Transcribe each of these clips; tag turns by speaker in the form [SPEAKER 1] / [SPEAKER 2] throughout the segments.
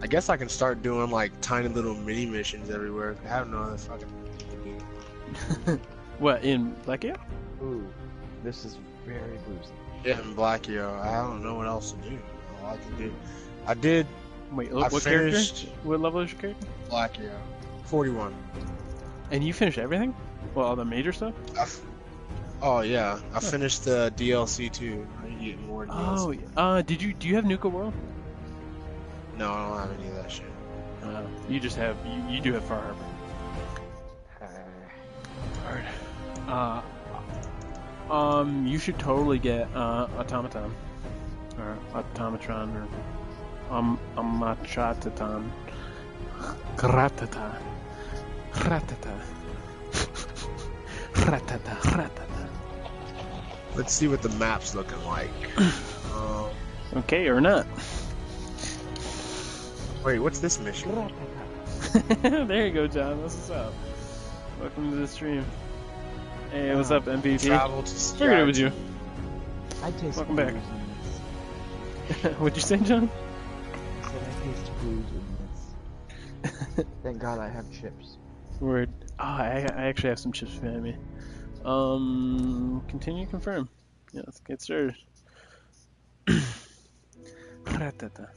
[SPEAKER 1] I guess I can start doing like tiny little mini missions everywhere. I have no other fucking.
[SPEAKER 2] What, in Blackout?
[SPEAKER 3] Ooh, this is very boozy.
[SPEAKER 1] Yeah, in Blackio. I don't know what else to do. All I can do. I did
[SPEAKER 2] Wait,
[SPEAKER 1] I
[SPEAKER 2] what
[SPEAKER 1] finished-
[SPEAKER 2] character? What level is your character?
[SPEAKER 1] Blackio. 41.
[SPEAKER 2] And you finished everything? Well, all the major stuff?
[SPEAKER 1] Oh yeah, I finished the DLC too. I get more DLC.
[SPEAKER 2] Oh, do you have Nuka World?
[SPEAKER 1] No, I don't have any of that shit.
[SPEAKER 2] You just have, you do have Far Harbor. Alright. You should totally get, Automaton. Or Automatron, or, Amachataton. Gratata. Ratata. Ratata. Ratata.
[SPEAKER 1] Let's see what the map's looking like.
[SPEAKER 2] Okay, or not.
[SPEAKER 1] Wait, what's this mission?
[SPEAKER 2] There you go, John. What's up? Welcome to the stream. Hey, what's up, MVP?
[SPEAKER 1] Travel to
[SPEAKER 2] Figured it was you.
[SPEAKER 3] I taste
[SPEAKER 2] Welcome
[SPEAKER 3] booze
[SPEAKER 2] back.
[SPEAKER 3] in this.
[SPEAKER 2] What'd you say, John?
[SPEAKER 3] I said I taste booze in this. Thank God I have chips.
[SPEAKER 2] Word. Oh, I actually have some chips behind me. Continue, confirm. Yeah, let's get started. Ratata.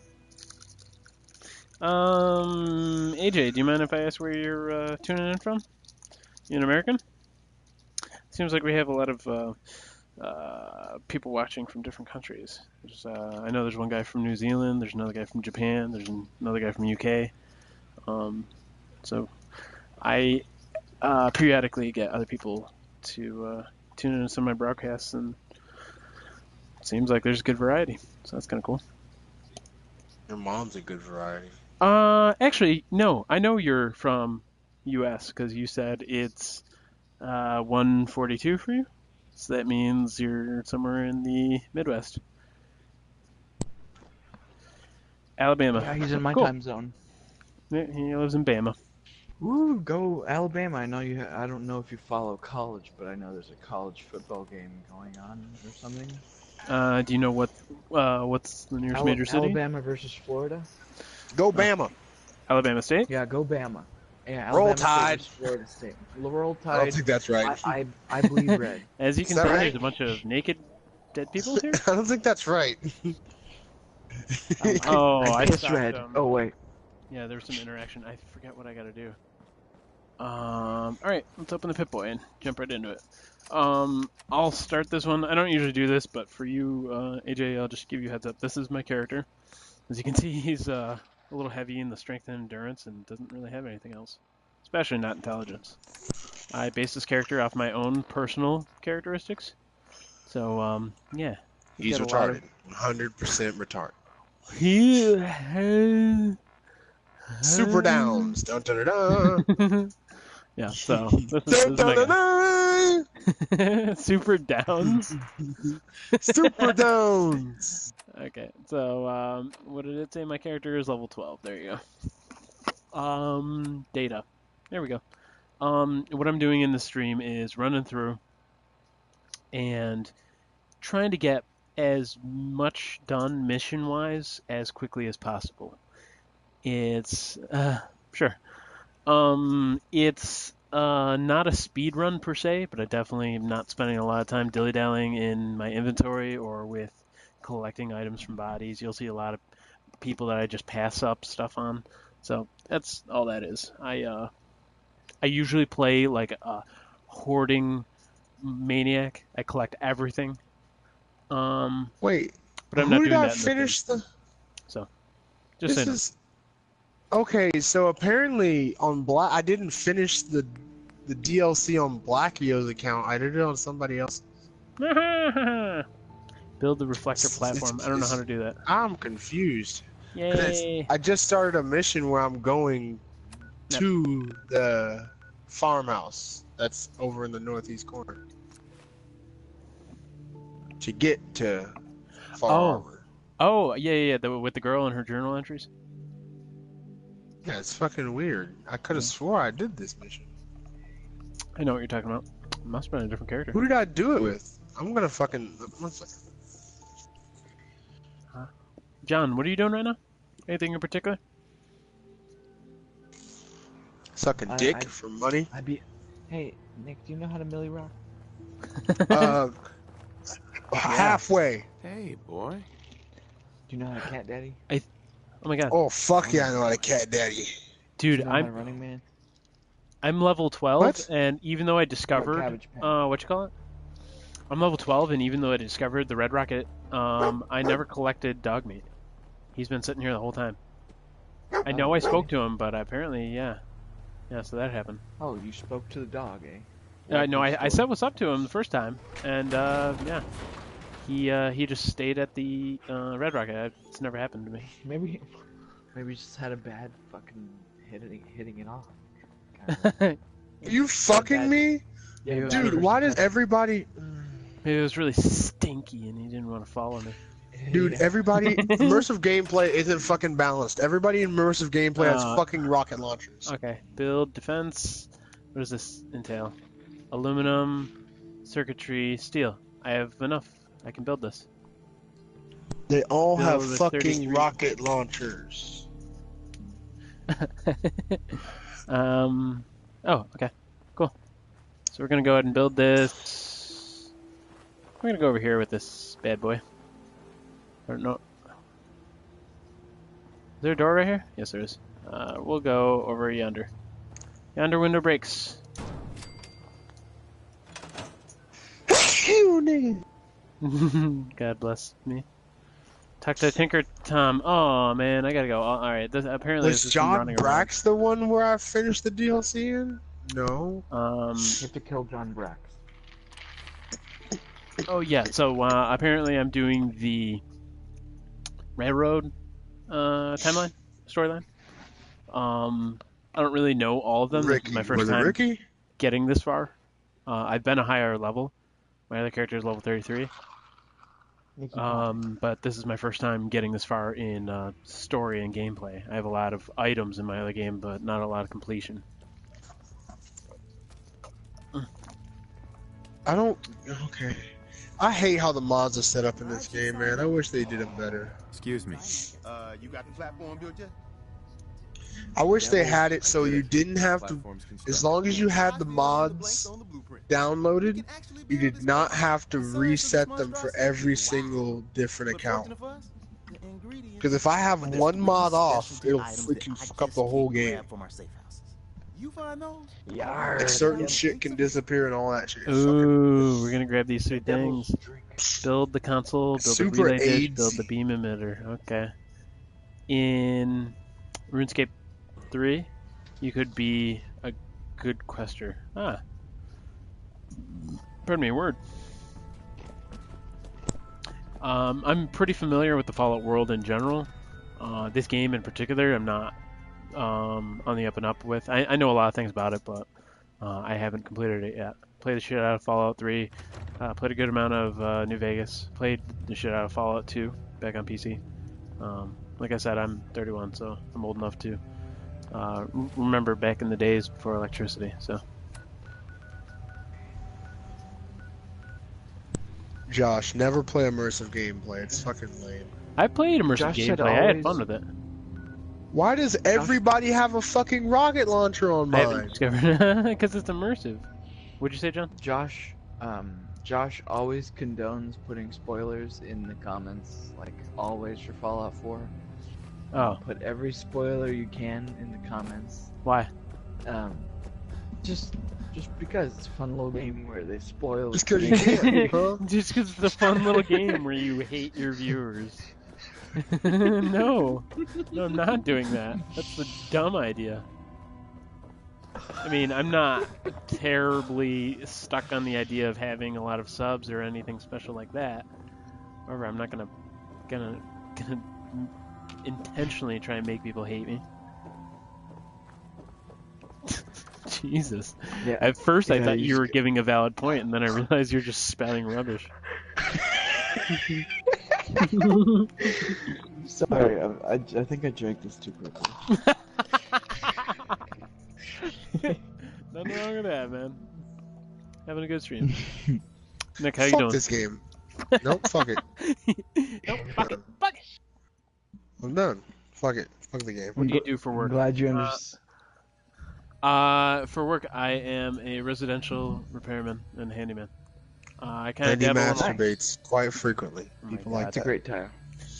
[SPEAKER 2] AJ, do you mind if I ask where you're tuning in from? You an American? Seems like we have a lot of people watching from different countries. I know there's one guy from New Zealand, there's another guy from Japan, there's another guy from UK. So I periodically get other people to tune into some of my broadcasts, and it seems like there's good variety. So that's kind of cool.
[SPEAKER 1] Your mom's a good variety.
[SPEAKER 2] Actually, no. I know you're from U.S. because you said it's 1:42 for you. So that means you're somewhere in the Midwest. Alabama.
[SPEAKER 3] Yeah, he's in my
[SPEAKER 2] Cool.
[SPEAKER 3] time zone.
[SPEAKER 2] Yeah, he lives in Bama.
[SPEAKER 3] Woo, go Alabama! I know you. I don't know if you follow college, but I know there's a college football game going on or something.
[SPEAKER 2] Do you know what's the nearest major city?
[SPEAKER 3] Alabama versus Florida.
[SPEAKER 1] Go Bama!
[SPEAKER 2] Alabama State?
[SPEAKER 3] Yeah, go Bama. Yeah,
[SPEAKER 1] Roll
[SPEAKER 3] Alabama State
[SPEAKER 1] Tide.
[SPEAKER 3] versus Florida State. Roll
[SPEAKER 1] I don't
[SPEAKER 3] Tide.
[SPEAKER 1] think that's right.
[SPEAKER 3] I bleed red.
[SPEAKER 2] As you
[SPEAKER 1] Is
[SPEAKER 2] can
[SPEAKER 1] that
[SPEAKER 2] see,
[SPEAKER 1] right?
[SPEAKER 2] there's a bunch of naked dead people here.
[SPEAKER 1] I don't think that's right.
[SPEAKER 2] Oh, I
[SPEAKER 3] piss
[SPEAKER 2] stopped,
[SPEAKER 3] red. Oh wait.
[SPEAKER 2] Yeah, there was some interaction. I forget what I gotta do. Alright, let's open the Pip-Boy and jump right into it. I'll start this one. I don't usually do this, but for you, AJ, I'll just give you a heads up. This is my character. As you can see, he's a little heavy in the strength and endurance and doesn't really have anything else, especially not intelligence. I based this character off my own personal characteristics. So, yeah.
[SPEAKER 1] He's
[SPEAKER 2] got a lot
[SPEAKER 1] retarded. 100% retarded.
[SPEAKER 2] He has...
[SPEAKER 1] Super downs. Dun, dun, dun, dun.
[SPEAKER 2] Yeah, so this is
[SPEAKER 1] Dun, dun,
[SPEAKER 2] my
[SPEAKER 1] dun, dun.
[SPEAKER 2] guy. Super Downs.
[SPEAKER 1] Super downs.
[SPEAKER 2] Okay, so what did it say? My character is level 12. There you go. Data. There we go. What I'm doing in the stream is running through and trying to get as much done mission-wise as quickly as possible. It's sure. It's not a speed run per se, but I definitely am not spending a lot of time dilly-dallying in my inventory or with collecting items from bodies. You'll see a lot of people that I just pass up stuff on. So that's all that is. I usually play like a hoarding maniac. I collect everything.
[SPEAKER 1] Wait,
[SPEAKER 2] but I'm
[SPEAKER 1] who
[SPEAKER 2] not
[SPEAKER 1] did
[SPEAKER 2] doing
[SPEAKER 1] I
[SPEAKER 2] that in
[SPEAKER 1] finish
[SPEAKER 2] the
[SPEAKER 1] the...
[SPEAKER 2] so just saying.
[SPEAKER 1] Okay, so apparently on Black... I didn't finish the DLC on Blackio's account. I did it on somebody else's.
[SPEAKER 2] Build the reflector platform. I don't know how to do that.
[SPEAKER 1] I'm confused.
[SPEAKER 2] Yay!
[SPEAKER 1] I just started a mission where I'm going to the farmhouse that's over in the northeast corner to get to Far Harbor.
[SPEAKER 2] Oh, yeah. With the girl and her journal entries.
[SPEAKER 1] Yeah, it's fucking weird. I could have swore I did this mission.
[SPEAKER 2] I know what you're talking about. Must have been a different character.
[SPEAKER 1] Who did I do it with? I'm gonna fucking... One second.
[SPEAKER 2] John, what are you doing right now? Anything in particular?
[SPEAKER 1] Sucking dick for money.
[SPEAKER 3] Hey, Nick, do you know how to milli rock?
[SPEAKER 1] Halfway.
[SPEAKER 4] Hey, boy.
[SPEAKER 3] Do you know how to cat daddy?
[SPEAKER 2] Oh my god.
[SPEAKER 1] Oh fuck yeah, I know how to cat daddy.
[SPEAKER 2] Dude,
[SPEAKER 3] Do you know how to Running Man?
[SPEAKER 2] I'm level 12,
[SPEAKER 1] What?
[SPEAKER 2] and even though I discovered,
[SPEAKER 3] Cabbage Patch.
[SPEAKER 2] what you call it? I'm level 12, and even though I discovered the Red Rocket, I never collected dog meat. He's been sitting here the whole time. I know I spoke to him, but apparently, yeah. Yeah, so that happened.
[SPEAKER 3] Oh, you spoke to the dog, eh?
[SPEAKER 2] No, I said what's up to him the first time, and yeah. He just stayed at the Red Rocket. It's never happened to me.
[SPEAKER 3] Maybe he just had a bad fucking hitting it off.
[SPEAKER 1] Are you fucking me?
[SPEAKER 3] Yeah,
[SPEAKER 1] Dude, why does everybody...
[SPEAKER 2] Maybe it was really stinky and he didn't want to follow me.
[SPEAKER 1] Dude, everybody... immersive gameplay isn't fucking balanced. Everybody in immersive gameplay has fucking rocket launchers.
[SPEAKER 2] Okay, build, defense. What does this entail? Aluminum, circuitry, steel. I have enough. I can build this.
[SPEAKER 1] They all
[SPEAKER 2] Build
[SPEAKER 1] have
[SPEAKER 2] a
[SPEAKER 1] fucking
[SPEAKER 2] 33.
[SPEAKER 1] rocket launchers.
[SPEAKER 2] Oh, okay. Cool. So we're gonna go ahead and build this. We're gonna go over here with this bad boy. Or no. Is there a door right here? Yes, there is. We'll go over yonder. Yonder window breaks.
[SPEAKER 1] Phew, nigga.
[SPEAKER 2] God bless me. Talk to Tinker Tom. Oh man, I gotta go. Alright, apparently
[SPEAKER 1] Was
[SPEAKER 2] this is
[SPEAKER 1] John
[SPEAKER 2] running around.
[SPEAKER 1] Brax the one where I finished the DLC in? No.
[SPEAKER 3] You have to kill John Brax.
[SPEAKER 2] Oh yeah, so apparently I'm doing the railroad timeline, storyline. I don't really know all of them. This is my first time
[SPEAKER 1] Ricky?
[SPEAKER 2] getting this far. I've been a higher level. My other character is level 33. But this is my first time getting this far in story and gameplay. I have a lot of items in my other game, but not a lot of completion.
[SPEAKER 1] I don't... Okay. I hate how the mods are set up in this game, man. I wish they did them better.
[SPEAKER 4] Excuse me.
[SPEAKER 5] You got the platform built yet?
[SPEAKER 1] I wish they had it so you didn't have to... As long as you had the mods downloaded, you did not have to reset them for every single different account. Because if I have one mod off, it'll freaking fuck up the whole game.
[SPEAKER 5] You find those?
[SPEAKER 1] Like certain shit can disappear and all that shit.
[SPEAKER 2] Ooh, we're gonna grab these three things. Build the console, build the
[SPEAKER 1] Super
[SPEAKER 2] relay dish,
[SPEAKER 1] AIDS.
[SPEAKER 2] build the beam emitter. Okay. In RuneScape 3, you could be a good quester. Pardon me, word. I'm pretty familiar with the Fallout world in general. This game in particular, I'm not on the up and up with. I know a lot of things about it, but I haven't completed it yet. Played the shit out of Fallout 3. Played a good amount of New Vegas. Played the shit out of Fallout 2 back on PC. Like I said, I'm 31, so I'm old enough to remember back in the days before electricity. So.
[SPEAKER 1] Josh, never play immersive gameplay. It's fucking lame.
[SPEAKER 2] I played immersive
[SPEAKER 3] Josh said
[SPEAKER 2] gameplay. I had
[SPEAKER 3] always-
[SPEAKER 2] fun with it.
[SPEAKER 1] Why does everybody have a fucking rocket launcher on
[SPEAKER 2] I haven't
[SPEAKER 1] mine?
[SPEAKER 2] discovered because it's immersive. What'd you say, John?
[SPEAKER 3] Josh always condones putting spoilers in the comments, like always for Fallout 4.
[SPEAKER 2] Oh,
[SPEAKER 3] Put every spoiler you can in the comments.
[SPEAKER 2] why?
[SPEAKER 3] Just because it's a fun little game where they spoil.
[SPEAKER 1] Just 'cause you can, huh?
[SPEAKER 2] Just because it's a fun little game where you hate your viewers. No, I'm not doing that. That's a dumb idea. I mean, I'm not terribly stuck on the idea of having a lot of subs or anything special like that. However, I'm not gonna intentionally try and make people hate me. Jesus.
[SPEAKER 3] Yeah,
[SPEAKER 2] At first, I
[SPEAKER 3] yeah,
[SPEAKER 2] thought
[SPEAKER 3] you
[SPEAKER 2] you were
[SPEAKER 3] just-
[SPEAKER 2] giving a valid point, and then I realized you're just spouting rubbish.
[SPEAKER 3] Sorry, I think I drank this too quickly.
[SPEAKER 2] Nothing wrong with that, man. Having a good stream. Nick, how you
[SPEAKER 1] Fuck
[SPEAKER 2] doing?
[SPEAKER 1] this game. Nope, fuck it.
[SPEAKER 2] Nope, fuck it, fuck it.
[SPEAKER 1] I'm done. Fuck it. Fuck the game.
[SPEAKER 2] What do you do for
[SPEAKER 3] I'm
[SPEAKER 2] work?
[SPEAKER 3] glad you understand.
[SPEAKER 2] For work, I am a residential repairman and handyman. I kind of
[SPEAKER 1] And he
[SPEAKER 2] dabble in.
[SPEAKER 1] masturbates quite frequently.
[SPEAKER 2] Oh my
[SPEAKER 1] People
[SPEAKER 2] God.
[SPEAKER 1] like
[SPEAKER 3] That's a
[SPEAKER 1] that.
[SPEAKER 3] great title.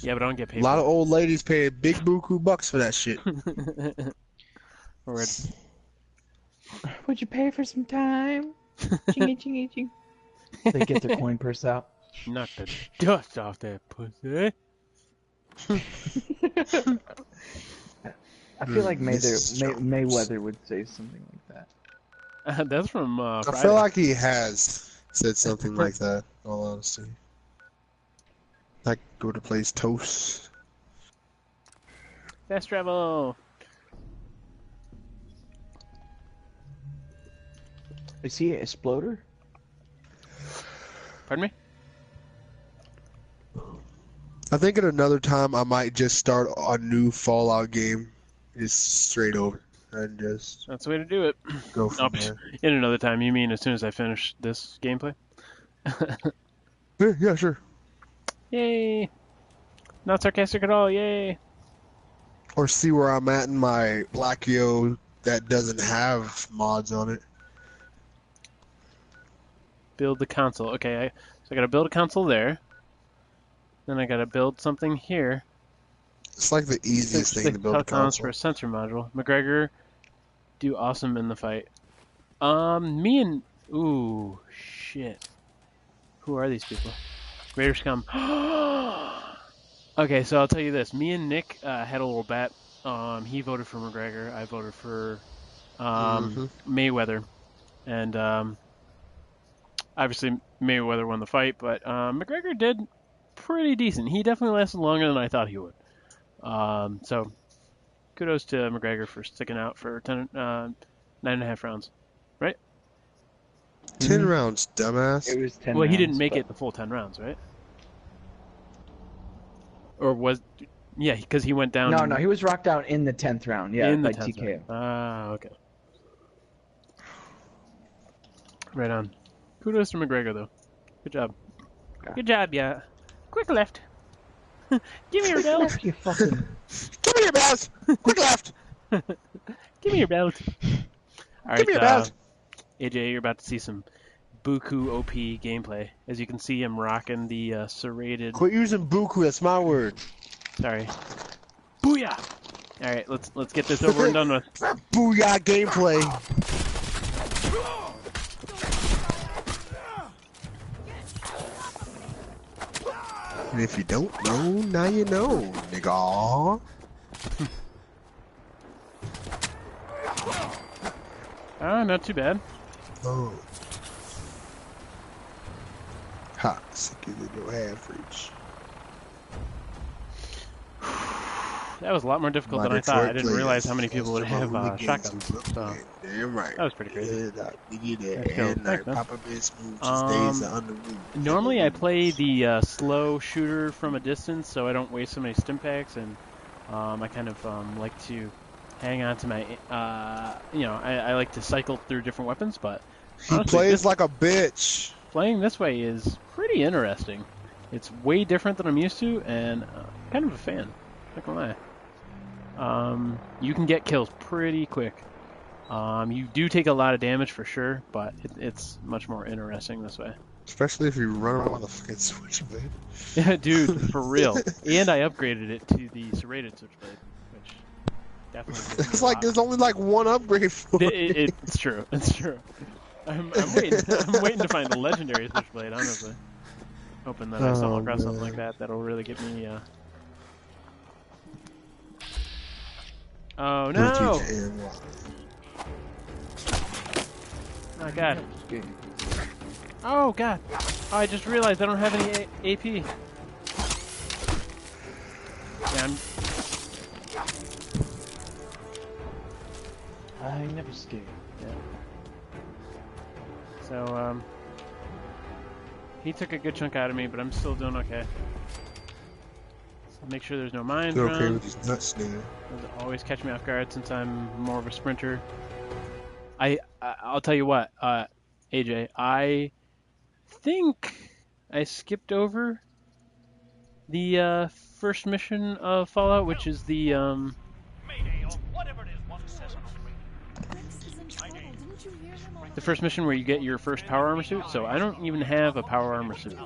[SPEAKER 2] Yeah, but I don't get
[SPEAKER 1] A
[SPEAKER 2] paid
[SPEAKER 1] lot
[SPEAKER 2] for
[SPEAKER 1] of old ladies pay big buku bucks for that shit.
[SPEAKER 2] it. Word.
[SPEAKER 3] Would you pay for some time? Chingy, chingy, ching. They get their coin purse out.
[SPEAKER 2] Knock the dust off that pussy.
[SPEAKER 3] I feel like
[SPEAKER 1] Mrs. Jones.
[SPEAKER 3] Mayweather would say something like that.
[SPEAKER 2] That's from
[SPEAKER 1] I
[SPEAKER 2] Friday.
[SPEAKER 1] feel like he has said something like that, in all honesty. Like, go to place toast.
[SPEAKER 2] Fast travel.
[SPEAKER 3] Is he an exploder?
[SPEAKER 2] Pardon me?
[SPEAKER 1] I think at another time I might just start a new Fallout game. Just straight over. And just
[SPEAKER 2] That's the way to do it.
[SPEAKER 1] go from
[SPEAKER 2] Oh,
[SPEAKER 1] there.
[SPEAKER 2] in another time. You mean as soon as I finish this gameplay?
[SPEAKER 1] Yeah, sure.
[SPEAKER 2] Yay! Not sarcastic at all. Yay!
[SPEAKER 1] Or see where I'm at in my Blackio that doesn't have mods on it.
[SPEAKER 2] Build the console. Okay, so I gotta build a console there. Then I gotta build something here.
[SPEAKER 1] It's like the easiest thing to build a
[SPEAKER 2] Telecons for
[SPEAKER 1] console.
[SPEAKER 2] a sensor module. McGregor, do awesome in the fight. Me and ooh shit. Who are these people? Raider scum. Okay, so I'll tell you this. Me and Nick had a little bet. He voted for McGregor. I voted for Mayweather, and obviously Mayweather won the fight, but McGregor did pretty decent. He definitely lasted longer than I thought he would. So kudos to McGregor for sticking out for 9.5 rounds, right?
[SPEAKER 1] 10 rounds, dumbass.
[SPEAKER 3] It was 10
[SPEAKER 2] Well, he
[SPEAKER 3] rounds,
[SPEAKER 2] didn't make
[SPEAKER 3] but-
[SPEAKER 2] it the full 10 rounds, right? Or was... Yeah, because he went down...
[SPEAKER 3] No, he was rocked out in the 10th round. Yeah,
[SPEAKER 2] in the
[SPEAKER 3] by
[SPEAKER 2] 10th
[SPEAKER 3] TKO.
[SPEAKER 2] round. Ah, okay. Right on. Kudos to McGregor, though. Good job.
[SPEAKER 3] Yeah.
[SPEAKER 2] Good job, yeah. Quick left. Give me your belt.
[SPEAKER 3] You fucking...
[SPEAKER 1] Give me your belt! Quick left!
[SPEAKER 2] Give me your belt. All right,
[SPEAKER 1] Give me your belt!
[SPEAKER 2] AJ, you're about to see some Buku OP gameplay. As you can see, I'm rocking the serrated...
[SPEAKER 1] Quit using buku, that's my word.
[SPEAKER 2] Sorry. Booyah! All right, let's get this over and done with.
[SPEAKER 1] Booyah gameplay. And if you don't know, now you know, nigga.
[SPEAKER 2] Ah, not too bad.
[SPEAKER 1] Oh. Ha, sicker than your average.
[SPEAKER 2] That was a lot more difficult than I thought. I didn't realize how many people would have shotguns. So
[SPEAKER 1] Damn right.
[SPEAKER 2] that was pretty crazy.
[SPEAKER 1] That's
[SPEAKER 2] cool. Thanks, man.
[SPEAKER 1] Papa Bear Smooth just days under the roof.
[SPEAKER 2] Normally I play the slow shooter from a distance, so I don't waste so many stim packs, and I kind of like to hang on to my, I like to cycle through different weapons, but
[SPEAKER 1] He
[SPEAKER 2] honestly,
[SPEAKER 1] plays like a bitch.
[SPEAKER 2] playing this way is pretty interesting. It's way different than I'm used to, and kind of a fan. Not gonna lie. You can get kills pretty quick. You do take a lot of damage for sure, but it's much more interesting this way.
[SPEAKER 1] Especially if you run around with a fucking switchblade.
[SPEAKER 2] Yeah, dude, for real. And I upgraded it to the serrated switchblade, which definitely gives me
[SPEAKER 1] It's
[SPEAKER 2] a
[SPEAKER 1] like
[SPEAKER 2] lot.
[SPEAKER 1] there's only like one upgrade for it.
[SPEAKER 2] It's true. It's true. I'm waiting. I'm waiting to find the legendary switchblade. Honestly, hoping that I stumble across something like that that'll really get me. Oh no! Oh god! Oh god! Oh, I just realized I don't have any AP. Yeah,
[SPEAKER 3] I never scared.
[SPEAKER 2] Yeah. So, he took a good chunk out of me, but I'm still doing okay. So make sure there's no mines
[SPEAKER 1] You're
[SPEAKER 2] around.
[SPEAKER 1] okay with these nuts, nigga.
[SPEAKER 2] Those always catch me off guard since I'm more of a sprinter. I'll tell you what, AJ, I think I skipped over the first mission of Fallout, which is the The first mission where you get your first power armor suit, so I don't even have a power armor suit.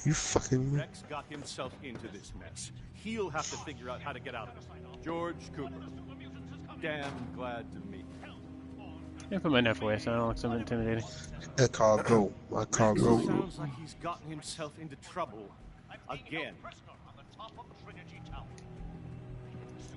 [SPEAKER 1] You fucking.
[SPEAKER 5] Rex got himself into this mess. He'll have to figure out how to get out of it. George Cooper. Damn glad to meet you.
[SPEAKER 2] I put my knife away so I don't look so intimidating.
[SPEAKER 1] That car go. My car go.
[SPEAKER 5] Sounds like he's gotten himself into trouble again.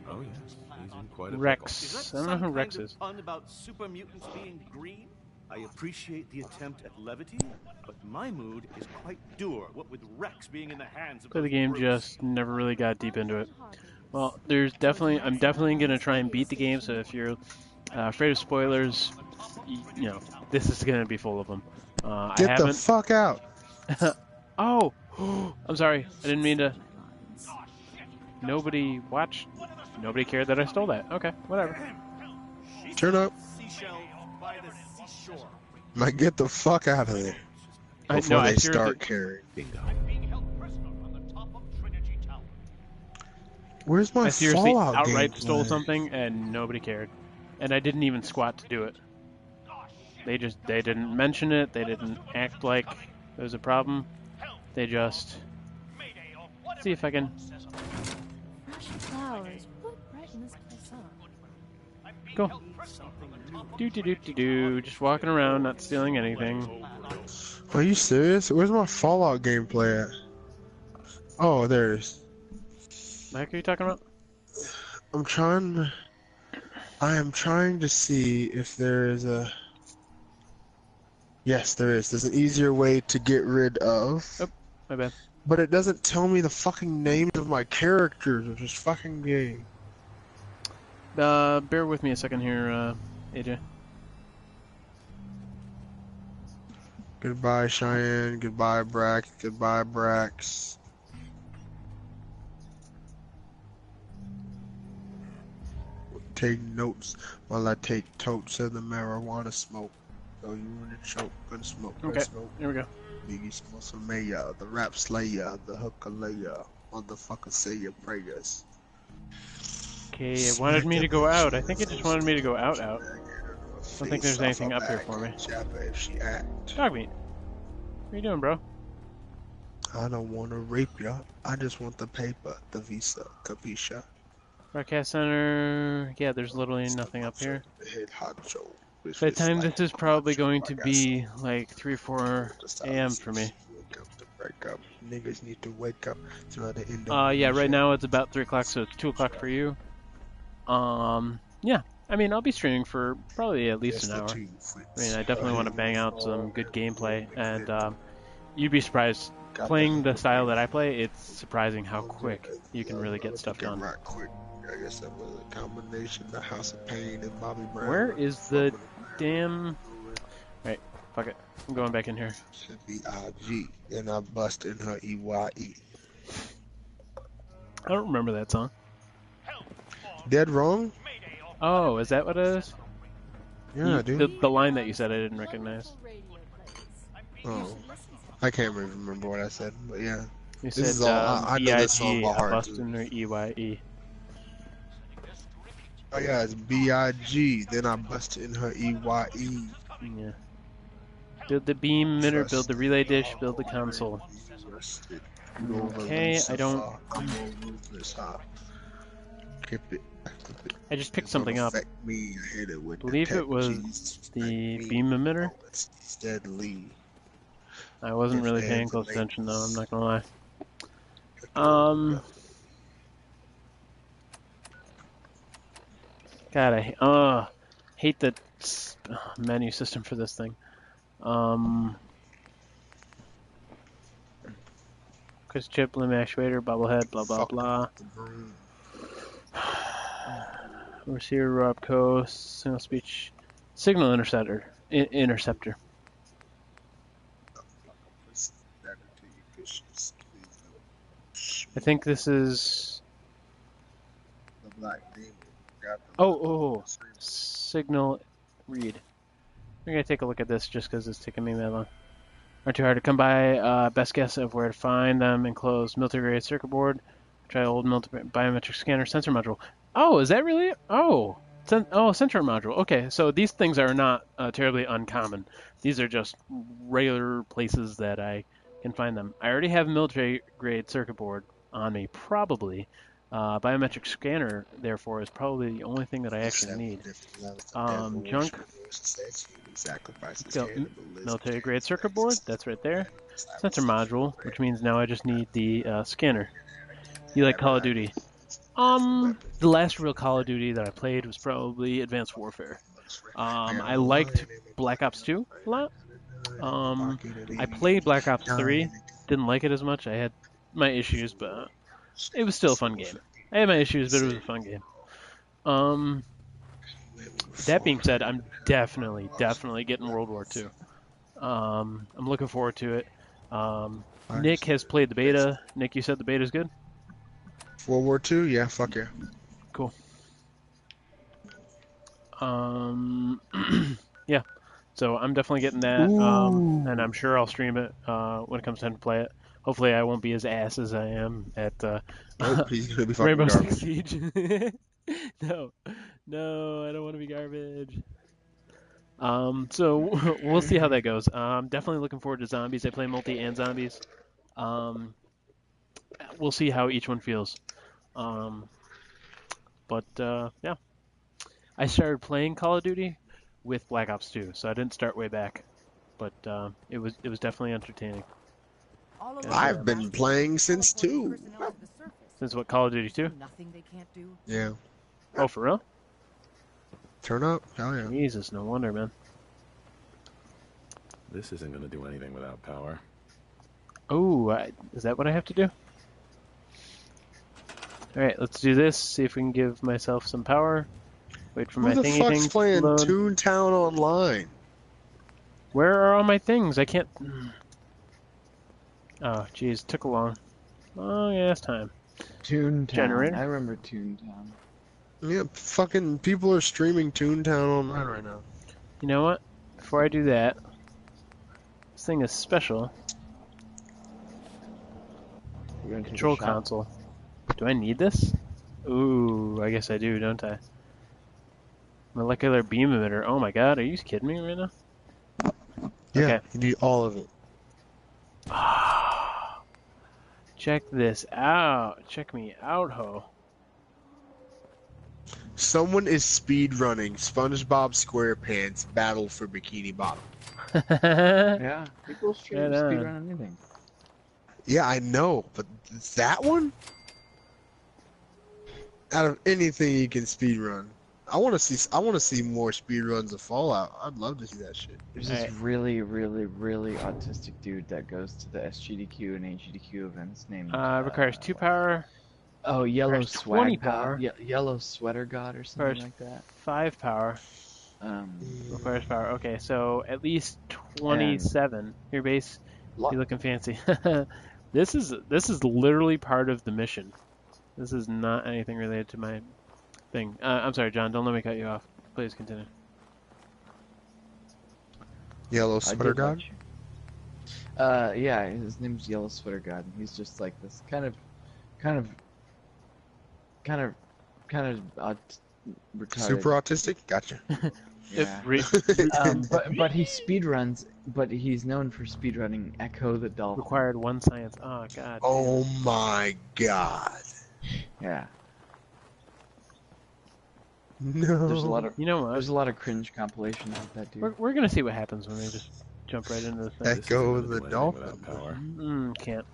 [SPEAKER 5] Oh yes, he's in quite a
[SPEAKER 2] Rex. I don't know who Rex is.
[SPEAKER 5] Pun about super mutants being green? I appreciate the attempt at levity, but my mood is quite dour. What with Rex being in the hands of
[SPEAKER 2] Play the game, just never really got deep into it. Well, I'm definitely gonna try and beat the game. So if you're afraid of spoilers, you know this is gonna be full of them.
[SPEAKER 1] Get the fuck out!
[SPEAKER 2] Oh, I'm sorry. I didn't mean to. Nobody watched. Nobody cared that I stole that. Okay, whatever.
[SPEAKER 1] Turn up. Like, get the fuck out of there before they start carrying. Bingo. Where's my
[SPEAKER 2] I seriously
[SPEAKER 1] Fallout
[SPEAKER 2] outright
[SPEAKER 1] gameplay?
[SPEAKER 2] stole something and nobody cared, and I didn't even squat to do it. They didn't mention it. They didn't act like there was a problem. They just see if I can.
[SPEAKER 4] Flowers, what brighten this place up?
[SPEAKER 2] Go. Do. Just walking around, not stealing anything.
[SPEAKER 1] Are you serious? Where's my Fallout gameplay at? Oh, there it is.
[SPEAKER 2] What the heck are you talking about?
[SPEAKER 1] I am trying to see if there is a... Yes, there is. There's an easier way to get rid of...
[SPEAKER 2] Oh, my bad.
[SPEAKER 1] But it doesn't tell me the fucking names of my characters of this fucking game.
[SPEAKER 2] Bear with me a second here, AJ.
[SPEAKER 1] Goodbye, Cheyenne. Goodbye, Brack. Goodbye, Brax. Take notes while I take totes of the marijuana smoke. So you wanna choke, gonna smoke, gonna
[SPEAKER 2] Okay,
[SPEAKER 1] smoke.
[SPEAKER 2] here we go.
[SPEAKER 1] Biggie Smalls Mayor, the rap slayer, the hooker layer, motherfucker say your prayers.
[SPEAKER 2] Okay, it wanted me to go out. I think it just wanted me to go out. I don't think there's anything up here for me.
[SPEAKER 1] If she act.
[SPEAKER 2] Dog meat. What are you doing, bro?
[SPEAKER 1] I don't wanna rape ya. I just want the paper, the visa, capisha.
[SPEAKER 2] Broadcast center. Yeah, there's literally nothing up here.
[SPEAKER 1] Hit hot Joe.
[SPEAKER 2] By the time this is probably going to be like 3 or 4 a.m. for me.
[SPEAKER 1] Wake up. Niggas need to wake up. It's not the end
[SPEAKER 2] Yeah, right now it's about 3 o'clock, so it's 2 o'clock for you. Yeah. I mean, I'll be streaming for probably at least an hour. I mean, I definitely want to bang out some good gameplay, and you'd be surprised. Playing the style that I play, it's surprising how quick you can really get stuff done.
[SPEAKER 1] Right quick. I guess that was a combination of the House of Pain and Bobby Brown.
[SPEAKER 2] Where is the damn... Right, fuck it. I'm going back in here.
[SPEAKER 1] Should be IG, and I bust in her EYE.
[SPEAKER 2] I don't remember that song.
[SPEAKER 1] Dead wrong?
[SPEAKER 2] Oh, is that what it is?
[SPEAKER 1] Yeah, dude.
[SPEAKER 2] The line that you said I didn't recognize.
[SPEAKER 1] Oh, I can't even remember what I said, but yeah.
[SPEAKER 2] You
[SPEAKER 1] This
[SPEAKER 2] said
[SPEAKER 1] is all, I know this song
[SPEAKER 2] B-I-G,
[SPEAKER 1] by
[SPEAKER 2] I
[SPEAKER 1] heart,
[SPEAKER 2] bust
[SPEAKER 1] too.
[SPEAKER 2] in her EYE.
[SPEAKER 1] Oh yeah, it's B-I-G, then I bust in her E-Y-E.
[SPEAKER 2] Yeah. Build the beam emitter, build the relay dish, build the console. Okay, I don't... I just picked something up. I believe it was the beam emitter.
[SPEAKER 1] Steadily.
[SPEAKER 2] I wasn't really paying close attention though, I'm not gonna lie. God, I hate the menu system for this thing. Chris chip, limb actuator, bobblehead, blah blah blah. Receiver, Rob Coast, signal speech, signal interceptor. Interceptor. I think this is. Oh, signal read. We're gonna take a look at this just because it's taking me that long. Aren't too hard to come by. Best guess of where to find them. Enclosed military grade circuit board. Try old biometric scanner sensor module. Oh, is that really? Oh, sensor module. Okay, so these things are not terribly uncommon. These are just regular places that I can find them. I already have military grade circuit board on me, probably. Biometric scanner, therefore, is probably the only thing that I actually need. Junk. Go, military grade circuit board. That's right there. Sensor module, which means now I just need the scanner. You like Call of Duty? The last real Call of Duty that I played was probably Advanced Warfare. I liked Black Ops 2 a lot. I played Black Ops 3. Didn't like it as much. I had my issues, but it was still a fun game. I had my issues, but it was a fun game. That being said, I'm definitely getting World War II. I'm looking forward to it. Nick has played the beta. Nick, you said the beta's good?
[SPEAKER 1] World War II? Yeah, fuck yeah.
[SPEAKER 2] Cool. Yeah. So I'm definitely getting that, and I'm sure I'll stream it when it comes time to play it. Hopefully, I won't be as ass as I am at
[SPEAKER 1] He's gonna be fucking
[SPEAKER 2] Rainbow
[SPEAKER 1] garbage.
[SPEAKER 2] Six Siege. No, I don't want to be garbage. So we'll see how that goes. I'm definitely looking forward to zombies. I play multi and zombies. We'll see how each one feels. But yeah, I started playing Call of Duty with Black Ops 2, so I didn't start way back. But it was definitely entertaining.
[SPEAKER 1] I've been playing since 2.
[SPEAKER 2] Since what, Call of Duty 2?
[SPEAKER 1] Yeah.
[SPEAKER 2] Oh, for real?
[SPEAKER 1] Turn up? Hell yeah.
[SPEAKER 2] Jesus, no wonder, man.
[SPEAKER 5] This isn't going to do anything without power.
[SPEAKER 2] Oh, is that what I have to do? Alright, let's do this. See if we can give myself some power. Wait for my
[SPEAKER 1] Who the
[SPEAKER 2] thingy
[SPEAKER 1] fuck's
[SPEAKER 2] thing
[SPEAKER 1] playing
[SPEAKER 2] to load.
[SPEAKER 1] Toontown Online?
[SPEAKER 2] Where are all my things? I can't... Oh, jeez, took a long... Oh, yeah, it's time.
[SPEAKER 3] Toontown.
[SPEAKER 2] Generator?
[SPEAKER 3] I remember Toontown.
[SPEAKER 1] Yeah, fucking people are streaming Toontown Online right now.
[SPEAKER 2] You know what? Before I do that, this thing is special. Control console. Do I need this? Ooh, I guess I do, don't I? Molecular beam emitter. Oh my god, are you kidding me right now?
[SPEAKER 1] Yeah,
[SPEAKER 2] Okay.
[SPEAKER 1] you need all of it.
[SPEAKER 2] Check this out. Check me out, ho.
[SPEAKER 1] Someone is speedrunning SpongeBob SquarePants Battle for Bikini Bottom.
[SPEAKER 3] Yeah, people stream
[SPEAKER 2] Right on.
[SPEAKER 3] speedrun anything.
[SPEAKER 1] Yeah, I know, but that one? Out of anything you can speedrun. I want to see more speedruns of Fallout. I'd love to see that shit.
[SPEAKER 3] There's this really, really, really autistic dude that goes to the SGDQ and AGDQ events named...
[SPEAKER 2] Requires 2 power.
[SPEAKER 3] Oh, Yellow
[SPEAKER 2] requires
[SPEAKER 3] Swag
[SPEAKER 2] 20
[SPEAKER 3] God.
[SPEAKER 2] power.
[SPEAKER 3] Yellow Sweater God or something
[SPEAKER 2] Requires
[SPEAKER 3] like that.
[SPEAKER 2] 5 power. Requires power. Okay, so at least 27. Your base, you looking fancy. This is literally part of the mission. This is not anything related to my thing. I'm sorry, John. Don't let me cut you off. Please continue.
[SPEAKER 1] Yellow Sweater God?
[SPEAKER 3] Yeah, his name's Yellow Sweater God. And he's just like this kind of retarded.
[SPEAKER 1] Super autistic? Gotcha.
[SPEAKER 3] Yeah. But he speedruns, but he's known for speedrunning Echo the Dolphin.
[SPEAKER 2] Required 1 science. Oh god.
[SPEAKER 1] Oh my god.
[SPEAKER 3] Yeah.
[SPEAKER 1] No.
[SPEAKER 3] There's a lot of
[SPEAKER 2] You know what?
[SPEAKER 3] there's a lot of cringe compilations with that dude.
[SPEAKER 2] We're gonna see what happens when we just jump right into the thing.
[SPEAKER 1] Echo the Dolphin.
[SPEAKER 2] Can't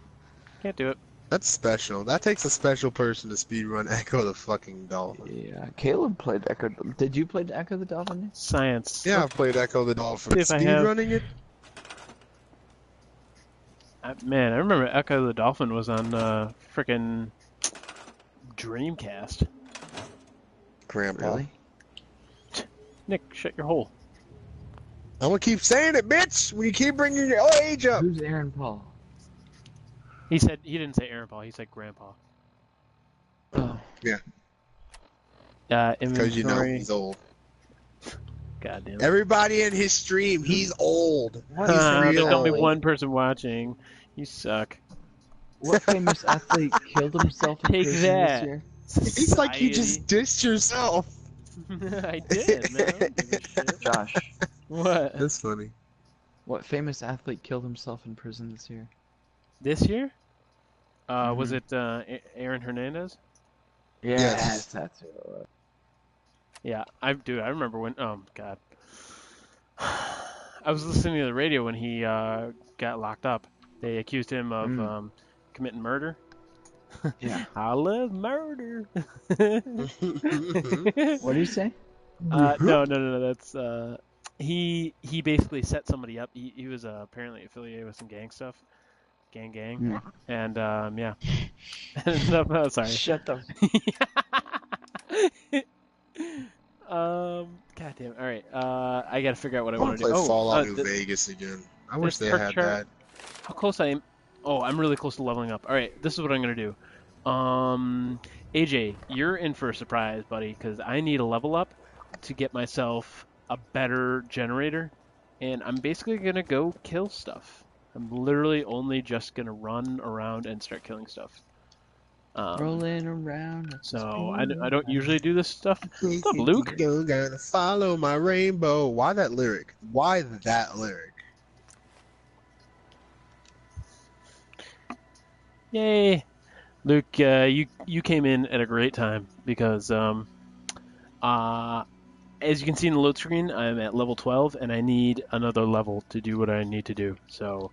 [SPEAKER 2] do it.
[SPEAKER 1] That's special. That takes a special person to speedrun Echo the fucking Dolphin.
[SPEAKER 3] Yeah, Caleb played Echo. Did you play Echo the Dolphin?
[SPEAKER 2] Science.
[SPEAKER 1] Yeah, I've played Echo the Dolphin.
[SPEAKER 2] See if I have-
[SPEAKER 1] Speedrunning it?
[SPEAKER 2] Man, I remember Echo the Dolphin was on frickin' Dreamcast.
[SPEAKER 1] Grandpa.
[SPEAKER 3] Really?
[SPEAKER 2] Nick, shut your hole.
[SPEAKER 1] I'm gonna keep saying it, bitch! When you keep bringing your age up!
[SPEAKER 3] Who's Aaron Paul?
[SPEAKER 2] He didn't say Aaron Paul. He said Grandpa.
[SPEAKER 3] Oh.
[SPEAKER 1] Yeah.
[SPEAKER 2] Inventory.
[SPEAKER 1] Because you know he's old.
[SPEAKER 2] God damn it.
[SPEAKER 1] Everybody in his stream, he's old. He's
[SPEAKER 2] There's
[SPEAKER 1] real
[SPEAKER 2] only
[SPEAKER 1] old.
[SPEAKER 2] one person watching. You suck.
[SPEAKER 3] What famous athlete killed himself in
[SPEAKER 2] Take
[SPEAKER 3] prison
[SPEAKER 2] that.
[SPEAKER 3] this year?
[SPEAKER 1] It's like you
[SPEAKER 2] Society.
[SPEAKER 1] just dissed yourself.
[SPEAKER 2] I did, man. I don't give a shit.
[SPEAKER 3] Josh,
[SPEAKER 2] What?
[SPEAKER 1] That's funny.
[SPEAKER 3] what famous athlete killed himself in prison this year?
[SPEAKER 2] This year? Was
[SPEAKER 3] Mhm.
[SPEAKER 2] it Aaron Hernandez?
[SPEAKER 1] Yes.
[SPEAKER 3] That's it.
[SPEAKER 2] Yeah, I remember when. Oh God. I was listening to the radio when he got locked up. They accused him of committing murder.
[SPEAKER 3] Yeah.
[SPEAKER 2] I love murder.
[SPEAKER 3] What do you say?
[SPEAKER 2] No. That's he basically set somebody up. He was apparently affiliated with some gang stuff, gang,
[SPEAKER 3] Mm.
[SPEAKER 2] and yeah. No, sorry.
[SPEAKER 3] Shut the.
[SPEAKER 2] God damn. All right. I gotta figure out what I
[SPEAKER 1] I
[SPEAKER 2] want
[SPEAKER 1] want
[SPEAKER 2] to
[SPEAKER 1] to
[SPEAKER 2] do.
[SPEAKER 1] play Fallout New
[SPEAKER 2] Th-
[SPEAKER 1] Vegas again. I
[SPEAKER 2] this
[SPEAKER 1] wish they
[SPEAKER 2] perk
[SPEAKER 1] had
[SPEAKER 2] chart-
[SPEAKER 1] that.
[SPEAKER 2] How close I am? Oh, I'm really close to leveling up. All right. This is what I'm gonna do. AJ, you're in for a surprise, buddy, because I need a level up to get myself a better generator, and I'm basically gonna go kill stuff. I'm literally only just gonna run around and start killing stuff.
[SPEAKER 3] Rolling around. at the
[SPEAKER 2] So
[SPEAKER 3] speed
[SPEAKER 2] I
[SPEAKER 3] of
[SPEAKER 2] don't
[SPEAKER 3] light.
[SPEAKER 2] usually do this stuff. What's up, Luke?
[SPEAKER 1] You gotta follow my rainbow. Why that lyric? Why that lyric?
[SPEAKER 2] Yay, Luke! You came in at a great time because as you can see in the load screen, I'm at level 12 and I need another level to do what I need to do. So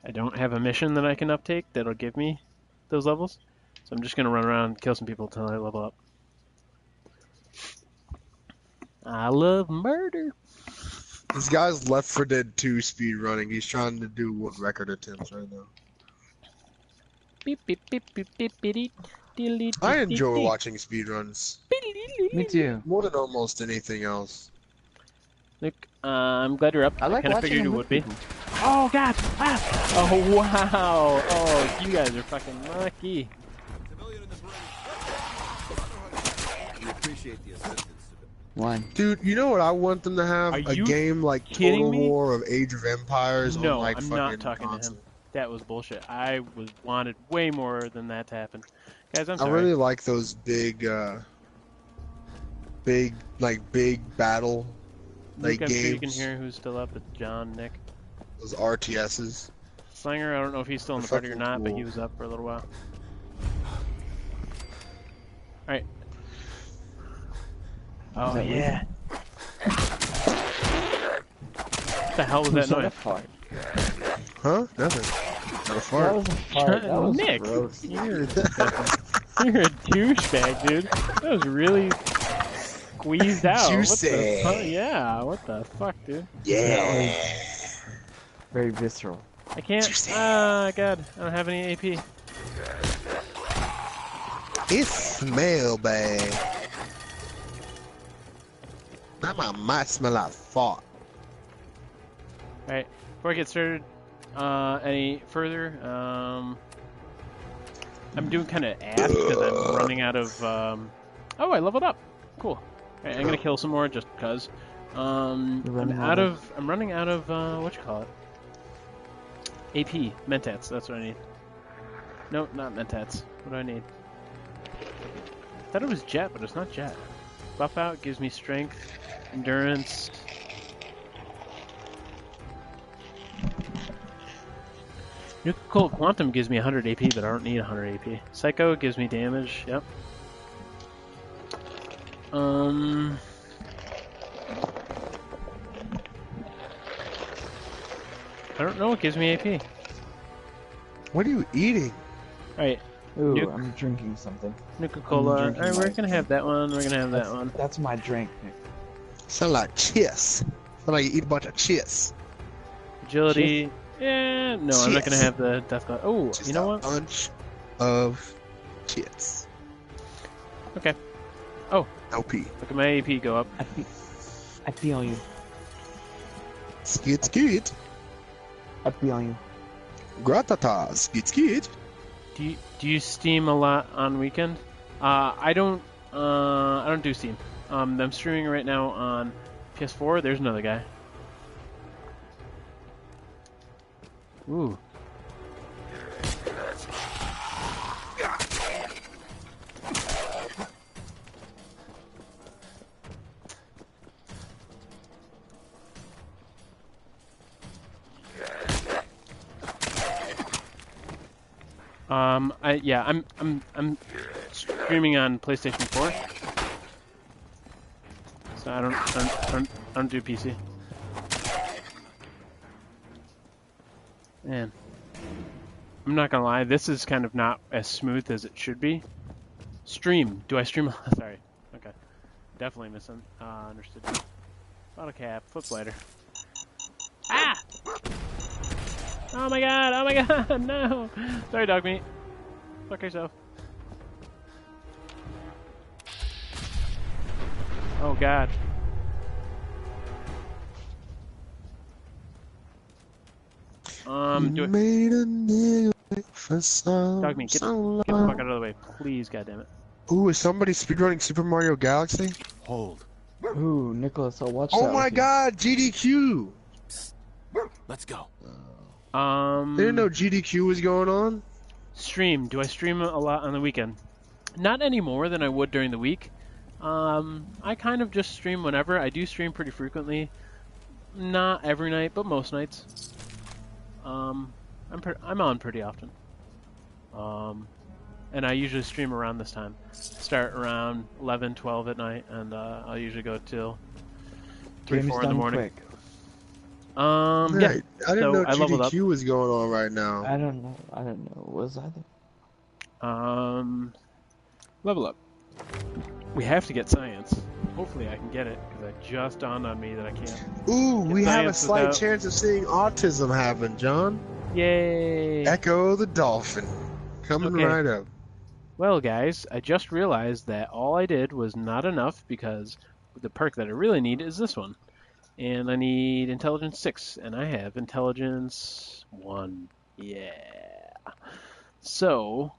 [SPEAKER 2] I don't have a mission that I can uptake that'll give me those levels. So I'm just gonna run around and kill some people until I level up. I love murder.
[SPEAKER 1] This guy's Left 4 Dead 2 speed running. He's trying to do what record attempts right now.
[SPEAKER 2] Beep, beep, beep, beep, beep, beep, beep,
[SPEAKER 1] I
[SPEAKER 2] beep,
[SPEAKER 1] enjoy
[SPEAKER 2] beep.
[SPEAKER 1] watching speed runs
[SPEAKER 3] Me too.
[SPEAKER 1] more than almost anything else.
[SPEAKER 2] Luke, I'm glad you're up.
[SPEAKER 3] I like
[SPEAKER 2] kind of
[SPEAKER 3] watching
[SPEAKER 2] figured you
[SPEAKER 3] him
[SPEAKER 2] would
[SPEAKER 3] with
[SPEAKER 2] be.
[SPEAKER 3] people.
[SPEAKER 2] Oh God! Ah! Oh wow! Oh, you guys are fucking lucky.
[SPEAKER 5] We appreciate the assistance.
[SPEAKER 3] Why?
[SPEAKER 1] Dude, you know what I want them to have?
[SPEAKER 2] Are
[SPEAKER 1] A
[SPEAKER 2] you
[SPEAKER 1] game like
[SPEAKER 2] kidding
[SPEAKER 1] Total
[SPEAKER 2] me?
[SPEAKER 1] War of Age of Empires
[SPEAKER 2] No,
[SPEAKER 1] on like
[SPEAKER 2] I'm
[SPEAKER 1] fucking
[SPEAKER 2] not talking
[SPEAKER 1] console.
[SPEAKER 2] to him. That was bullshit. I wanted way more than that to happen. Guys, I'm
[SPEAKER 1] I
[SPEAKER 2] sorry.
[SPEAKER 1] really like those big battle
[SPEAKER 2] Luke,
[SPEAKER 1] like
[SPEAKER 2] I'm sure you can
[SPEAKER 1] games.
[SPEAKER 2] hear who's still up. It's John, Nick.
[SPEAKER 1] Those RTSs.
[SPEAKER 2] Slanger, I don't know if he's still in the
[SPEAKER 1] They're
[SPEAKER 2] party or
[SPEAKER 1] fucking
[SPEAKER 2] not, but
[SPEAKER 1] cool.
[SPEAKER 2] he was up for a little while. Alright. Oh,
[SPEAKER 3] that
[SPEAKER 2] yeah. What the hell was that
[SPEAKER 3] Who's on
[SPEAKER 2] noise?
[SPEAKER 3] a fart?
[SPEAKER 1] Huh? Nothing. Not a fart.
[SPEAKER 3] That was a fart. That was
[SPEAKER 2] Nick,
[SPEAKER 3] gross.
[SPEAKER 2] you're a douchebag, dude. That was really squeezed out.
[SPEAKER 1] Juicy.
[SPEAKER 2] What the fuck? Yeah, what the fuck, dude?
[SPEAKER 1] Yeah.
[SPEAKER 3] Very visceral.
[SPEAKER 2] I can't.
[SPEAKER 1] Juicy.
[SPEAKER 2] Ah, God, I don't have any AP.
[SPEAKER 1] It smell bad. That might smell like fart.
[SPEAKER 2] Alright, before I get started any further, I'm doing kind of ass because I'm running out of. Oh, I leveled up. Cool. Alright, I'm gonna kill some more just because. I'm running out of what you call it? AP mentats. That's what I need. No, not mentats. What do I need? I thought it was jet, but it's not jet. Buff out gives me strength, endurance. Nuclear Quantum gives me 100 AP, but I don't need 100 AP. Psycho gives me damage, yep. I don't know what gives me AP.
[SPEAKER 1] What are you eating?
[SPEAKER 2] Alright,
[SPEAKER 3] Ooh,
[SPEAKER 2] Nuke.
[SPEAKER 3] I'm drinking something.
[SPEAKER 2] Nuka-Cola.
[SPEAKER 3] drinking
[SPEAKER 2] Alright, we're
[SPEAKER 3] my-
[SPEAKER 2] gonna have that one, we're gonna have that
[SPEAKER 3] That's,
[SPEAKER 2] one.
[SPEAKER 3] that's my drink, Nick.
[SPEAKER 1] Sound like chips. Sound like you eat a bunch of chips.
[SPEAKER 2] Agility. Yeah, no, I'm not gonna
[SPEAKER 1] Cheers.
[SPEAKER 2] have the Death Cloud. Oh,
[SPEAKER 1] Just
[SPEAKER 2] you know
[SPEAKER 1] a
[SPEAKER 2] what?
[SPEAKER 1] bunch of chips.
[SPEAKER 2] Okay. Oh,
[SPEAKER 1] LP.
[SPEAKER 2] look at my AP go up.
[SPEAKER 3] I feel you.
[SPEAKER 1] Skid skid.
[SPEAKER 3] I feel you.
[SPEAKER 1] Gratata. Skid skid.
[SPEAKER 2] Do you Steam a lot on weekend? I don't do Steam. I'm streaming right now on PS4. There's another guy. Ooh. I'm streaming on PlayStation 4. So I don't do PC. Man, I'm not gonna lie, this is kind of not as smooth as it should be. Stream. Do I stream? Sorry. Okay. Definitely misunderstood. Bottle cap, foot glider. Ah! Oh my god! Oh my god! No! Sorry, dog meat. Fuck yourself. Oh god. Do it.
[SPEAKER 1] Made a nigga for some.
[SPEAKER 2] Dog meat, get the fuck out of the way, please, goddammit.
[SPEAKER 1] Ooh, is somebody speedrunning Super Mario Galaxy?
[SPEAKER 5] Hold.
[SPEAKER 3] Ooh, Nicholas, I'll watch that.
[SPEAKER 1] Oh my
[SPEAKER 3] with you.
[SPEAKER 1] god, GDQ!
[SPEAKER 5] Let's go.
[SPEAKER 1] They didn't know GDQ was going on?
[SPEAKER 2] Stream. Do I stream a lot on the weekend? Not any more than I would during the week. I kind of just stream whenever. I do stream pretty frequently. Not every night, but most nights. I'm on pretty often. And I usually stream around this time. Start around 11, 12 at night, and I'll usually go till 3, 4 in the morning.
[SPEAKER 3] Quick.
[SPEAKER 2] Yeah.
[SPEAKER 1] I didn't know
[SPEAKER 2] I leveled up.
[SPEAKER 1] GDQ was going on right now.
[SPEAKER 3] I don't know. Was I there?
[SPEAKER 2] Level up. We have to get science. Hopefully I can get it, because it just dawned on me that I can't.
[SPEAKER 1] Ooh, we have a
[SPEAKER 2] science
[SPEAKER 1] slight
[SPEAKER 2] without-
[SPEAKER 1] chance of seeing autism happen, John.
[SPEAKER 2] Yay!
[SPEAKER 1] Echo the Dolphin. Coming
[SPEAKER 2] Okay.
[SPEAKER 1] right up.
[SPEAKER 2] Well, guys, I just realized that all I did was not enough, because the perk that I really need is this one. And I need Intelligence 6, and I have Intelligence 1. Yeah. So,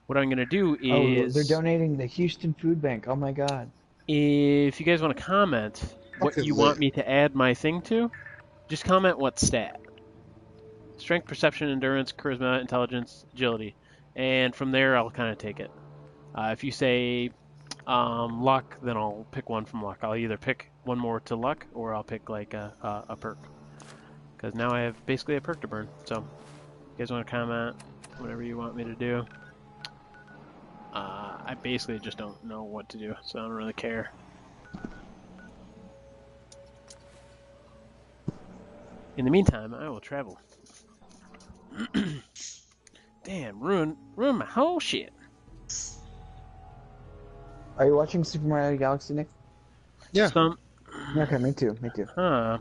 [SPEAKER 2] what I'm going to do is...
[SPEAKER 3] Oh, they're donating the Houston Food Bank. Oh my god.
[SPEAKER 2] If you guys want to comment what
[SPEAKER 1] Fucking
[SPEAKER 2] you
[SPEAKER 1] lit.
[SPEAKER 2] want me to add my thing to, just comment what stat. Strength, perception, endurance, charisma, intelligence, agility. And from there, I'll kind of take it. If you say luck, then I'll pick one from luck. I'll either pick one more to luck, or I'll pick like a perk. Because now I have basically a perk to burn. So, if you guys want to comment, whatever you want me to do. I basically just don't know what to do, so I don't really care. In the meantime, I will travel. Damn, ruin my whole shit.
[SPEAKER 3] Are you watching Super Mario Galaxy, Nick?
[SPEAKER 1] Yeah.
[SPEAKER 3] Okay, me too.
[SPEAKER 2] Huh.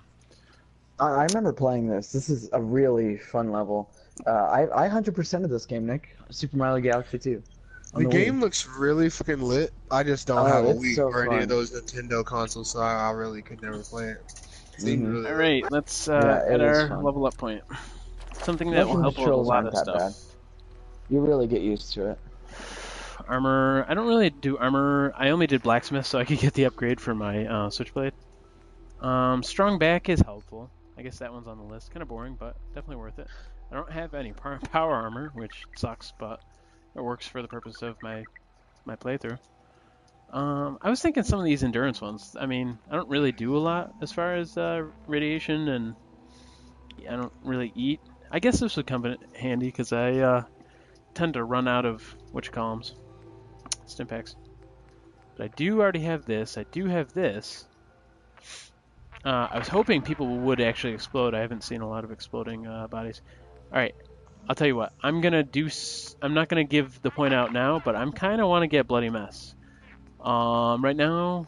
[SPEAKER 3] I remember playing this. This is a really fun level. I 100% of this game, Nick. Super Mario Galaxy 2.
[SPEAKER 1] The game looks really fucking lit. I just don't have a
[SPEAKER 3] it's
[SPEAKER 1] Wii
[SPEAKER 3] so
[SPEAKER 1] or any
[SPEAKER 3] fun.
[SPEAKER 1] of those Nintendo consoles, so I really could never play it. Seemed really lit.
[SPEAKER 2] Alright, let's
[SPEAKER 3] it
[SPEAKER 2] at
[SPEAKER 3] is
[SPEAKER 2] our
[SPEAKER 3] fun.
[SPEAKER 2] level up point. Something that will
[SPEAKER 3] Motion
[SPEAKER 2] help with a
[SPEAKER 3] controls
[SPEAKER 2] lot
[SPEAKER 3] aren't
[SPEAKER 2] of
[SPEAKER 3] that
[SPEAKER 2] stuff.
[SPEAKER 3] bad. You really get used to it.
[SPEAKER 2] Armor. I don't really do armor. I only did blacksmith so I could get the upgrade for my switchblade. Strong back is helpful. I guess that one's on the list. Kind of boring, but definitely worth it. I don't have any power armor, which sucks, but it works for the purpose of my playthrough. I was thinking some of these endurance ones. I mean, I don't really do a lot as far as radiation, and I don't really eat. I guess this would come in handy because I tend to run out of Stimpaks. But I do already have this. I do have this. I was hoping people would actually explode. I haven't seen a lot of exploding bodies. All right, I'll tell you what. I'm not gonna give the point out now, but I'm kind of want to get Bloody Mess. Right now,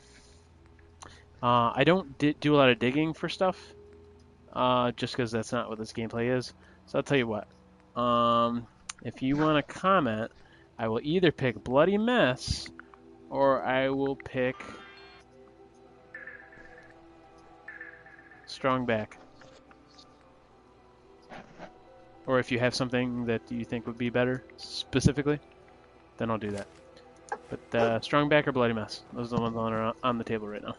[SPEAKER 2] I don't do a lot of digging for stuff, just because that's not what this gameplay is. So I'll tell you what. If you want to comment, I will either pick Bloody Mess, or I will pick Strong Back. Or if you have something that you think would be better specifically, then I'll do that. But Strong Back or Bloody Mess, those are the ones on the table right now.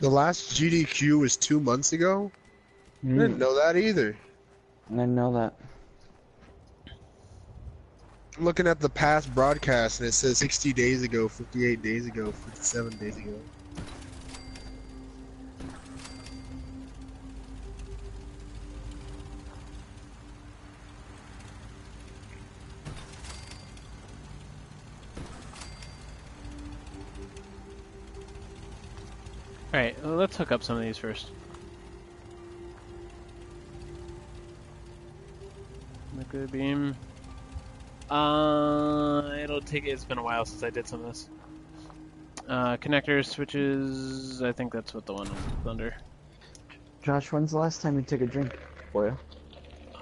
[SPEAKER 1] The last GDQ was 2 months ago? I didn't know that either.
[SPEAKER 3] I didn't know that.
[SPEAKER 1] I'm looking at the past broadcast and it says 60 days ago, 58 days ago, 57 days ago.
[SPEAKER 2] Alright, well, let's hook up some of these first. Nuclear beam. It's been a while since I did some of this. Connectors, switches, I think that's what the one was under.
[SPEAKER 3] Josh, when's the last time you took a drink, boy?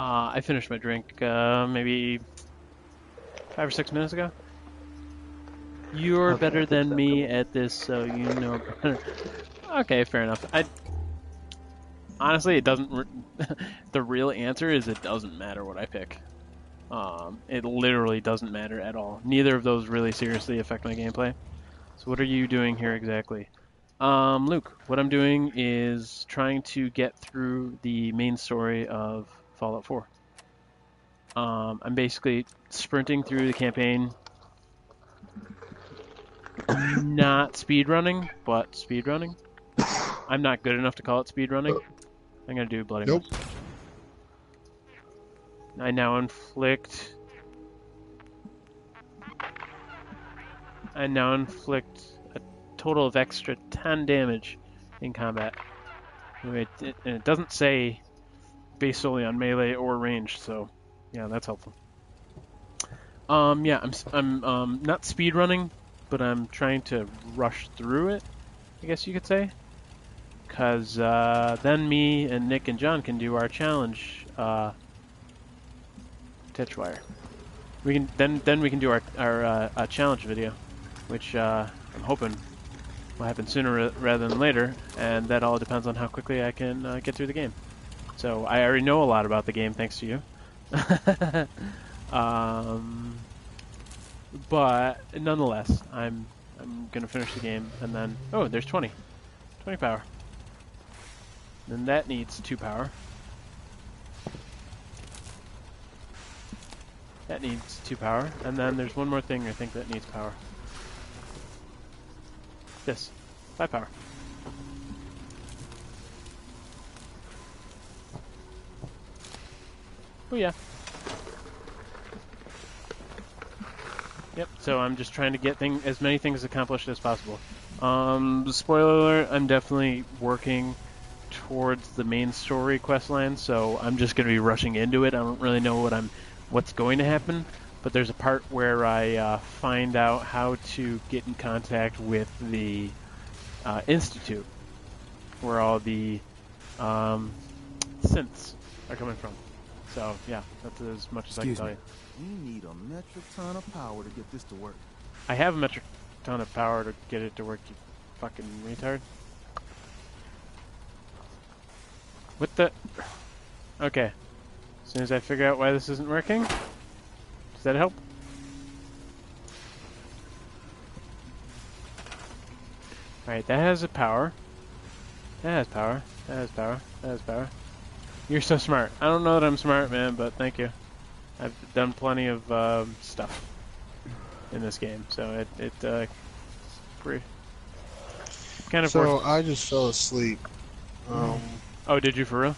[SPEAKER 2] I finished my drink, maybe 5 or 6 minutes ago. You're
[SPEAKER 3] Okay,
[SPEAKER 2] better than me
[SPEAKER 3] acceptable.
[SPEAKER 2] at this, so you know better. Okay, fair enough. Honestly, it doesn't... the real answer is it doesn't matter what I pick. It literally doesn't matter at all. Neither of those really seriously affect my gameplay. So what are you doing here exactly? Luke, what I'm doing is trying to get through the main story of Fallout 4. I'm basically sprinting through the campaign. Not speedrunning, but speedrunning. I'm not good enough to call it speedrunning. I'm gonna do bloody
[SPEAKER 1] Nope.
[SPEAKER 2] much. I now inflict a total of extra 10 damage in combat. And it doesn't say based solely on melee or range, so yeah, that's helpful. Yeah, I'm not speedrunning, but I'm trying to rush through it, I guess you could say. Cause then me and Nick and John can do our challenge, Titchwire. We can then we can do our challenge video, which I'm hoping will happen sooner rather than later, and that all depends on how quickly I can get through the game. So I already know a lot about the game thanks to you. But nonetheless, I'm gonna finish the game, and then there's 20 power. Then that needs 2 power. That needs 2 power, and then there's one more thing I think that needs power. This, 5 power. Oh yeah. Yep, so I'm just trying to get as many things accomplished as possible. Spoiler alert, I'm definitely working towards the main story quest line, so I'm just going to be rushing into it. I don't really know what's going to happen, but there's a part where I find out how to get in contact with the Institute, where all the synths are coming from. So yeah, that's as much as I can tell you.
[SPEAKER 6] You need a metric ton of power to get this to work.
[SPEAKER 2] I have a metric ton of power to get it to work, you fucking retard. What the... Okay. As soon as I figure out why this isn't working, does that help? Alright, that has a power. That has power. That has power. That has power. You're so smart. I don't know that I'm smart, man, but thank you. I've done plenty of stuff in this game, so it's pretty kind of.
[SPEAKER 1] So I just fell asleep.
[SPEAKER 2] Oh, did you for real?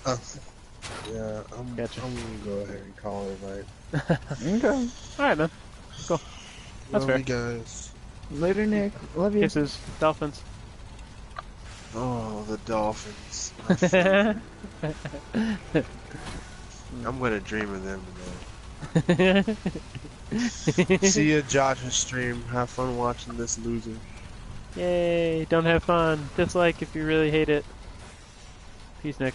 [SPEAKER 1] Yeah,
[SPEAKER 2] Gotcha.
[SPEAKER 1] I'm gonna go ahead and call it a night.
[SPEAKER 3] Okay.
[SPEAKER 2] All right, man. Cool. That's
[SPEAKER 1] Love
[SPEAKER 2] fair.
[SPEAKER 1] you guys.
[SPEAKER 3] Later, Nick. Love you.
[SPEAKER 2] Kisses, dolphins.
[SPEAKER 1] Oh, the dolphins. I'm gonna dream of them tonight. See ya, Josh's stream. Have fun watching this loser.
[SPEAKER 2] Yay! Don't have fun. Dislike if you really hate it. Peace, Nick.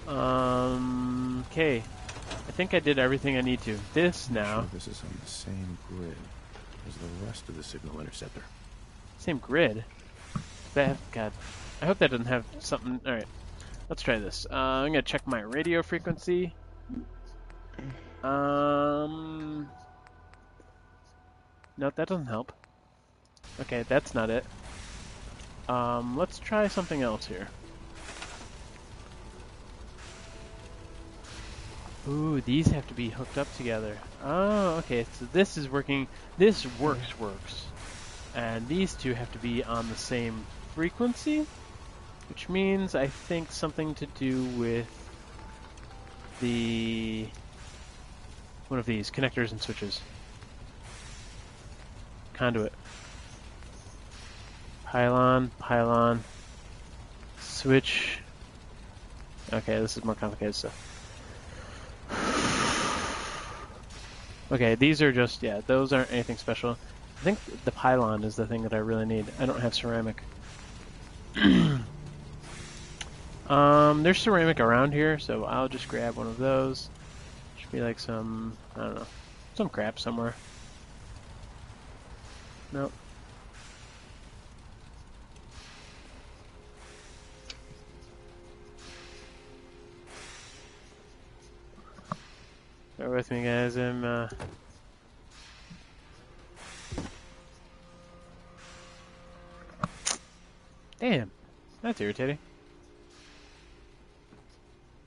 [SPEAKER 2] Okay. I think I did everything I need to. This now.
[SPEAKER 6] Sure this is on the same grid as the rest of the signal interceptor.
[SPEAKER 2] Same grid. God. I hope that doesn't have something. All right. Let's try this. I'm gonna check my radio frequency. No, that doesn't help. Okay, that's not it. Let's try something else here. Ooh, these have to be hooked up together. Oh, okay, so this is working. This works. And these two have to be on the same frequency, which means I think something to do with the one of these connectors and switches. Conduit. Pylon, pylon. Switch. Okay, this is more complicated stuff. Okay, these are just, yeah, those aren't anything special. I think the pylon is the thing that I really need. I don't have ceramic. There's ceramic around here, so I'll just grab one of those. Should be like some, I don't know, some crap somewhere. Nope. Bear with me, guys. I'm Damn, that's irritating.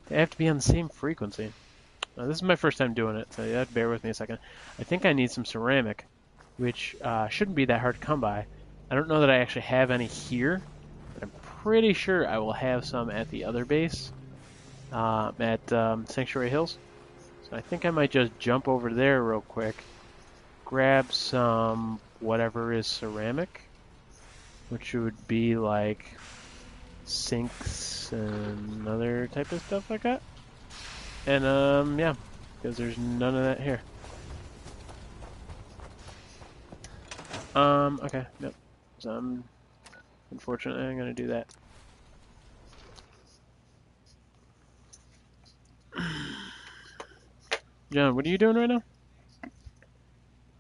[SPEAKER 2] They have to be on the same frequency. This is my first time doing it, so you have to bear with me a second. I think I need some ceramic, which shouldn't be that hard to come by. I don't know that I actually have any here, but I'm pretty sure I will have some at the other base, at Sanctuary Hills. So I think I might just jump over there real quick, grab some whatever is ceramic, which would be like sinks and other type of stuff like that. And yeah, because there's none of that here. Okay, yep. So unfortunately, I'm gonna do that. John, what are you doing right now?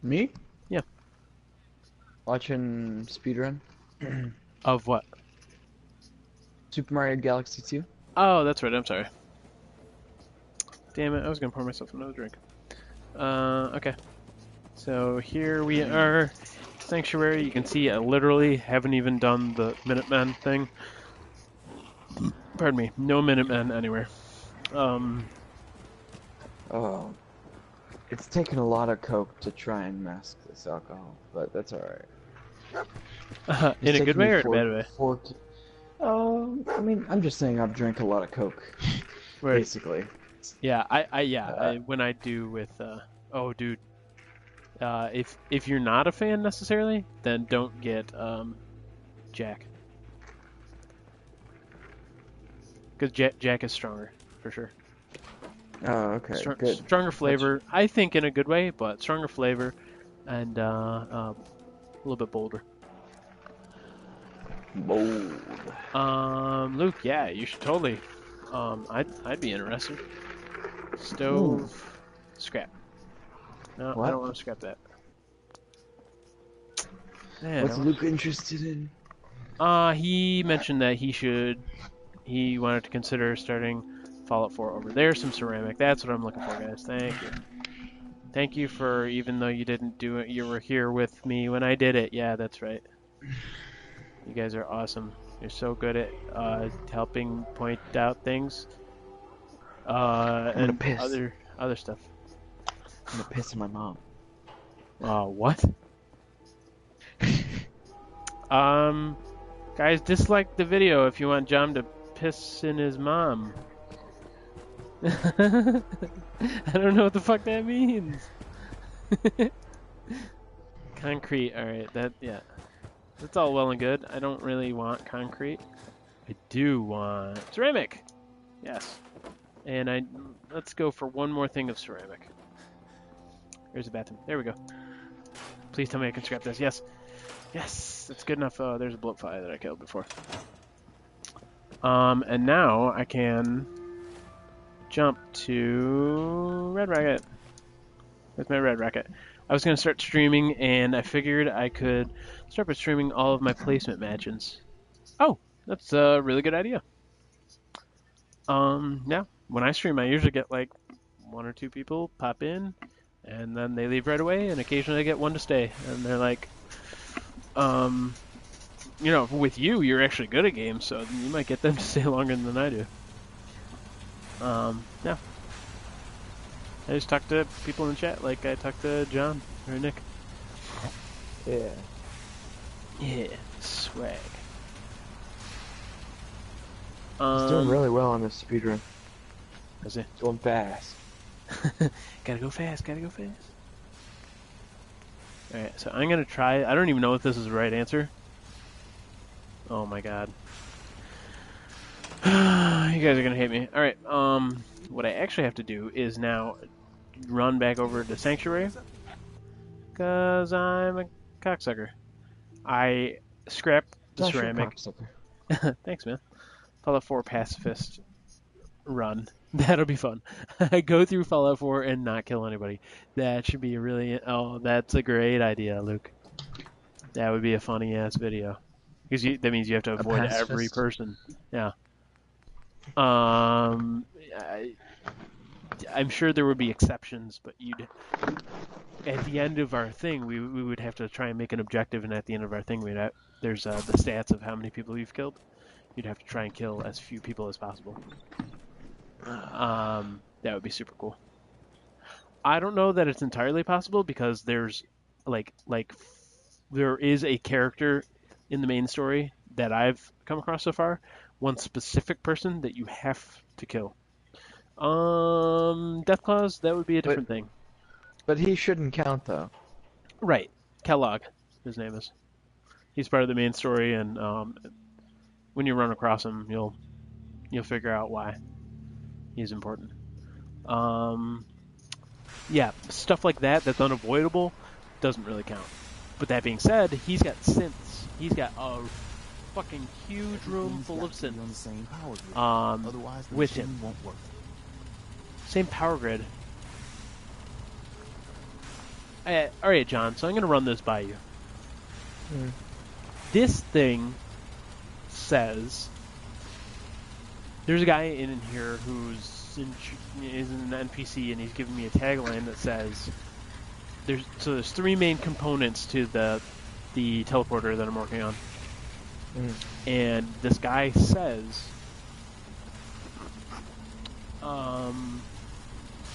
[SPEAKER 3] Me?
[SPEAKER 2] Yeah.
[SPEAKER 3] Watching speedrun.
[SPEAKER 2] Of what?
[SPEAKER 3] Super Mario Galaxy 2.
[SPEAKER 2] Oh, that's right. I'm sorry. Damn it! I was gonna pour myself another drink. Okay. So here we are, Sanctuary. You can see I literally haven't even done the Minutemen thing. Pardon me. No Minutemen anywhere.
[SPEAKER 3] Oh, it's taken a lot of coke to try and mask this alcohol, but that's alright.
[SPEAKER 2] In a good way or in a bad way?
[SPEAKER 3] I mean, I'm just saying I've drank a lot of coke,
[SPEAKER 2] Right.
[SPEAKER 3] basically.
[SPEAKER 2] Yeah, when I do with, oh, dude. If you're not a fan necessarily, then don't get Jack. Because Jack is stronger, for sure.
[SPEAKER 3] Oh, okay, good.
[SPEAKER 2] Stronger flavor, I think in a good way, but stronger flavor and a little bit bolder.
[SPEAKER 3] Bold.
[SPEAKER 2] Luke, yeah, you should totally. I'd be interested. Stove, scrap. No,
[SPEAKER 3] What?
[SPEAKER 2] I don't want to scrap that. Man,
[SPEAKER 3] What's Luke interested in?
[SPEAKER 2] He mentioned that he wanted to consider starting Fallout 4 over there. Some ceramic. That's what I'm looking for, guys. Thank you. Thank you for, even though you didn't do it, you were here with me when I did it. Yeah, that's right. You guys are awesome. You're so good at helping point out things. And
[SPEAKER 3] piss.
[SPEAKER 2] other stuff.
[SPEAKER 3] I'm gonna piss at my mom.
[SPEAKER 2] What? Guys, dislike the video if you want John to piss in his mom. I don't know what the fuck that means. Concrete, alright, yeah. That's all well and good. I don't really want concrete. I do want ceramic. Yes. And let's go for one more thing of ceramic. Here's the bathroom. There we go. Please tell me I can scrap this. Yes. Yes, that's good enough. Oh, there's a bloatfly that I killed before. And now I can jump to Red Rocket. That's my Red Rocket. I was going to start streaming, and I figured I could start by streaming all of my placement matches. Oh, that's a really good idea. Yeah, when I stream, I usually get like 1 or 2 people pop in, and then they leave right away, and occasionally I get 1 to stay, and they're like, you know, with you, you're actually good at games, so you might get them to stay longer than I do. Yeah. I just talk to people in the chat like I talk to John or Nick.
[SPEAKER 3] Yeah.
[SPEAKER 2] Yeah, swag.
[SPEAKER 3] He's doing really well on this speedrun.
[SPEAKER 2] Is he?
[SPEAKER 3] Going fast.
[SPEAKER 2] Gotta go fast, gotta go fast. Alright, so I'm gonna try, I don't even know if this is the right answer. Oh my god. You guys are gonna hate me. Alright, what I actually have to do is now run back over to Sanctuary, because I'm a cocksucker. I scrap the
[SPEAKER 3] That's your
[SPEAKER 2] ceramic.
[SPEAKER 3] cocksucker.
[SPEAKER 2] Thanks, man. Fallout 4 pacifist run. That'll be fun. I go through Fallout 4 and not kill anybody. That should be really... Oh, that's a great idea, Luke. That would be a funny-ass video. Because that means you have to avoid every person. Yeah. I'm sure there would be exceptions, but at the end of our thing, we would have to try and make an objective, and at the end of our thing, there's the stats of how many people you've killed. You'd have to try and kill as few people as possible. That would be super cool. I don't know that it's entirely possible because there's there is a character in the main story that I've come across so far, one specific person that you have to kill. Deathclaws, that would be a different thing.
[SPEAKER 3] But he shouldn't count, though.
[SPEAKER 2] Right. Kellogg, his name is. He's part of the main story, and when you run across him, you'll figure out why he's important. Yeah, stuff like that's unavoidable doesn't really count. But that being said, he's got synths. He's got a fucking huge room full of synths with him. Same power grid. Alright, John, so I'm going to run this by you. This thing says... There's a guy in here is an NPC, and he's giving me a tagline that says... There's three main components to the teleporter that I'm working on. And this guy says...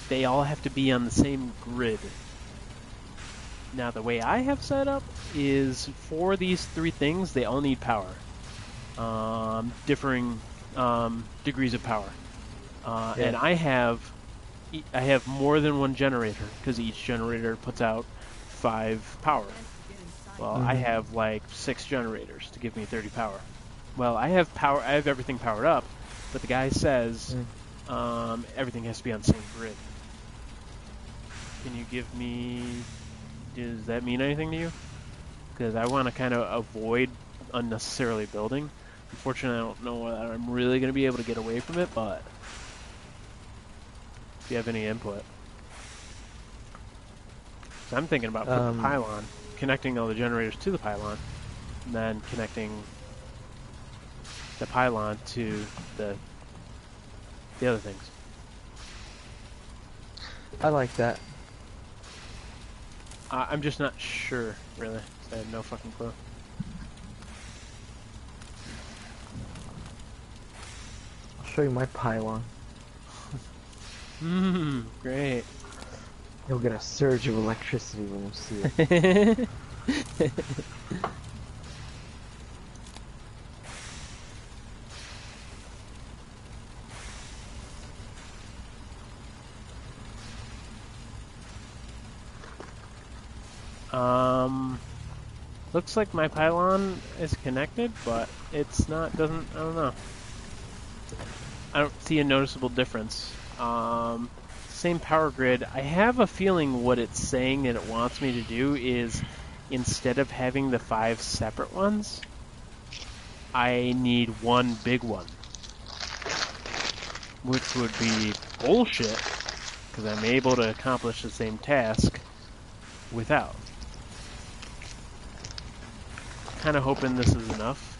[SPEAKER 2] they all have to be on the same grid. Now, the way I have set up is for these three things, they all need power. Differing degrees of power. And I have more than one generator, because each generator puts out 5 power. Well, I have like 6 generators to give me 30 power. Well, I have everything powered up, but the guy says everything has to be on the same grid. Can you give me... Does that mean anything to you? Because I want to kind of avoid unnecessarily building. Unfortunately, I don't know whether I'm really going to be able to get away from it, but if you have any input. So I'm thinking about putting the pylon, connecting all the generators to the pylon, and then connecting the pylon to the other things.
[SPEAKER 3] I like that.
[SPEAKER 2] I'm just not sure, really. I have no fucking clue.
[SPEAKER 3] I'll show you my pylon.
[SPEAKER 2] Great.
[SPEAKER 3] You'll get a surge of electricity when you see it.
[SPEAKER 2] Looks like my pylon is connected, but it's not, I don't know. I don't see a noticeable difference. Same power grid. I have a feeling what it's saying that it wants me to do is, instead of having the 5 separate ones, I need one big one. Which would be bullshit, because I'm able to accomplish the same task without. Kind of hoping this is enough.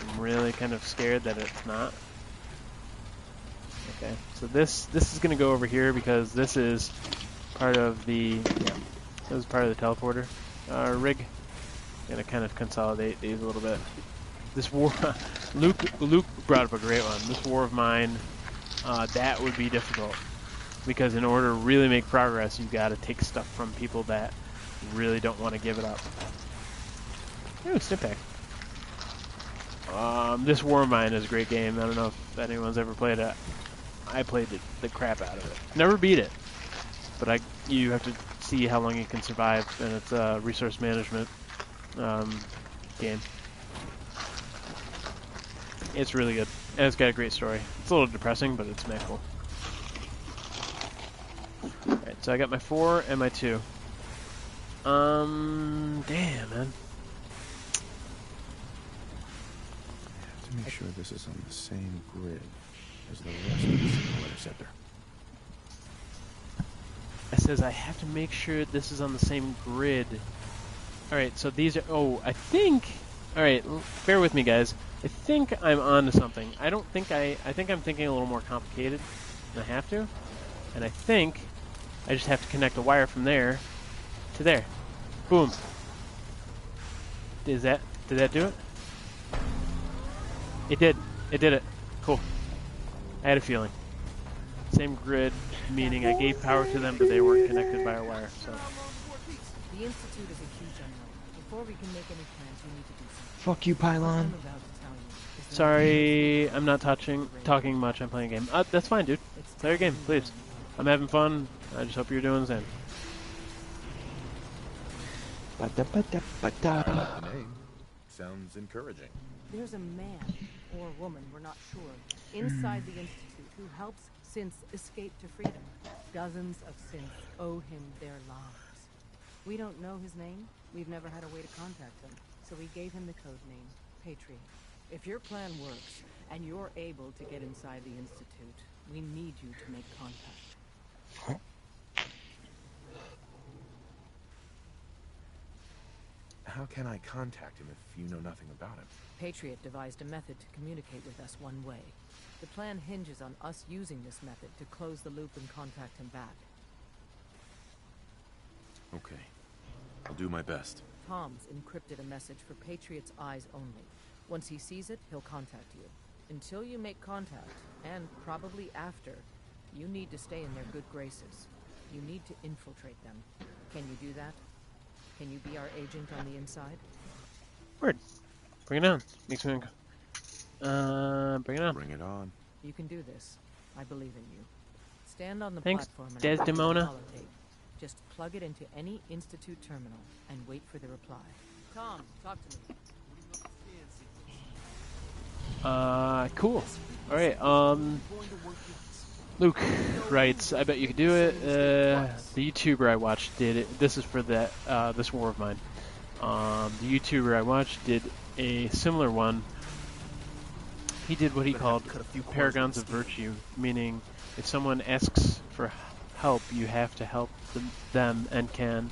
[SPEAKER 2] I'm really kind of scared that it's not. Okay, so this is going to go over here because this is part of the this is part of the teleporter rig. I'm going to kind of consolidate these a little bit. This war, Luke brought up a great one. This war of mine, that would be difficult because in order to really make progress, you've got to take stuff from people that really don't want to give it up. Ooh, snip pack. This War of Mine is a great game. I don't know if anyone's ever played it. I played the crap out of it. Never beat it, but you have to see how long you can survive, and it's a resource management game. It's really good. And it's got a great story. It's a little depressing, but it's mad cool. Alright, so I got my 4 and my 2. Damn, man.
[SPEAKER 6] I have to make sure this is on the same grid as the rest of the signal interceptor.
[SPEAKER 2] It says I have to make sure this is on the same grid. Alright, so these are... Oh, I think... Alright, bear with me, guys. I think I'm on to something. I think I'm thinking a little more complicated than I have to. And I think I just have to connect a wire from there to there. Boom. Did that do it? It did. It did it. Cool. I had a feeling. Same grid, meaning I gave power to them, but they weren't connected by a wire. So.
[SPEAKER 7] The Institute is a key general. Before we can make any plans, you need to do something.
[SPEAKER 3] Fuck you, Pylon.
[SPEAKER 2] Sorry, I'm not talking much. I'm playing a game. That's fine, dude. Play your game, please. I'm having fun. I just hope you're doing the same.
[SPEAKER 6] The name sounds encouraging.
[SPEAKER 7] There's a man or woman, we're not sure, inside the Institute who helps synths escape to freedom. Dozens of synths owe him their lives. We don't know his name. We've never had a way to contact him. So we gave him the code name, Patriot. If your plan works, and you're able to get inside the Institute, we need you to make contact.
[SPEAKER 6] How can I contact him if you know nothing about him?
[SPEAKER 7] Patriot devised a method to communicate with us one way. The plan hinges on us using this method to close the loop and contact him back.
[SPEAKER 6] Okay. I'll do my best.
[SPEAKER 7] Tom's encrypted a message for Patriot's eyes only. Once he sees it, he'll contact you. Until you make contact, and probably after, you need to stay in their good graces. You need to infiltrate them. Can you do that? Can you be our agent on the inside?
[SPEAKER 2] Word. Bring it on. Makes me... bring it on.
[SPEAKER 6] Bring it on.
[SPEAKER 7] You can do this. I believe in you. Stand on the
[SPEAKER 2] Thanks,
[SPEAKER 7] platform and
[SPEAKER 2] Desdemona.
[SPEAKER 7] holotape. Just plug it into any Institute terminal and wait for the reply. Tom, talk to me.
[SPEAKER 2] Cool. Alright, Luke writes, I bet you could do it. The YouTuber I watched did it. This is for that, this war of mine. The YouTuber I watched did a similar one. He did what he called Paragons of Virtue, meaning if someone asks for help, you have to help them and can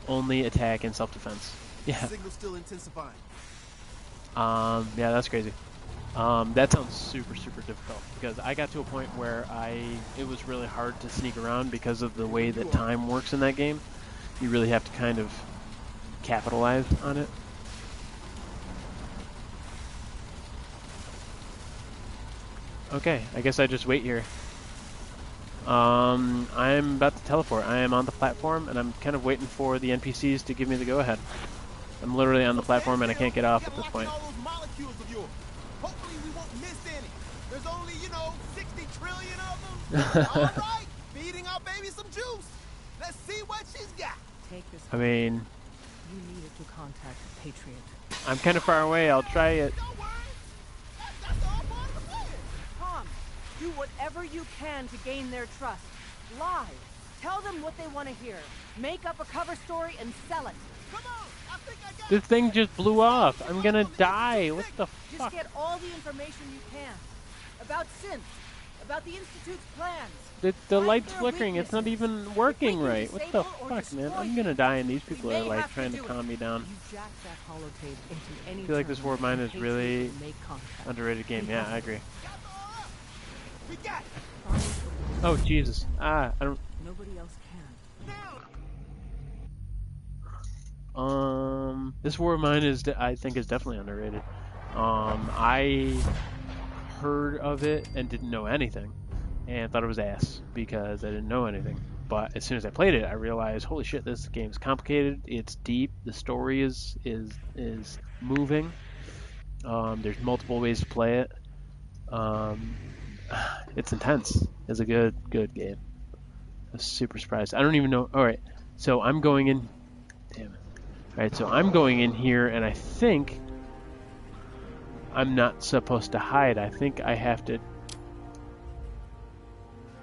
[SPEAKER 2] only attack in self-defense. Yeah.
[SPEAKER 8] Signal still intensifying.
[SPEAKER 2] Yeah, that's crazy. That sounds super, super difficult because I got to a point where it was really hard to sneak around because of the way that time works in that game. You really have to kind of capitalize on it. Okay, I guess I just wait here. I'm about to teleport. I am on the platform and I'm kind of waiting for the NPCs to give me the go-ahead. I'm literally on the platform and I can't get off at this point.
[SPEAKER 8] Hopefully we won't miss any. There's only, 60 trillion of them. All right, feeding our baby some juice. Let's see what she's got.
[SPEAKER 7] Take this.
[SPEAKER 2] I mean,
[SPEAKER 7] You needed to contact Patriot.
[SPEAKER 2] I'm kind of far away. I'll try it.
[SPEAKER 8] Don't worry. That's all part of the plan.
[SPEAKER 7] Tom, do whatever you can to gain their trust. Lie. Tell them what they want to hear. Make up a cover story and sell it.
[SPEAKER 8] Come on. I think I got
[SPEAKER 2] This thing just blew off. I'm gonna die. What the
[SPEAKER 7] Just
[SPEAKER 2] fuck?
[SPEAKER 7] get all the information you can. About synths. About the Institute's plans.
[SPEAKER 2] The light's flickering. It's not even working right. What the fuck, man? I'm gonna die and these people are like trying to calm me down.
[SPEAKER 7] You jack that holotape into any
[SPEAKER 2] I feel like this War of Mine is
[SPEAKER 7] terminal
[SPEAKER 2] really
[SPEAKER 7] and make contact.
[SPEAKER 2] underrated game. Yeah, I agree.
[SPEAKER 8] We got it.
[SPEAKER 2] Oh Jesus! I don't.
[SPEAKER 7] Nobody else can.
[SPEAKER 2] This War of Mine is, I think, is definitely underrated. I heard of it and didn't know anything, and thought it was ass because I didn't know anything. But as soon as I played it, I realized, holy shit, this game's complicated. It's deep. The story is moving. There's multiple ways to play it. It's intense. It's a good game. I was super surprised. I don't even know. All right, so I'm going in. Damn it. All right, so I'm going in here, and I think I'm not supposed to hide. I think I have to...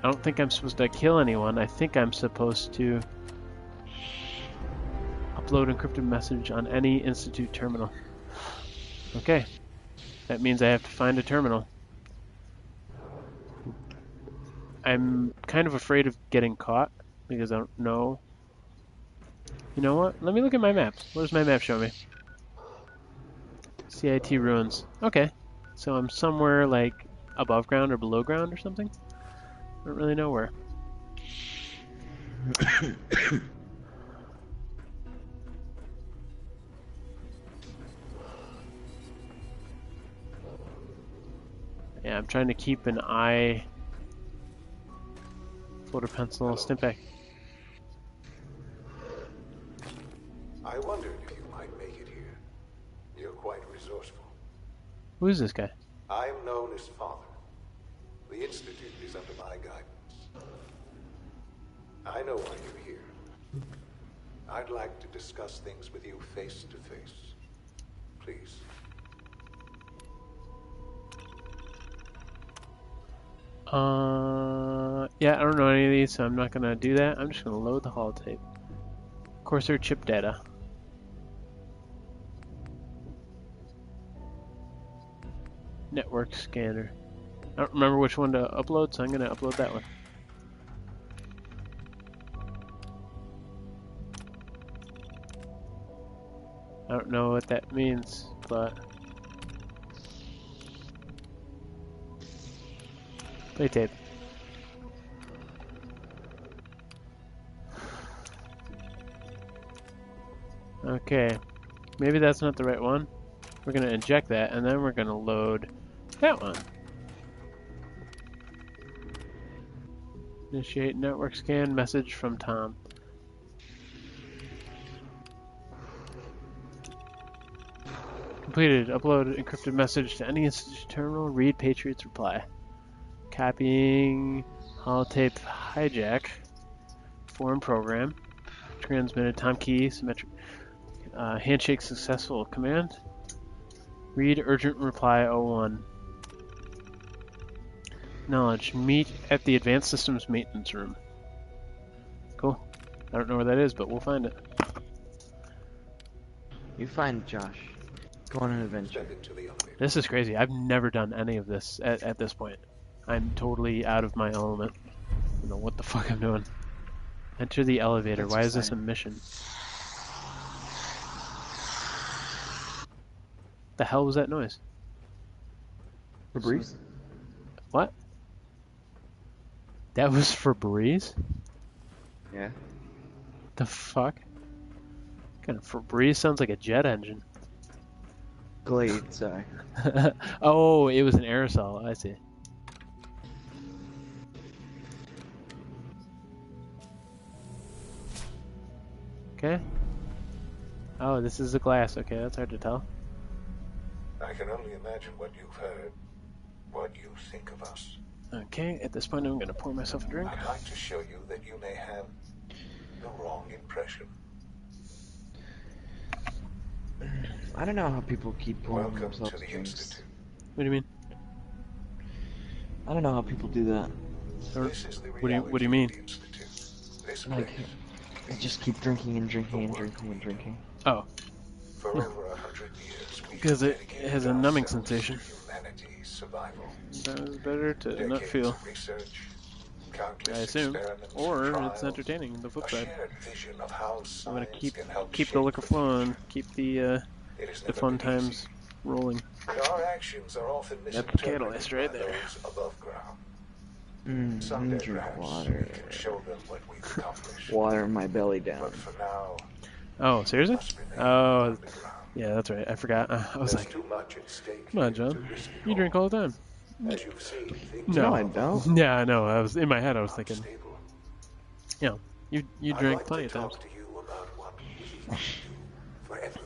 [SPEAKER 2] I don't think I'm supposed to kill anyone. I think I'm supposed to upload encrypted message on any Institute terminal. Okay. That means I have to find a terminal. I'm kind of afraid of getting caught because I don't know. You know what? Let me look at my maps. What does my map show me? CIT ruins. Okay. So I'm somewhere like above ground or below ground or something? I don't really know where. Yeah, I'm trying to keep an eye. Floater pencil, Stimpak.
[SPEAKER 9] I wondered if you might make it here. You're quite resourceful.
[SPEAKER 2] Who is this guy?
[SPEAKER 9] I'm known as Father. The Institute is under my guidance. I know why you're here. I'd like to discuss things with you face to face. Please.
[SPEAKER 2] Yeah, I don't know any of these, so I'm not gonna do that. I'm just gonna load the holotape. Corsair chip data. Network scanner. I don't remember which one to upload, so I'm gonna upload that one. I don't know what that means, but... Play tape. Okay, maybe that's not the right one. We're gonna inject that, and then we're gonna load that one. Initiate network scan message from Tom. Completed. Upload encrypted message to any institution terminal. Read Patriot's reply. Copying holotape hijack. Foreign program. Transmitted Tom key. Symmetric. Handshake successful. Command. Read urgent reply 01. Knowledge. Meet at the Advanced Systems Maintenance Room. Cool. I don't know where that is, but we'll find it.
[SPEAKER 3] You find Josh. Go on an adventure.
[SPEAKER 2] This is crazy. I've never done any of this at this point. I'm totally out of my element. I don't know what the fuck I'm doing. Enter the elevator.
[SPEAKER 3] That's
[SPEAKER 2] Why is this a
[SPEAKER 3] exciting.
[SPEAKER 2] mission? The hell was that noise?
[SPEAKER 3] Febreze?
[SPEAKER 2] What? That was Febreze?
[SPEAKER 3] Yeah.
[SPEAKER 2] The fuck? Kind of Febreze sounds like a jet engine.
[SPEAKER 3] Glade, sorry.
[SPEAKER 2] Oh, it was an aerosol. I see. Okay. Oh, this is a glass. Okay, that's hard to tell.
[SPEAKER 9] I can only imagine what you've heard, what you think of us.
[SPEAKER 2] Okay, at this point I'm going to pour myself a drink.
[SPEAKER 9] I'd like to show you that you may have the wrong impression.
[SPEAKER 3] I don't know how people keep pouring
[SPEAKER 9] Welcome
[SPEAKER 3] themselves
[SPEAKER 9] to the
[SPEAKER 3] drinks.
[SPEAKER 9] Institute.
[SPEAKER 2] What do you mean?
[SPEAKER 3] I don't know how people do that.
[SPEAKER 9] This is the
[SPEAKER 2] What do you
[SPEAKER 9] reality
[SPEAKER 2] mean?
[SPEAKER 9] of the Institute. This
[SPEAKER 3] Like,
[SPEAKER 9] place,
[SPEAKER 3] they just keep drinking and drinking and drinking and drinking.
[SPEAKER 2] Oh,
[SPEAKER 9] for over 100 years, we
[SPEAKER 2] because it
[SPEAKER 9] dedicated
[SPEAKER 2] has a numbing
[SPEAKER 9] ourselves
[SPEAKER 2] sensation.
[SPEAKER 9] to humanity's survival.
[SPEAKER 2] Sounds better to not
[SPEAKER 9] Decades
[SPEAKER 2] feel,
[SPEAKER 9] of research, countless
[SPEAKER 2] I assume.
[SPEAKER 9] experiments,
[SPEAKER 2] Or
[SPEAKER 9] trials,
[SPEAKER 2] it's entertaining, the flip
[SPEAKER 9] a
[SPEAKER 2] side.
[SPEAKER 9] shared vision of how
[SPEAKER 2] I'm going to
[SPEAKER 9] science can help
[SPEAKER 2] keep the
[SPEAKER 9] shape
[SPEAKER 2] liquor
[SPEAKER 9] the
[SPEAKER 2] flowing,
[SPEAKER 9] future.
[SPEAKER 2] keep the
[SPEAKER 9] It has
[SPEAKER 2] the
[SPEAKER 9] never
[SPEAKER 2] fun
[SPEAKER 9] been easy.
[SPEAKER 2] times rolling.
[SPEAKER 9] Our actions are often
[SPEAKER 2] That's the
[SPEAKER 9] misinterpreted
[SPEAKER 2] catalyst right
[SPEAKER 9] by
[SPEAKER 2] there.
[SPEAKER 9] those above ground. Someday,
[SPEAKER 3] Drink
[SPEAKER 9] perhaps,
[SPEAKER 3] water.
[SPEAKER 9] we can show them what we've accomplished.
[SPEAKER 3] Water my belly down.
[SPEAKER 9] But for now,
[SPEAKER 2] Oh, seriously?
[SPEAKER 9] must remain
[SPEAKER 2] Oh,
[SPEAKER 9] underground.
[SPEAKER 2] yeah, that's right. I forgot. I was
[SPEAKER 9] There's
[SPEAKER 2] like,
[SPEAKER 9] too much at stake
[SPEAKER 2] come on,
[SPEAKER 9] here to
[SPEAKER 2] John.
[SPEAKER 9] risk it
[SPEAKER 2] You drink all the time.
[SPEAKER 9] As you've seen, things
[SPEAKER 2] No.
[SPEAKER 3] No, I don't.
[SPEAKER 2] Yeah, I know. I was in my head. I was
[SPEAKER 9] are
[SPEAKER 2] thinking,
[SPEAKER 9] unstable.
[SPEAKER 2] you know, you
[SPEAKER 9] I'd
[SPEAKER 2] drink
[SPEAKER 9] like
[SPEAKER 2] plenty
[SPEAKER 9] to
[SPEAKER 2] of times.
[SPEAKER 9] talk to you about what we can do for everyone.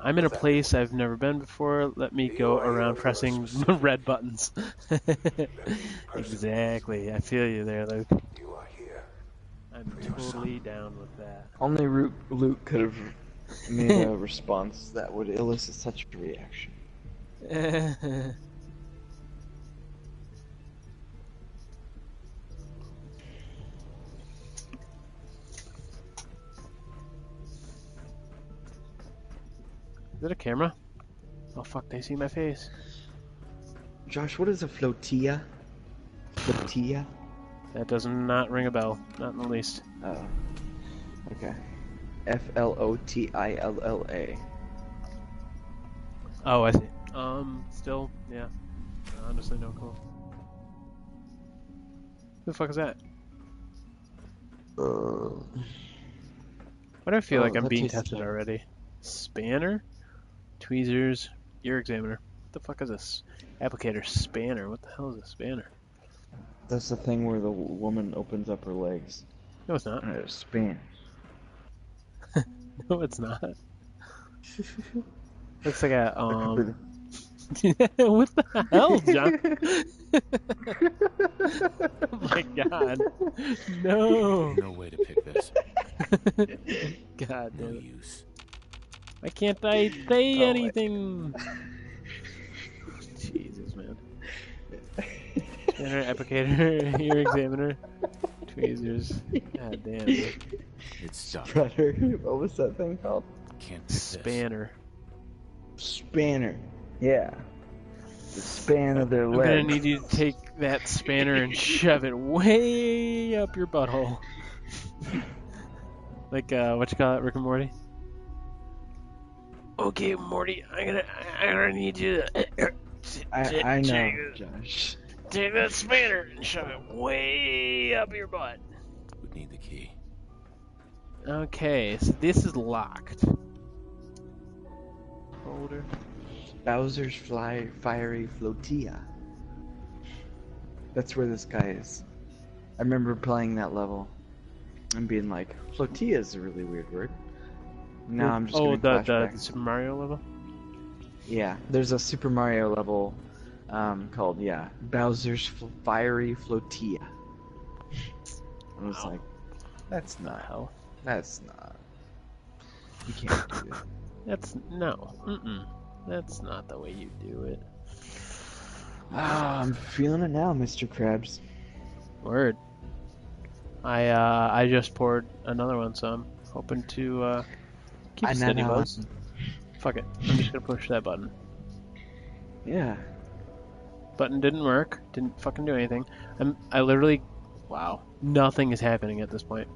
[SPEAKER 2] I'm in a place I've never been before. Let me go around pressing red buttons. Exactly. I feel you there, Luke.
[SPEAKER 9] You are here.
[SPEAKER 2] I'm totally down with that.
[SPEAKER 3] Only Luke could have made a response that would elicit such a reaction.
[SPEAKER 2] Is it a camera? Oh fuck, they see my face.
[SPEAKER 3] Josh, what is a flotilla? Flotilla?
[SPEAKER 2] That does not ring a bell. Not in the least.
[SPEAKER 3] Oh. Okay. Flotilla.
[SPEAKER 2] Oh, I see. Still, yeah. Honestly, no clue. Who the fuck is that? Why do I feel like I'm being tested already? Spanner? Tweezers? Ear examiner. What the fuck is this? Applicator. Spanner. What the hell is a spanner?
[SPEAKER 3] That's the thing where the woman opens up her legs.
[SPEAKER 2] No, it's not.
[SPEAKER 3] And it spans.
[SPEAKER 2] No, it's not. Looks like a, what the hell, John? Oh my god. No.
[SPEAKER 6] No way to pick this.
[SPEAKER 2] God
[SPEAKER 6] No
[SPEAKER 2] damn it.
[SPEAKER 6] use.
[SPEAKER 2] Why can't I say anything? Jesus, man. Scanner, applicator, ear examiner, tweezers. God damn it.
[SPEAKER 6] It's stuck.
[SPEAKER 3] Spreader. What was that thing called?
[SPEAKER 6] Can't pick this.
[SPEAKER 2] Spanner.
[SPEAKER 3] Spanner. Yeah. The span of their
[SPEAKER 2] I'm
[SPEAKER 3] legs.
[SPEAKER 2] gonna need you to take that spanner and shove it way up your butthole. Like, what you call it, Rick and Morty? Okay, Morty, I'm gonna need you to
[SPEAKER 3] I know, Josh.
[SPEAKER 2] take that spanner and shove it way up your butt.
[SPEAKER 6] Would need the key.
[SPEAKER 2] Okay, so this is locked. Holder.
[SPEAKER 3] Bowser's fiery flotilla. That's where this guy is. I remember playing that level and being like, flotilla is a really weird word. Now I'm just
[SPEAKER 2] the
[SPEAKER 3] flashback.
[SPEAKER 2] Super Mario level?
[SPEAKER 3] Yeah, there's a Super Mario level called, Bowser's fiery flotilla. I was like, that's not.
[SPEAKER 2] Hell.
[SPEAKER 3] That's not. You can't do that.
[SPEAKER 2] That's That's not the way you do it.
[SPEAKER 3] I'm feeling it now, Mr. Krabs.
[SPEAKER 2] Word. I just poured another one, so I'm hoping to keep it steady, buzz. Fuck it. I'm just gonna push that button.
[SPEAKER 3] Yeah.
[SPEAKER 2] Button didn't work. Didn't fucking do anything. I literally, wow, nothing is happening at this point.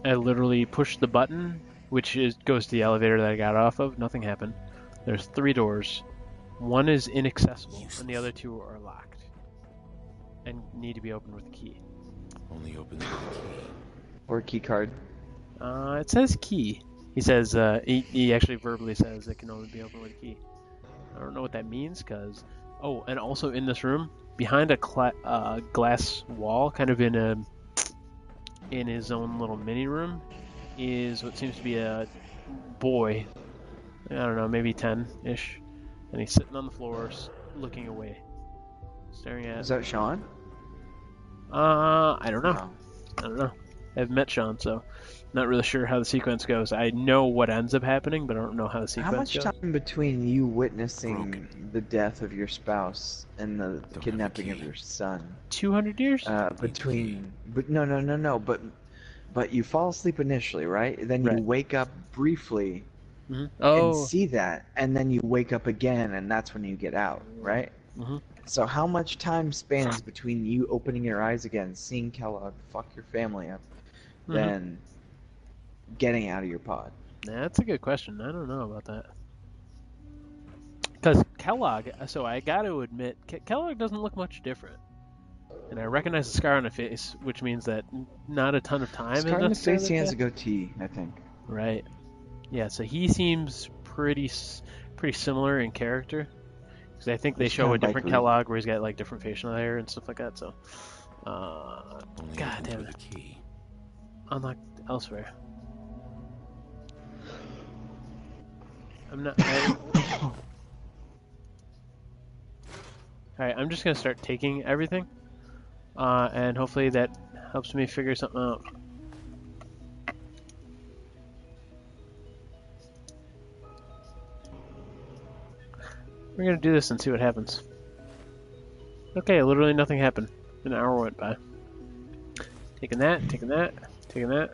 [SPEAKER 2] I literally pushed the button, which goes to the elevator that I got off of. Nothing happened. There's 3 doors. One is inaccessible, and the other 2 are locked and need to be opened with a key.
[SPEAKER 6] Only opens with a key.
[SPEAKER 3] Or key card.
[SPEAKER 2] It says key. He says, he actually verbally says it can only be opened with a key. I don't know what that means, because... Oh, and also in this room, behind a glass wall, kind of in his own little mini room, is what seems to be a boy. I don't know, maybe 10-ish. And he's sitting on the floor, looking away. Staring at...
[SPEAKER 3] Is that Sean?
[SPEAKER 2] I don't know.
[SPEAKER 3] No.
[SPEAKER 2] I don't know. I've met Sean, so not really sure how the sequence goes. I know what ends up happening, but I don't know how the sequence goes.
[SPEAKER 3] How much time between you witnessing the death of your spouse and the kidnapping of your son?
[SPEAKER 2] 200 years?
[SPEAKER 3] But you fall asleep initially, right? Then you wake up briefly
[SPEAKER 2] and
[SPEAKER 3] see that, and then you wake up again, and that's when you get out, right? So how much time spans between you opening your eyes again, seeing Kellogg fuck your family up, then getting out of your pod?
[SPEAKER 2] That's a good question. I don't know about that. Because Kellogg, so I got to admit, Kellogg doesn't look much different. And I recognize the scar on the face, which means that not a ton of time.
[SPEAKER 3] Scar on the face, he has a goatee, I think.
[SPEAKER 2] Right. Yeah, so he seems pretty similar in character. Because I think they show a different Kellogg where he's got like different facial hair and stuff like that. So, god damn it. Unlocked elsewhere. I'm not. Alright, I'm just gonna start taking everything. And hopefully that helps me figure something out. We're gonna do this and see what happens. Okay, literally nothing happened. An hour went by. Taking that, taking that, taking that.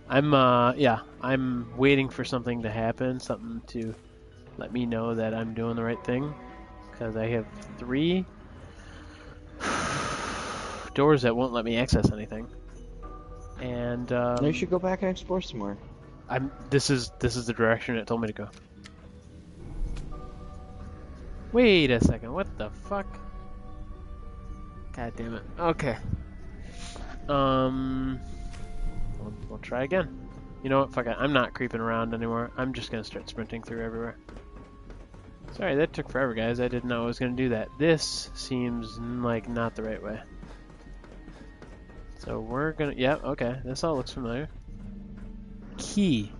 [SPEAKER 2] I'm waiting for something to happen, something to let me know that I'm doing the right thing. Because I have 3 doors that won't let me access anything. And
[SPEAKER 3] you should go back and explore some more.
[SPEAKER 2] This is the direction it told me to go. Wait a second, what the fuck? God damn it. Okay. We'll try again. You know what? Fuck it. I'm not creeping around anymore. I'm just gonna start sprinting through everywhere. Sorry, that took forever, guys. I didn't know I was gonna do that. This seems like not the right way. So we're gonna. Yep. Okay. This all looks familiar. Key.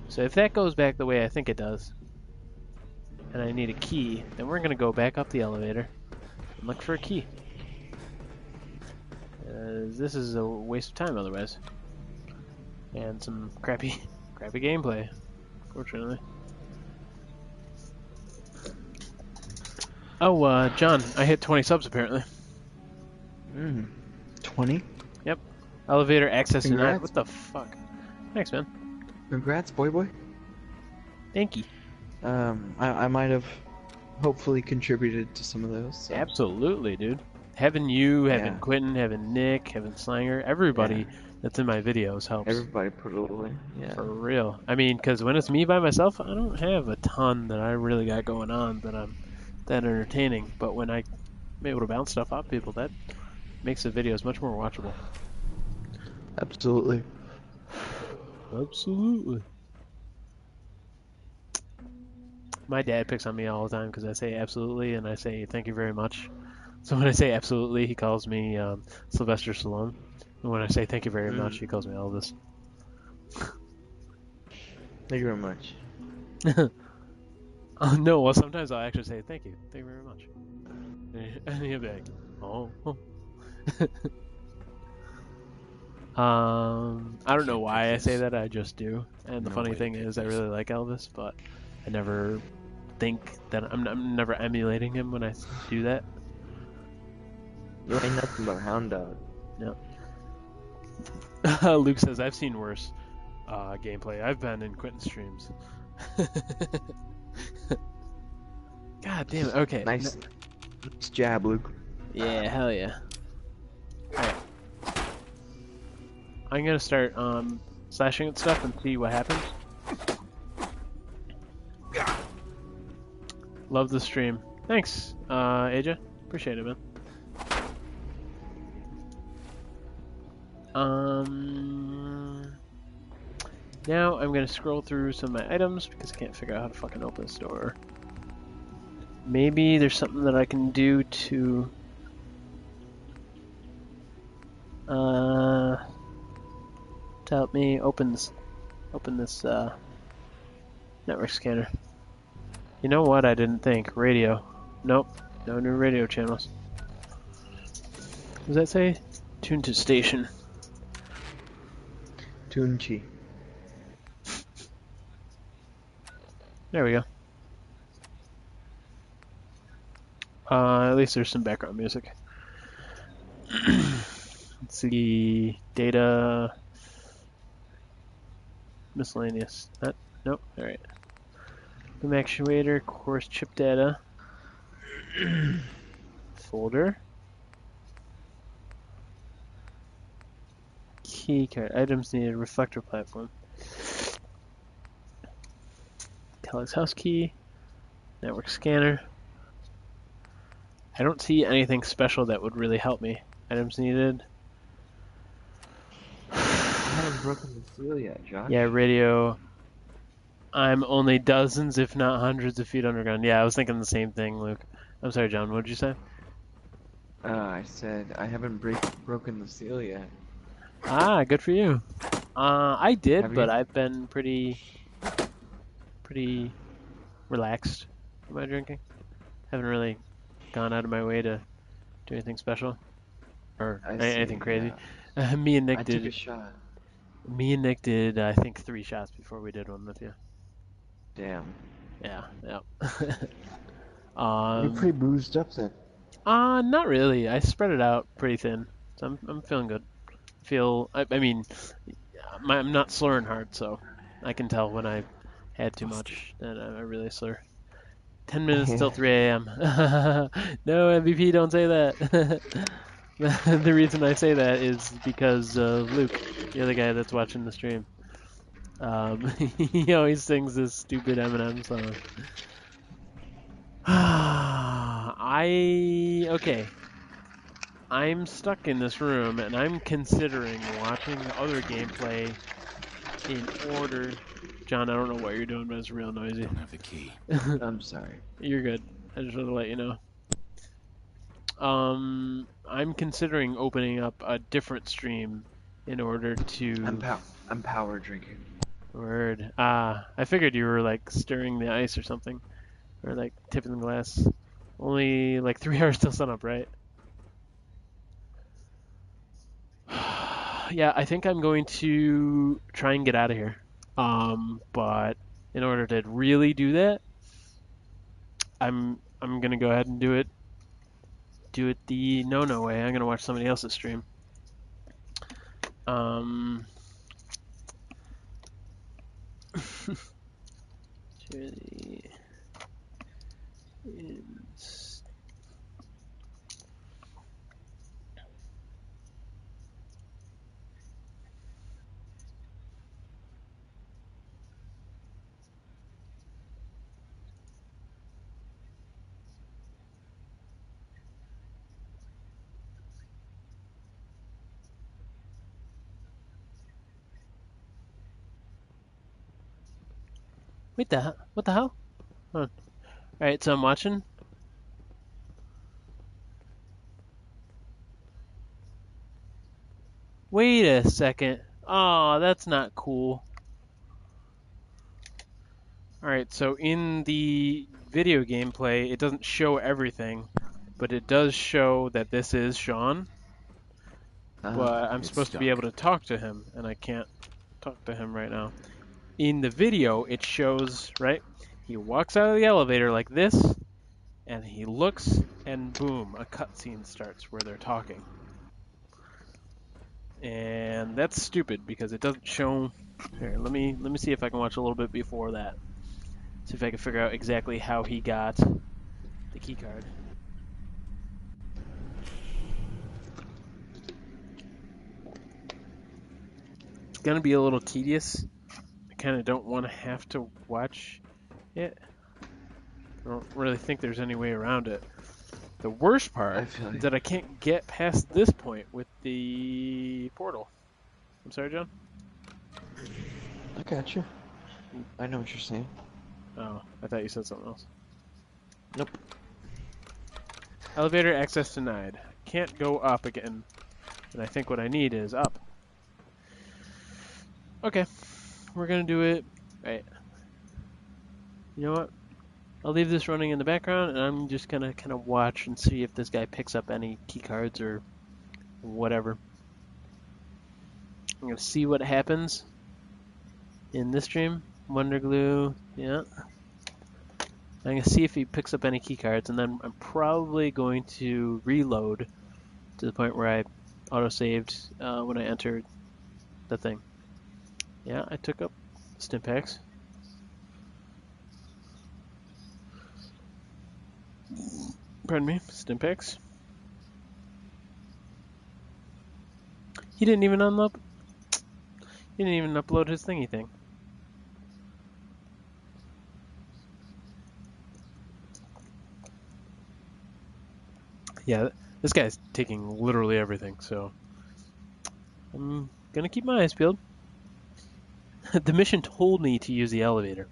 [SPEAKER 2] So if that goes back the way I think it does, and I need a key, then we're gonna go back up the elevator and look for a key. This is a waste of time otherwise. And some crappy gameplay, fortunately. Oh, John, I hit 20 subs apparently.
[SPEAKER 3] 20?
[SPEAKER 2] Yep. Elevator access denied.
[SPEAKER 3] Congrats.
[SPEAKER 2] What the fuck? Thanks, man.
[SPEAKER 3] Congrats, boy.
[SPEAKER 2] Thank you.
[SPEAKER 3] I might have hopefully contributed to some of those. So.
[SPEAKER 2] Absolutely, dude. Having you, having Quentin, having Nick, having Slanger, everybody that's in my videos helps.
[SPEAKER 3] Everybody put a little in. Yeah.
[SPEAKER 2] For real. I mean, because when it's me by myself, I don't have a ton that I really got going on that I'm that entertaining. But when I'm able to bounce stuff off people, that makes the videos much more watchable.
[SPEAKER 3] Absolutely.
[SPEAKER 2] Absolutely. My dad picks on me all the time because I say absolutely and I say thank you very much. So when I say absolutely, he calls me Sylvester Stallone. And when I say thank you very much, he calls me Elvis.
[SPEAKER 3] Thank you very much.
[SPEAKER 2] Oh, no, well, sometimes I'll actually say thank you very much. And he'll be like, oh. I don't know why I say that, I just do. And the funny thing is, I really like Elvis, but I never think that I'm never emulating him when I do that.
[SPEAKER 3] You ain't nothing but a hound dog.
[SPEAKER 2] No. Luke says, I've seen worse gameplay. I've been in Quentin's streams. God damn it. Okay.
[SPEAKER 3] Nice jab, Luke.
[SPEAKER 2] Yeah, hell yeah. Alright. I'm gonna start slashing at stuff and see what happens. Love the stream. Thanks, AJ. Appreciate it, man. Now I'm gonna scroll through some of my items because I can't figure out how to fucking open this door. Maybe there's something that I can do to help me open this network scanner. You know what? I didn't think. Radio. Nope. No new radio channels. What does that say? Tune to station.
[SPEAKER 3] Tunchi.
[SPEAKER 2] There we go. At least there's some background music. Let's see. Data. Miscellaneous. Nope. Alright. Boom actuator. Course chip data. Folder. Key card. Items needed. Reflector platform. Kellogg's house key. Network scanner. I don't see anything special that would really help me. Items needed.
[SPEAKER 3] I haven't broken the seal yet, Josh.
[SPEAKER 2] Yeah, radio. I'm only dozens, if not hundreds of feet underground. Yeah, I was thinking the same thing, Luke. I'm sorry, John. What did you say?
[SPEAKER 3] I said I haven't broken the seal yet.
[SPEAKER 2] Ah, good for you. I did,
[SPEAKER 3] Have
[SPEAKER 2] but
[SPEAKER 3] you?
[SPEAKER 2] I've been pretty relaxed with my drinking. Haven't really gone out of my way to do anything special or anything crazy. Me and Nick
[SPEAKER 3] I
[SPEAKER 2] did.
[SPEAKER 3] took a shot.
[SPEAKER 2] Me and Nick did, I think, 3 shots before we did one with you.
[SPEAKER 3] Damn.
[SPEAKER 2] Yeah, yeah.
[SPEAKER 3] You're pretty bruised up then.
[SPEAKER 2] Not really. I spread it out pretty thin, so I'm feeling good. I mean, I'm not slurring hard, so I can tell when I had too much and I really slur. 10 minutes till 3 a.m. No, MVP, don't say that. The reason I say that is because Luke, the other guy that's watching the stream, he always sings this stupid Eminem song. Okay. I'm stuck in this room and I'm considering watching other gameplay in order. John, I don't know what you're doing, but it's real noisy.
[SPEAKER 6] I don't have the key.
[SPEAKER 3] I'm sorry.
[SPEAKER 2] You're good. I just wanted to let you know. I'm considering opening up a different stream in order to.
[SPEAKER 3] I'm power drinking.
[SPEAKER 2] Word. I figured you were like stirring the ice or something, or like tipping the glass. Only like 3 hours till sunup, right? Yeah, I think I'm going to try and get out of here. But in order to really do that, I'm gonna go ahead and do it the no way. I'm gonna watch somebody else's stream. Wait, what the hell? Hold on. Alright, so I'm watching. Wait a second. Oh, that's not cool. Alright, so in the video gameplay, it doesn't show everything, but it does show that this is Sean. But I'm supposed to be able to talk to him, and I can't talk to him right now. In the video, it shows, right? He walks out of the elevator like this, and he looks, and boom, a cutscene starts where they're talking. And that's stupid because it doesn't show. Here, let me see if I can watch a little bit before that. See if I can figure out exactly how he got the key card. It's gonna be a little tedious. I kind of don't want to have to watch it. I don't really think there's any way around it. The worst part is that I can't get past this point with the portal. I'm sorry, John?
[SPEAKER 3] I got you. I know what you're saying.
[SPEAKER 2] Oh, I thought you said something else.
[SPEAKER 3] Nope.
[SPEAKER 2] Elevator access denied. Can't go up again. And I think what I need is up. Okay. We're gonna do it. Right. You know what? I'll leave this running in the background, and I'm just gonna kind of watch and see if this guy picks up any key cards or whatever. I'm gonna see what happens in this stream. Wonder Glue, yeah. I'm gonna see if he picks up any key cards, and then I'm probably going to reload to the point where I auto-saved when I entered the thing. Yeah, I took up Stimpaks. Pardon me, Stimpaks. He didn't even unload. He didn't even upload his thingy thing. Yeah, this guy's taking literally everything, so I'm gonna keep my eyes peeled. The mission told me to use the elevator.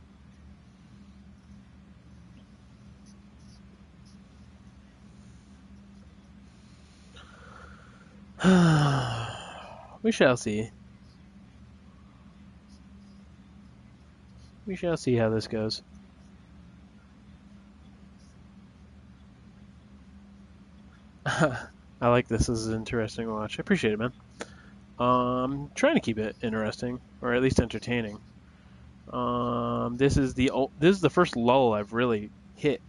[SPEAKER 2] We shall see. We shall see how this goes. I like this. This is an interesting watch. I appreciate it, man. Trying to keep it interesting, or at least entertaining. This is the first lull I've really hit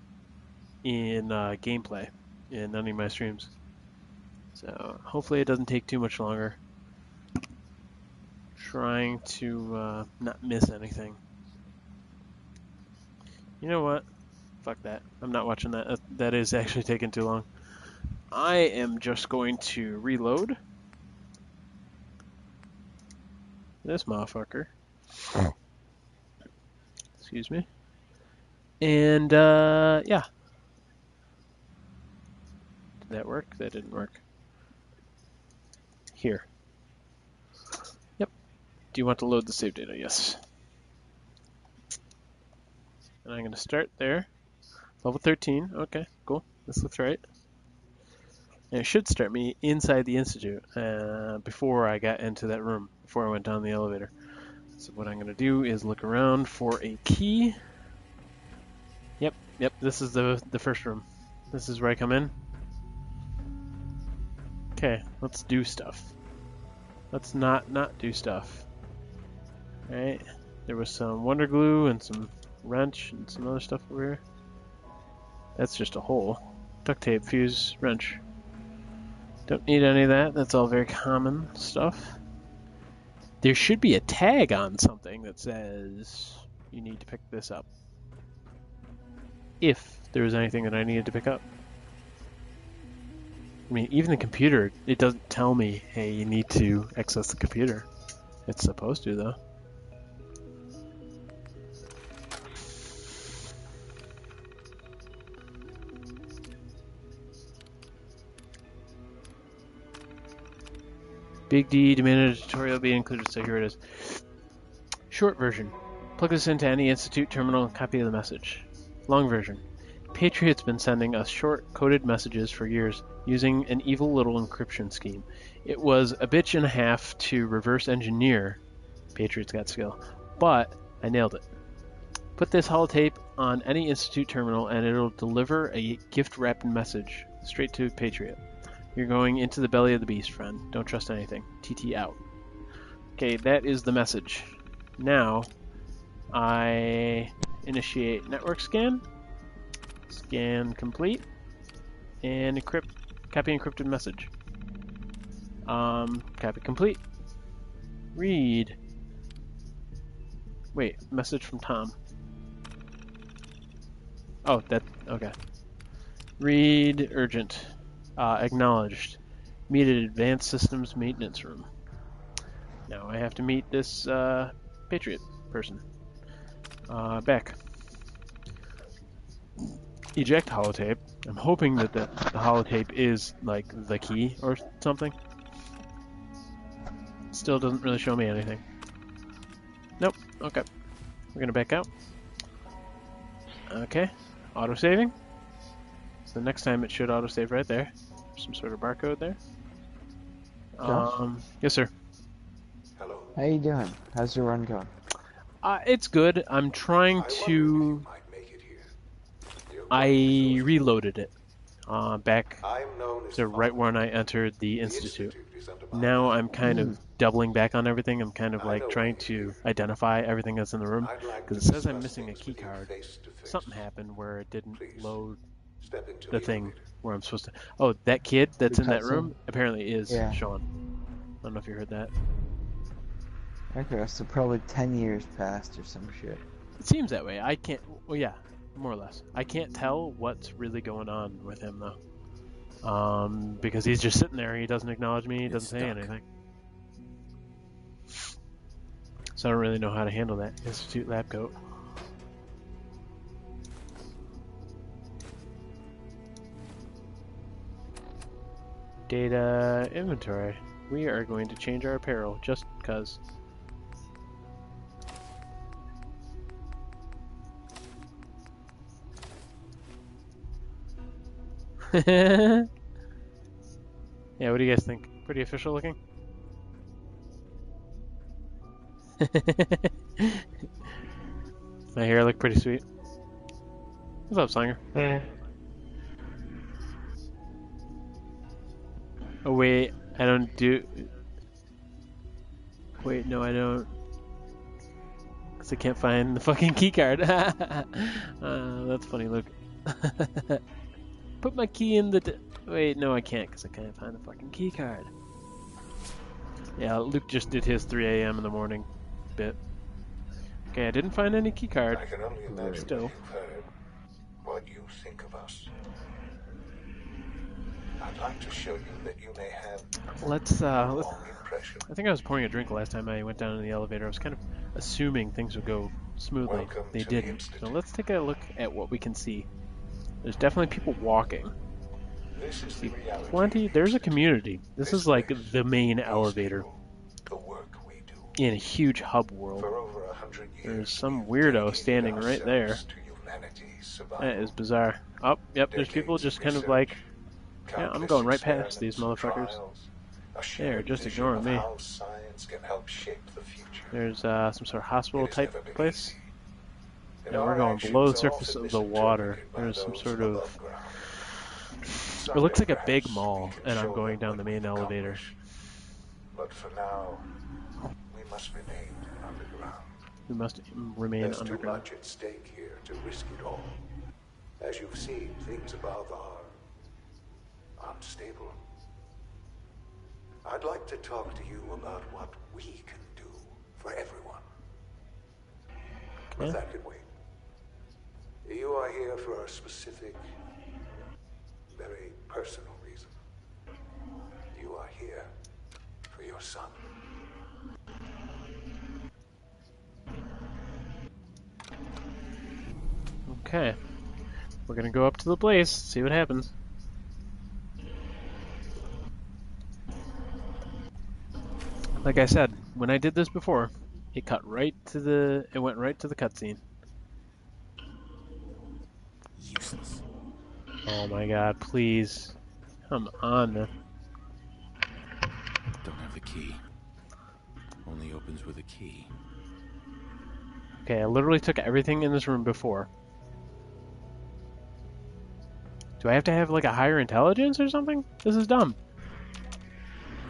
[SPEAKER 2] in gameplay in any of my streams. So hopefully it doesn't take too much longer. Trying to not miss anything. You know what? Fuck that. I'm not watching that. That is actually taking too long. I am just going to reload this motherfucker. Excuse me. And, yeah. Did that work? That didn't work. Here. Yep. Do you want to load the save data? Yes. And I'm going to start there. Level 13. Okay, cool. This looks right. And it should start me inside the Institute before I got into that room, before I went down the elevator. So what I'm going to do is look around for a key. Yep, this is the first room. This is where I come in. Okay, let's do stuff. Let's not do stuff. Alright, there was some Wonder Glue and some wrench and some other stuff over here. That's just a hole. Duct tape, fuse, wrench. Don't need any of that. That's all very common stuff. There should be a tag on something that says you need to pick this up. If there was anything that I needed to pick up. I mean, even the computer, it doesn't tell me, hey, you need to access the computer. It's supposed to, though. Big D demanded a tutorial be included, so here it is. Short version. Plug this into any Institute terminal and copy the message. Long version. Patriot's been sending us short, coded messages for years using an evil little encryption scheme. It was a bitch and a half to reverse engineer. Patriot's got skill. But I nailed it. Put this holotape on any Institute terminal and it'll deliver a gift-wrapped message straight to Patriot. You're going into the belly of the beast, friend. Don't trust anything. TT out. Okay, that is the message. Now, I initiate network scan. Scan complete. And encrypt. Copy encrypted message. Copy complete. Read. Wait, message from Tom. Oh, that, okay. Read urgent. Acknowledged. Meet at Advanced Systems Maintenance Room. Now I have to meet this Patriot person. Back. Eject holotape. I'm hoping that the holotape is like the key or something. Still doesn't really show me anything. Nope. Okay. We're gonna back out. Okay. Auto-saving. So next time it should auto-save right there. Some sort of barcode there. Yes, sir.
[SPEAKER 9] Hello.
[SPEAKER 3] How you doing? How's your run going?
[SPEAKER 2] It's good. I'm trying to... I reloaded it back to right when I entered the Institute. Now I'm kind of doubling back on everything. I'm kind of like trying to identify everything that's in the room. Because it says I'm missing a key card. Something happened where it didn't load the thing where I'm supposed to... Oh, that kid that's in that room apparently is Sean. I don't know if you heard that.
[SPEAKER 3] Okay, so probably 10 years passed or some shit.
[SPEAKER 2] It seems that way. I can't... Well, yeah, more or less. I can't tell what's really going on with him, though. Because he's just sitting there. He doesn't acknowledge me. He doesn't say anything. So I don't really know how to handle that. Institute lab coat. Data inventory. We are going to change our apparel just because. Yeah, what do you guys think? Pretty official looking? My hair look pretty sweet. What's up, Slanger?
[SPEAKER 10] Yeah.
[SPEAKER 2] Oh wait, I don't do... Wait, no I don't. Because I can't find the fucking key card. That's funny, Luke. Put my key in the... Wait, no I can't because I can't find the fucking key card. Yeah, Luke just did his 3 a.m. in the morning bit. Okay, I didn't find any key card.
[SPEAKER 9] I can only imagine
[SPEAKER 2] Still.
[SPEAKER 9] what you've heard, what you think of us. I'd like to show you that you may have
[SPEAKER 2] Let's
[SPEAKER 9] wrong impression.
[SPEAKER 2] I think I was pouring a drink last time I went down in the elevator. I was kind of assuming things would go smoothly.
[SPEAKER 9] Welcome
[SPEAKER 2] They
[SPEAKER 9] to the
[SPEAKER 2] didn't.
[SPEAKER 9] Institute.
[SPEAKER 2] So let's take a look at what we can see. There's definitely people walking.
[SPEAKER 9] This is the reality.
[SPEAKER 2] Plenty. There's a community. This is like the main elevator
[SPEAKER 9] The work we do.
[SPEAKER 2] in a huge hub world.
[SPEAKER 9] For over 100 years,
[SPEAKER 2] There's some
[SPEAKER 9] we've
[SPEAKER 2] weirdo
[SPEAKER 9] dedicated
[SPEAKER 2] standing right there.
[SPEAKER 9] ourselves to humanity's survival.
[SPEAKER 2] That is bizarre. Oh, yep, there's people
[SPEAKER 9] Decades
[SPEAKER 2] just
[SPEAKER 9] of
[SPEAKER 2] kind of
[SPEAKER 9] research,
[SPEAKER 2] like, yeah, I'm
[SPEAKER 9] countless
[SPEAKER 2] going right past
[SPEAKER 9] experiments
[SPEAKER 2] these
[SPEAKER 9] and
[SPEAKER 2] motherfuckers.
[SPEAKER 9] trials, a
[SPEAKER 2] They're
[SPEAKER 9] shared
[SPEAKER 2] just
[SPEAKER 9] vision
[SPEAKER 2] ignoring
[SPEAKER 9] of
[SPEAKER 2] me.
[SPEAKER 9] how science can help shape the future.
[SPEAKER 2] There's some sort of hospital
[SPEAKER 9] It has
[SPEAKER 2] type
[SPEAKER 9] never been
[SPEAKER 2] place.
[SPEAKER 9] easy. And
[SPEAKER 2] Yeah, we're
[SPEAKER 9] our
[SPEAKER 2] going
[SPEAKER 9] actions
[SPEAKER 2] below the
[SPEAKER 9] are
[SPEAKER 2] surface
[SPEAKER 9] often
[SPEAKER 2] of the water.
[SPEAKER 9] misinterpreted by
[SPEAKER 2] There's some
[SPEAKER 9] those
[SPEAKER 2] sort
[SPEAKER 9] above
[SPEAKER 2] of...
[SPEAKER 9] ground.
[SPEAKER 2] It looks like a
[SPEAKER 9] Someday,
[SPEAKER 2] big
[SPEAKER 9] perhaps,
[SPEAKER 2] mall,
[SPEAKER 9] we can
[SPEAKER 2] and I'm
[SPEAKER 9] show
[SPEAKER 2] going
[SPEAKER 9] them
[SPEAKER 2] down the
[SPEAKER 9] what
[SPEAKER 2] main
[SPEAKER 9] we've
[SPEAKER 2] elevator.
[SPEAKER 9] accomplished. But for now, we must remain underground.
[SPEAKER 2] We must remain
[SPEAKER 9] There's too
[SPEAKER 2] underground.
[SPEAKER 9] much at stake here to risk it all. As you've seen, things above are unstable. I'd like to talk to you about what we can do for everyone. But
[SPEAKER 2] Okay.
[SPEAKER 9] that can wait. You are here for a specific, very personal reason. You are here for your son.
[SPEAKER 2] Okay. We're gonna go up to the place, see what happens. Like I said, when I did this before, it went right to the cutscene.
[SPEAKER 6] Useless.
[SPEAKER 2] Oh my god, please. Come on.
[SPEAKER 6] Don't have the key. Only opens with a key.
[SPEAKER 2] Okay, I literally took everything in this room before. Do I have to have like a higher intelligence or something? This is dumb.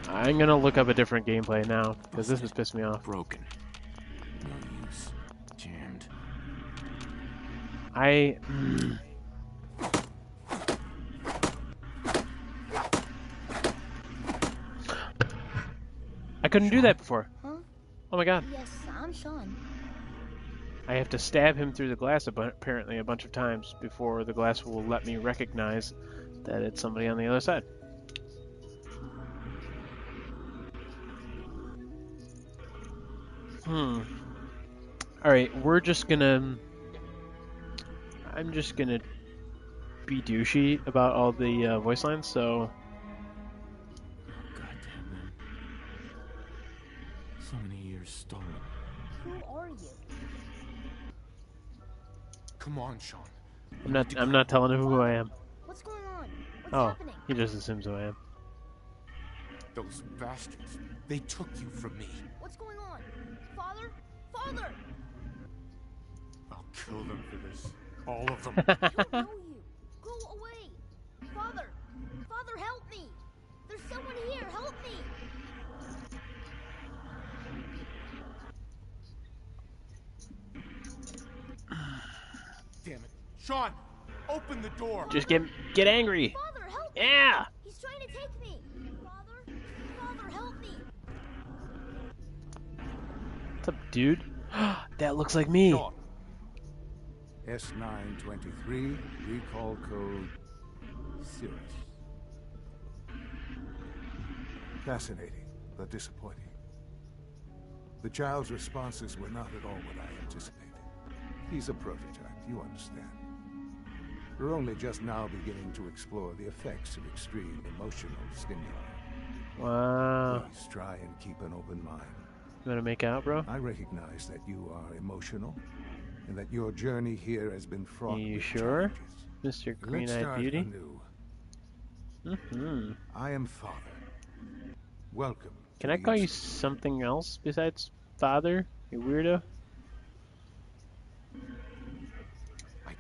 [SPEAKER 2] I'm gonna look up a different gameplay now, because this has pissed me off.
[SPEAKER 6] Broken. No use. Jammed.
[SPEAKER 2] I couldn't do that before.
[SPEAKER 10] Huh?
[SPEAKER 2] Oh my god.
[SPEAKER 10] Yes, I'm Sean.
[SPEAKER 2] I have to stab him through the glass apparently a bunch of times before the glass will let me recognize that it's somebody on the other side. Alright, I'm just gonna be douchey about all the voice lines, so...
[SPEAKER 6] Goddamn them. So many years stolen.
[SPEAKER 10] Who are you?
[SPEAKER 6] Come on, Sean.
[SPEAKER 2] I'm not telling him who I am.
[SPEAKER 10] What's going on? What's
[SPEAKER 2] Oh,
[SPEAKER 10] happening?
[SPEAKER 2] he just assumes who I am.
[SPEAKER 6] Those bastards. They took you from me.
[SPEAKER 10] What's going on? Father? Father!
[SPEAKER 6] I'll kill them for this. All of them.
[SPEAKER 10] I don't know you. Go away. Father! Father, help me! There's someone here. Help me!
[SPEAKER 6] Damn it. Sean! Open the door!
[SPEAKER 2] Just get angry.
[SPEAKER 10] Father, help me!
[SPEAKER 2] Yeah.
[SPEAKER 10] He's trying to take me. Father? Father, help me!
[SPEAKER 2] What's up, dude? That looks like me.
[SPEAKER 6] Sean. S923, recall code Cirrus.
[SPEAKER 9] Fascinating, but disappointing. The child's responses were not at all what I anticipated. He's a prototype, you understand. We're only just now beginning to explore the effects of extreme emotional stimuli.
[SPEAKER 2] Wow.
[SPEAKER 9] Please try and keep an open mind.
[SPEAKER 2] You wanna make out, bro?
[SPEAKER 9] I recognize that you are emotional, and that your journey here has been fraught
[SPEAKER 2] You
[SPEAKER 9] with
[SPEAKER 2] sure,
[SPEAKER 9] challenges.
[SPEAKER 2] Mr.
[SPEAKER 9] Let's
[SPEAKER 2] Green-Eyed
[SPEAKER 9] start
[SPEAKER 2] Beauty?
[SPEAKER 9] anew. I am Father. Welcome.
[SPEAKER 2] Can
[SPEAKER 9] to
[SPEAKER 2] I
[SPEAKER 9] the
[SPEAKER 2] call you
[SPEAKER 9] Institute.
[SPEAKER 2] something else besides Father, you weirdo?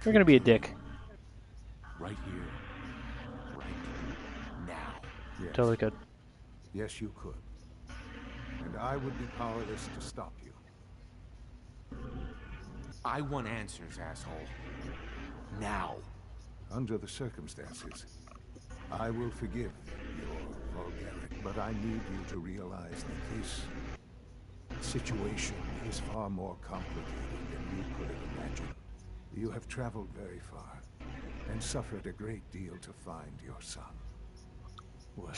[SPEAKER 2] You're gonna be a dick.
[SPEAKER 6] Right here. Right now.
[SPEAKER 9] Yes.
[SPEAKER 2] Totally could.
[SPEAKER 9] Yes, you could. And I would be powerless to stop you.
[SPEAKER 11] I want answers, asshole. Now.
[SPEAKER 6] Under the circumstances, I will forgive your vulgarity, but I need you to realize that this situation is far more complicated than you could have imagined. You have traveled very far and suffered a great deal to find your son. Well,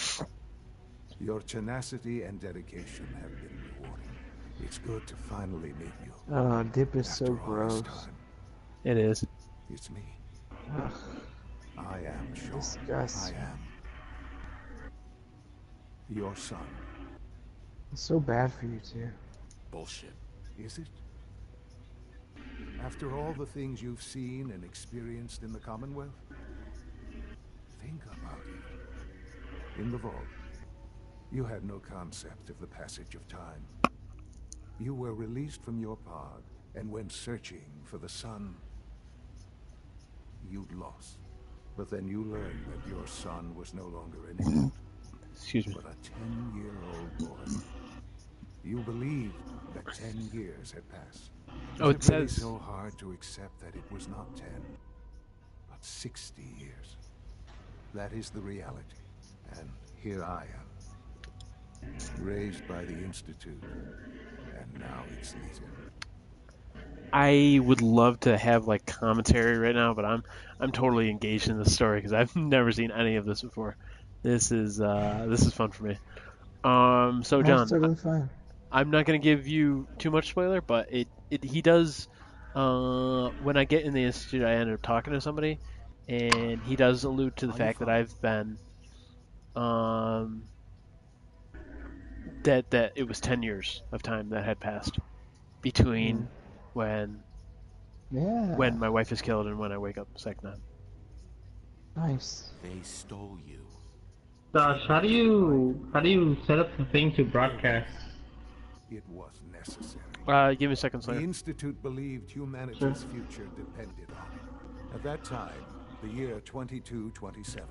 [SPEAKER 6] your tenacity and dedication have been rewarding. It's good to finally meet you.
[SPEAKER 3] Oh, dip is so
[SPEAKER 6] After all this
[SPEAKER 3] gross.
[SPEAKER 6] time,
[SPEAKER 2] It is.
[SPEAKER 6] it's me.
[SPEAKER 3] Ugh,
[SPEAKER 6] I am Jon. I
[SPEAKER 3] disgusting.
[SPEAKER 6] am your son.
[SPEAKER 3] It's so bad for you too.
[SPEAKER 11] Bullshit.
[SPEAKER 6] Is it? After all the things you've seen and experienced in the Commonwealth? Think about it. In the vault, you had no concept of the passage of time. You were released from your pod and went searching for the sun you'd lost. But then you learned that your son was no longer an infant,
[SPEAKER 2] Excuse me.
[SPEAKER 6] but a 10-year-old boy. You believed that 10 years had passed.
[SPEAKER 2] Oh, it
[SPEAKER 6] It's really
[SPEAKER 2] says-
[SPEAKER 6] so hard to accept that it was not 10, but 60 years. That is the reality. And here I am, raised by the Institute, and now its leader.
[SPEAKER 2] I would love to have like commentary right now, but I'm totally engaged in this story because I've never seen any of this before. This is fun for me. So John,
[SPEAKER 3] That's totally fine.
[SPEAKER 2] I'm not going to give you too much spoiler, but he does. When I get in the institute, I end up talking to somebody, and he does allude to the fact that I've been, that it was 10 years of time that had passed between when my wife is killed and when I wake up the second time.
[SPEAKER 3] Nice.
[SPEAKER 11] They stole you.
[SPEAKER 12] Josh, how do you set up the thing to broadcast?
[SPEAKER 6] It was necessary.
[SPEAKER 2] Give me a second,
[SPEAKER 6] The
[SPEAKER 2] Slayer.
[SPEAKER 6] Institute believed humanity's future depended on it. At that time, the year 2227.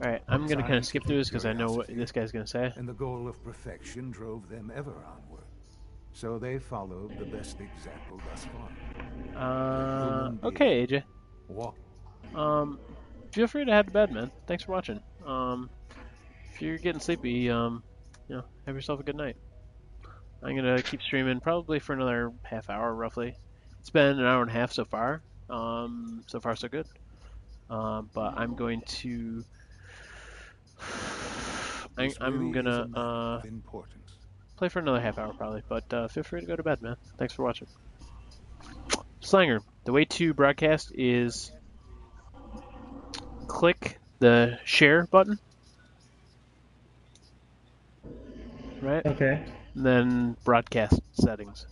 [SPEAKER 2] Alright, I'm going to kind of skip through this because I know what this guy's going to say.
[SPEAKER 6] And the goal of perfection drove them ever onward. So they followed the best example thus far.
[SPEAKER 2] Okay, AJ.
[SPEAKER 6] Walk.
[SPEAKER 2] Feel free to head to bed, man. Thanks for watching. If you're getting sleepy, have yourself a good night. I'm gonna keep streaming probably for another half hour, roughly. It's been an hour and a half so far. So far so good. But I'm going to. I'm gonna play for another half hour probably. But feel free to go to bed, man. Thanks for watching. Slanger, the way to broadcast is click the share button. Right?
[SPEAKER 12] Okay.
[SPEAKER 2] And then broadcast settings.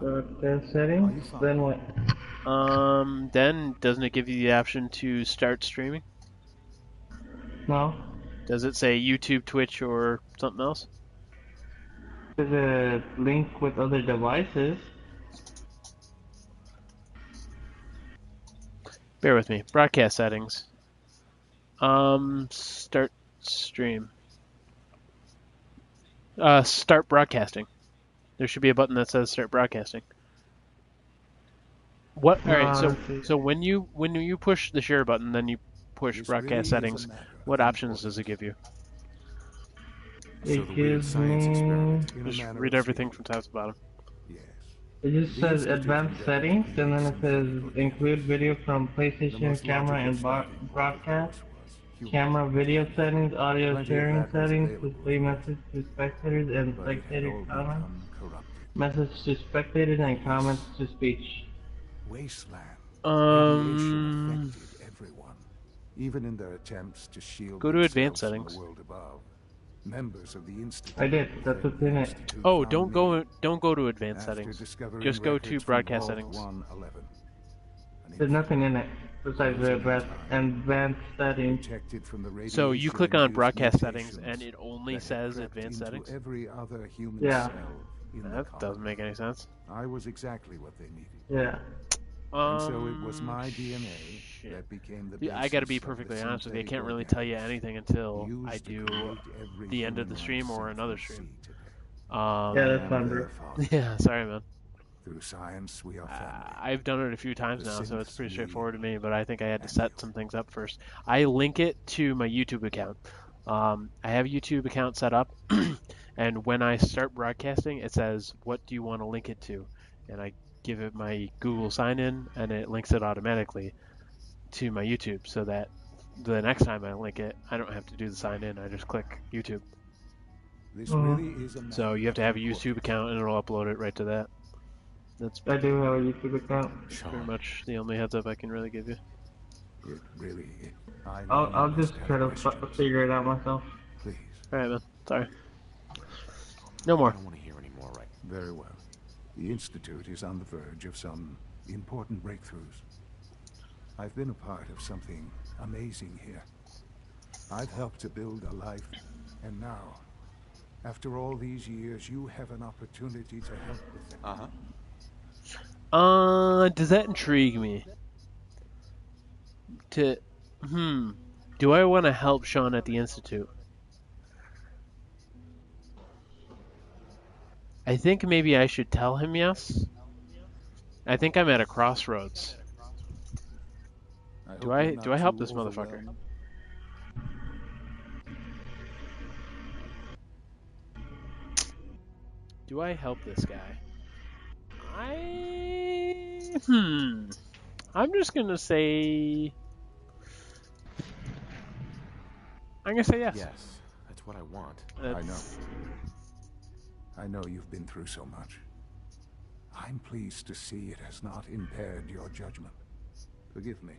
[SPEAKER 12] Broadcast settings. Then what?
[SPEAKER 2] Then doesn't it give you the option to start streaming?
[SPEAKER 12] No.
[SPEAKER 2] Does it say YouTube, Twitch, or something else?
[SPEAKER 12] There's a link with other devices.
[SPEAKER 2] Bear with me. Broadcast settings. Start stream. Start broadcasting. There should be a button that says start broadcasting. What? All right. So when you push the share button, then you push broadcast settings. What options does it give you?
[SPEAKER 12] It gives me.
[SPEAKER 2] Just read everything from top to bottom.
[SPEAKER 12] It just says advanced settings, and then it says include video from PlayStation camera and broadcast. Camera video settings, audio sharing settings, display message to spectators and spectator comments. Message to spectators and comments to speech.
[SPEAKER 6] Wasteland. Radiation affected everyone, even in their attempts to shield
[SPEAKER 2] go to advanced
[SPEAKER 6] themselves from
[SPEAKER 2] settings.
[SPEAKER 6] the world above. Members of the Institute.
[SPEAKER 12] I did. That's what's in it.
[SPEAKER 2] Oh, don't go to advanced settings. Just go to broadcast settings.
[SPEAKER 12] There's nothing in it besides the advanced settings.
[SPEAKER 2] So you click on broadcast settings and it only says advanced settings?
[SPEAKER 6] Every other human
[SPEAKER 12] Yeah.
[SPEAKER 6] cell in the
[SPEAKER 2] That doesn't make any sense.
[SPEAKER 6] I was exactly what they needed.
[SPEAKER 12] Yeah.
[SPEAKER 6] And so it was my DNA that became the basis
[SPEAKER 2] I gotta be
[SPEAKER 6] of the
[SPEAKER 2] perfectly honest with you. I
[SPEAKER 6] synthetic
[SPEAKER 2] can't really
[SPEAKER 6] organs
[SPEAKER 2] tell you anything until
[SPEAKER 6] used
[SPEAKER 2] I
[SPEAKER 6] to
[SPEAKER 2] do
[SPEAKER 6] create every
[SPEAKER 2] the end of the
[SPEAKER 6] human
[SPEAKER 2] stream
[SPEAKER 6] on
[SPEAKER 2] or
[SPEAKER 6] Earth
[SPEAKER 2] another
[SPEAKER 6] from
[SPEAKER 2] stream.
[SPEAKER 6] sea to
[SPEAKER 12] Yeah, that's fine, bro.
[SPEAKER 2] Yeah, sorry, man.
[SPEAKER 6] Through science, we are family.
[SPEAKER 2] I've done it a few times
[SPEAKER 6] The
[SPEAKER 2] now, so it's
[SPEAKER 6] synths
[SPEAKER 2] pretty
[SPEAKER 6] we
[SPEAKER 2] straightforward to me, but I think I had to set some things up first. I link it to my YouTube account. I have a YouTube account set up, and when I start broadcasting, it says, what do you want to link it to? And I give it my Google sign-in, and it links it automatically to my YouTube, so that the next time I link it, I don't have to do the sign-in. I just click YouTube.
[SPEAKER 6] This really is a
[SPEAKER 2] So you have to have a YouTube account, and it'll upload it right to that. That's
[SPEAKER 12] I do have a YouTube account.
[SPEAKER 2] pretty much the only heads up I can really give you.
[SPEAKER 6] It really.
[SPEAKER 12] I'll just try to figure it out myself.
[SPEAKER 6] Please.
[SPEAKER 2] All right, man. Sorry. No more.
[SPEAKER 11] I don't want to hear any more right now.
[SPEAKER 6] Very well. The Institute is on the verge of some important breakthroughs. I've been a part of something amazing here. I've helped to build a life, and now, after all these years, you have an opportunity to help with them.
[SPEAKER 2] Does that intrigue me? Do I want to help Sean at the Institute? I think maybe I should tell him yes. I think I'm at a crossroads. Do I help this motherfucker? Do I help this guy? I'm just gonna say... I'm gonna say yes.
[SPEAKER 11] Yes, that's what I want.
[SPEAKER 6] I know you've been through so much. I'm pleased to see it has not impaired your judgment. Forgive me.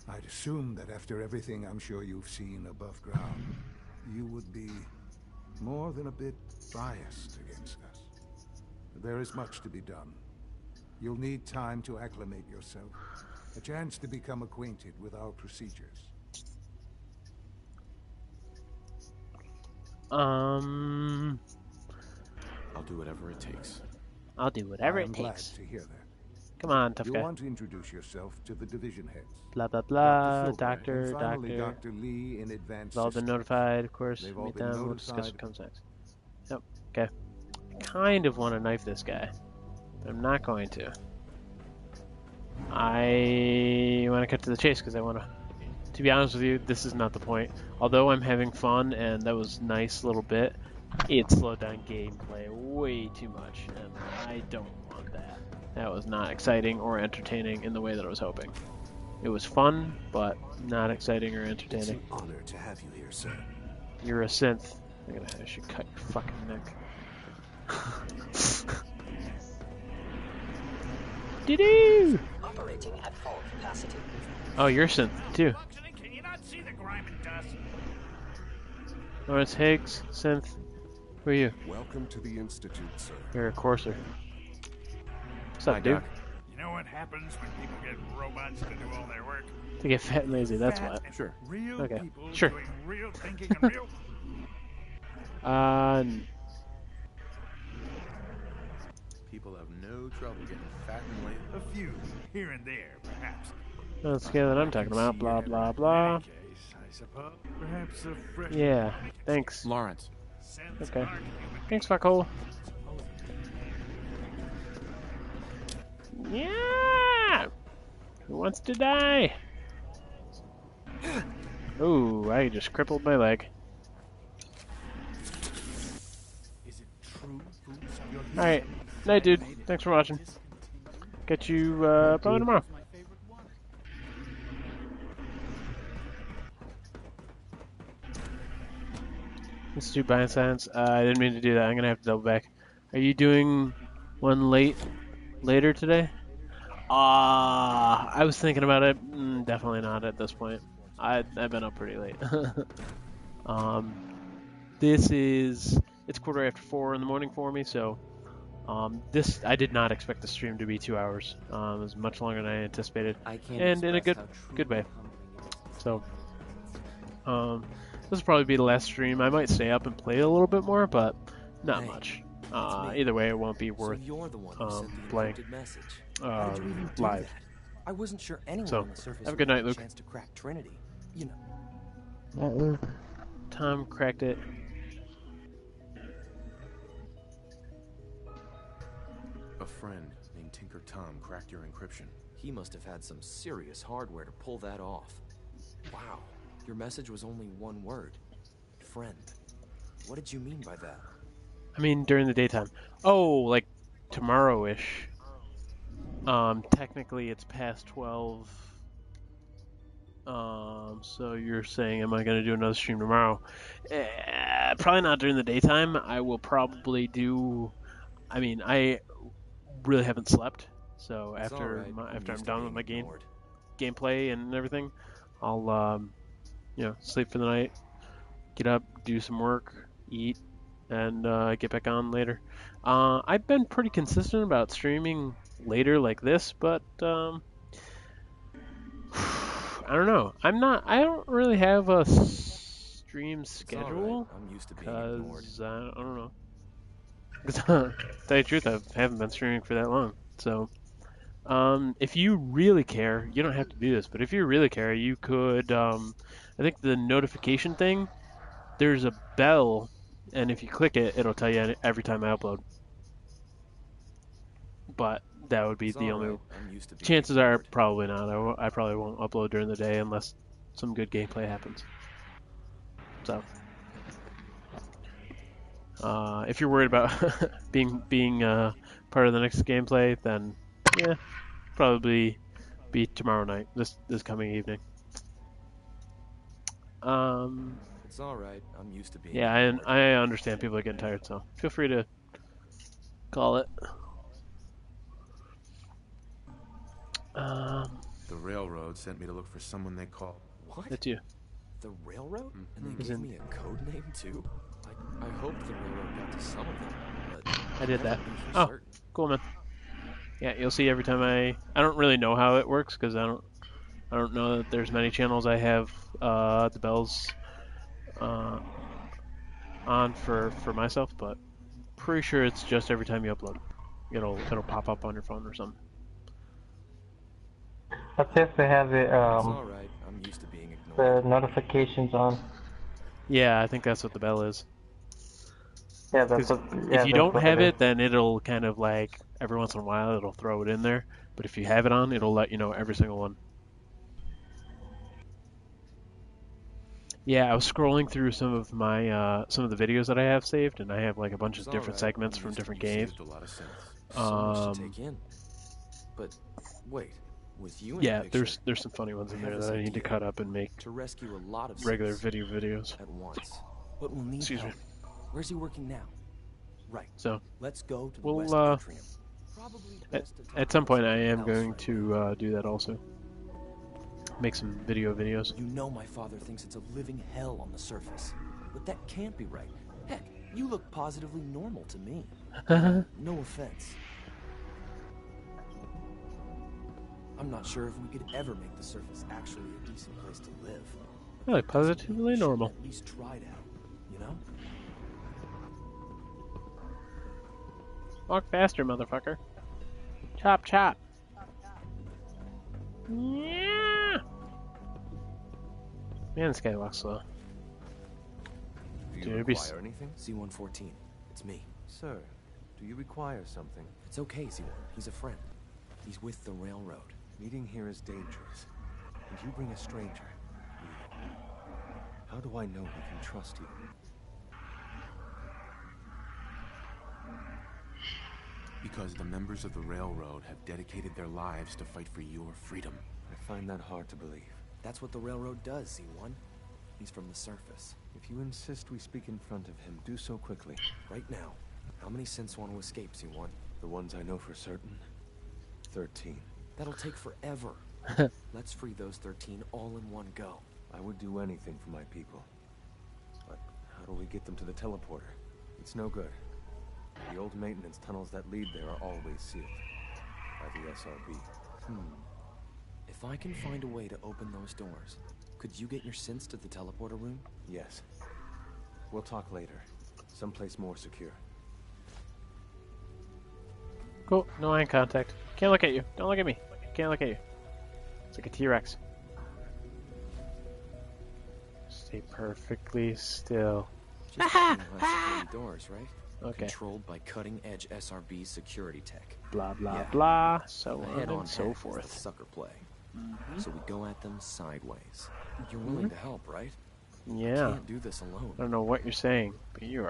[SPEAKER 6] I'd assume that after everything I'm sure you've seen above ground, you would be more than a bit biased against us. There is much to be done. You'll need time to acclimate yourself, a chance to become acquainted with our procedures.
[SPEAKER 11] I'll do whatever it takes.
[SPEAKER 2] I'll do whatever it
[SPEAKER 6] I'm
[SPEAKER 2] takes.
[SPEAKER 6] glad to hear that.
[SPEAKER 2] Come on, tough
[SPEAKER 6] You'll
[SPEAKER 2] guy.
[SPEAKER 6] want to introduce yourself to the division heads.
[SPEAKER 2] Blah blah blah.
[SPEAKER 6] Doctor
[SPEAKER 2] Doctor,
[SPEAKER 6] finally,
[SPEAKER 2] doctor.
[SPEAKER 6] Dr. Lee in advance.
[SPEAKER 2] They've all been notified, of course.
[SPEAKER 6] They've all
[SPEAKER 2] Meet
[SPEAKER 6] been
[SPEAKER 2] them. We'll discuss
[SPEAKER 6] notified.
[SPEAKER 2] what comes next. Yep. Okay. I kind of want to knife this guy, but I'm not going to. I want to cut to the chase because I want to. To be honest with you, this is not the point. Although I'm having fun and that was a nice little bit, it slowed down gameplay way too much, and I don't want that. That was not exciting or entertaining in the way that I was hoping. It was fun, but not exciting or entertaining.
[SPEAKER 13] It's an honor to have you here, sir.
[SPEAKER 2] You're a synth. I should cut your fucking neck. Doo-doo!
[SPEAKER 14] Operating at full capacity.
[SPEAKER 2] Oh, you're a synth too.
[SPEAKER 5] Can you not see the grime and dust?
[SPEAKER 2] Lawrence Higgs, synth. Who are you?
[SPEAKER 13] Welcome to the Institute, sir.
[SPEAKER 2] You're a courser. What's up,
[SPEAKER 11] Hi,
[SPEAKER 2] dude?
[SPEAKER 11] Doc.
[SPEAKER 5] You know what happens when people get robots to do all their work?
[SPEAKER 2] To get fat and lazy, that's
[SPEAKER 5] Fat
[SPEAKER 2] what.
[SPEAKER 5] and
[SPEAKER 11] Sure.
[SPEAKER 5] Real
[SPEAKER 2] Okay.
[SPEAKER 5] people
[SPEAKER 2] Sure.
[SPEAKER 5] doing real thinking and real...
[SPEAKER 11] People have no trouble getting fat and lazy.
[SPEAKER 5] A few, here and there, perhaps.
[SPEAKER 2] on the scale that I'm talking about, blah, blah, blah.
[SPEAKER 5] In any case, I suppose, perhaps a fresh...
[SPEAKER 2] Yeah, thanks.
[SPEAKER 11] Lawrence.
[SPEAKER 2] Okay. Thanks, fuckhole. Yeah! Who wants to die? Ooh, I just crippled my leg.
[SPEAKER 5] Is it true?
[SPEAKER 2] Alright. Night, dude. Thanks for watching. Catch you probably tomorrow. Institute Buying Science. I didn't mean to do that. I'm gonna have to double back. Are you doing one later today? I was thinking about it. Definitely not at this point. I've been up pretty late. It's 4:15 in the morning for me, so I did not expect the stream to be 2 hours. It was much longer than I anticipated, and in a good way. So this will probably be the last stream. I might stay up and play a little bit more, but not much. Either way, it won't be worth playing live.
[SPEAKER 14] I wasn't sure anyone
[SPEAKER 2] So,
[SPEAKER 14] on the surface
[SPEAKER 2] have a good night,
[SPEAKER 14] would
[SPEAKER 2] Luke.
[SPEAKER 14] have a chance to crack Trinity. You know.
[SPEAKER 2] Tom cracked it.
[SPEAKER 11] A friend named Tinker Tom cracked your encryption.
[SPEAKER 14] He must have had some serious hardware to pull that off. Wow, your message was only one word. Friend. What did you mean by that?
[SPEAKER 2] I mean, during the daytime. Oh, like tomorrow-ish. Technically it's past 12. So you're saying, am I going to do another stream tomorrow? Probably not during the daytime. I will probably do... I mean, I really haven't slept. So after after I'm done with my gameplay and everything, I'll, sleep for the night, get up, do some work, eat, and get back on later. I've been pretty consistent about streaming later like this, but I don't know. I don't really have a stream schedule because I don't know. To tell you the truth, I haven't been streaming for that long. So, if you really care, you don't have to do this, but if you really care, you could. I think the notification thing, there's a bell, and if you click it, it'll tell you every time I upload. But that would be the only. Chances are probably not. I probably won't upload during the day unless some good gameplay happens. So, if you're worried about being part of the next gameplay, then yeah, probably be tomorrow night. This coming evening.
[SPEAKER 14] It's all right. I'm used to being.
[SPEAKER 2] Yeah, I understand people are getting tired, so feel free to call it.
[SPEAKER 11] The railroad sent me to look for someone they call.
[SPEAKER 14] What?
[SPEAKER 2] That's you.
[SPEAKER 14] The railroad? And they gave me a code name too? I hoped the railroad got to some of them, but
[SPEAKER 2] I did that. Oh, cool, man. Yeah, you'll see every time I don't really know how it works because I don't know that there's many channels I have the bells on for myself, but pretty sure it's just every time you upload. It'll pop up on your phone or something.
[SPEAKER 12] I think they have it,
[SPEAKER 14] it's all right. I'm used to being
[SPEAKER 12] the notifications on.
[SPEAKER 2] Yeah, I think that's what the bell is.
[SPEAKER 12] Yeah, that's what,
[SPEAKER 2] if you don't have it, then it'll kind of like every once in a while it'll throw it in there. But if you have it on, it'll let you know every single one. Yeah, I was scrolling through some of my some of the videos that I have saved, and I have like a bunch of different segments from different games.
[SPEAKER 14] So much to take in. But wait, with you in
[SPEAKER 2] yeah,
[SPEAKER 14] the picture,
[SPEAKER 2] there's some funny ones in there that I need to cut up and make
[SPEAKER 14] to rescue a lot of
[SPEAKER 2] regular
[SPEAKER 14] Siths
[SPEAKER 2] videos
[SPEAKER 14] at once. But we'll need
[SPEAKER 2] Excuse
[SPEAKER 14] help.
[SPEAKER 2] me.
[SPEAKER 14] Where's he working now? Right.
[SPEAKER 2] So
[SPEAKER 14] let's go to the
[SPEAKER 2] we'll
[SPEAKER 14] west atrium.
[SPEAKER 2] at some point I am going to do that also. Make some videos.
[SPEAKER 14] You know my father thinks it's a living hell on the surface, but that can't be right. Heck, you look positively normal to me. No offense. I'm not sure if we could ever make the surface actually a decent place to live.
[SPEAKER 2] Really, positively normal.
[SPEAKER 14] At least try it out, you know?
[SPEAKER 2] Walk faster, motherfucker. Chop, chop. Yeah. Man, this guy walks slow.
[SPEAKER 15] Do you require anything?
[SPEAKER 14] C-114. It's me.
[SPEAKER 15] Sir, do you require something?
[SPEAKER 14] It's okay, C-1. He's a friend. He's with the railroad.
[SPEAKER 15] Meeting here is dangerous. And you bring a stranger. How do I know we can trust you?
[SPEAKER 11] Because the members of the railroad have dedicated their lives to fight for your freedom.
[SPEAKER 15] I find that hard to believe.
[SPEAKER 14] That's what the railroad does, C-1. He's from the surface.
[SPEAKER 15] If you insist we speak in front of him, do so quickly.
[SPEAKER 14] Right now, how many Synths want to escape, C-1?
[SPEAKER 15] The ones I know for certain. 13.
[SPEAKER 14] That'll take forever. Let's free those 13 all in one go.
[SPEAKER 15] I would do anything for my people. But how do we get them to the teleporter? It's no good. The old maintenance tunnels that lead there are always sealed. By the SRB.
[SPEAKER 14] If I can find a way to open those doors, could you get your Synths to the teleporter room?
[SPEAKER 15] Yes. We'll talk later. Someplace more secure.
[SPEAKER 2] Cool. No eye contact. Can't look at you. Don't look at me. Can't look at you. It's like a T-Rex. Stay perfectly still.
[SPEAKER 14] Just security doors, right?
[SPEAKER 2] Okay.
[SPEAKER 14] Controlled by cutting-edge SRB security tech.
[SPEAKER 2] Blah blah
[SPEAKER 14] Yeah.
[SPEAKER 2] blah. So
[SPEAKER 14] The
[SPEAKER 2] on
[SPEAKER 14] head-on
[SPEAKER 2] and so
[SPEAKER 14] hack is
[SPEAKER 2] forth.
[SPEAKER 14] the sucker play.
[SPEAKER 2] Mm-hmm.
[SPEAKER 14] So we go at them sideways. You're willing to help, right?
[SPEAKER 2] Yeah.
[SPEAKER 14] I can't do this alone.
[SPEAKER 2] I don't know what you're saying, but you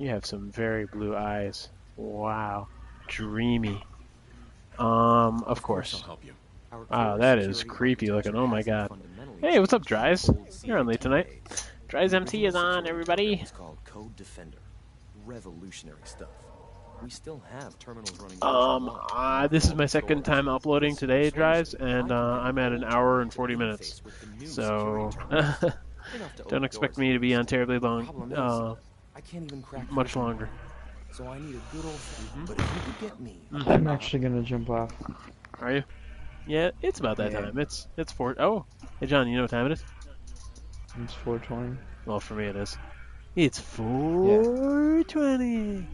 [SPEAKER 2] have some very blue eyes. Wow. Dreamy. Of course.
[SPEAKER 11] I'll help you.
[SPEAKER 2] Wow, that is creepy looking. Oh my god. Hey, what's up, Dries? You're on late tonight. Dries MT is on, everybody.
[SPEAKER 14] It's called Code Defender. Revolutionary stuff. We still have terminals running.
[SPEAKER 2] This is my second time uploading today, Dries, and I'm at an hour and 40 minutes. So, don't expect me to be on terribly long, much longer.
[SPEAKER 14] So I need a good old but if you could get me.
[SPEAKER 3] I'm actually gonna jump off.
[SPEAKER 2] Are you? Yeah, it's about that time. It's 4. Oh, hey John, you know what time it is?
[SPEAKER 3] It's 4:20.
[SPEAKER 2] Well, for me it is. It's 4:20.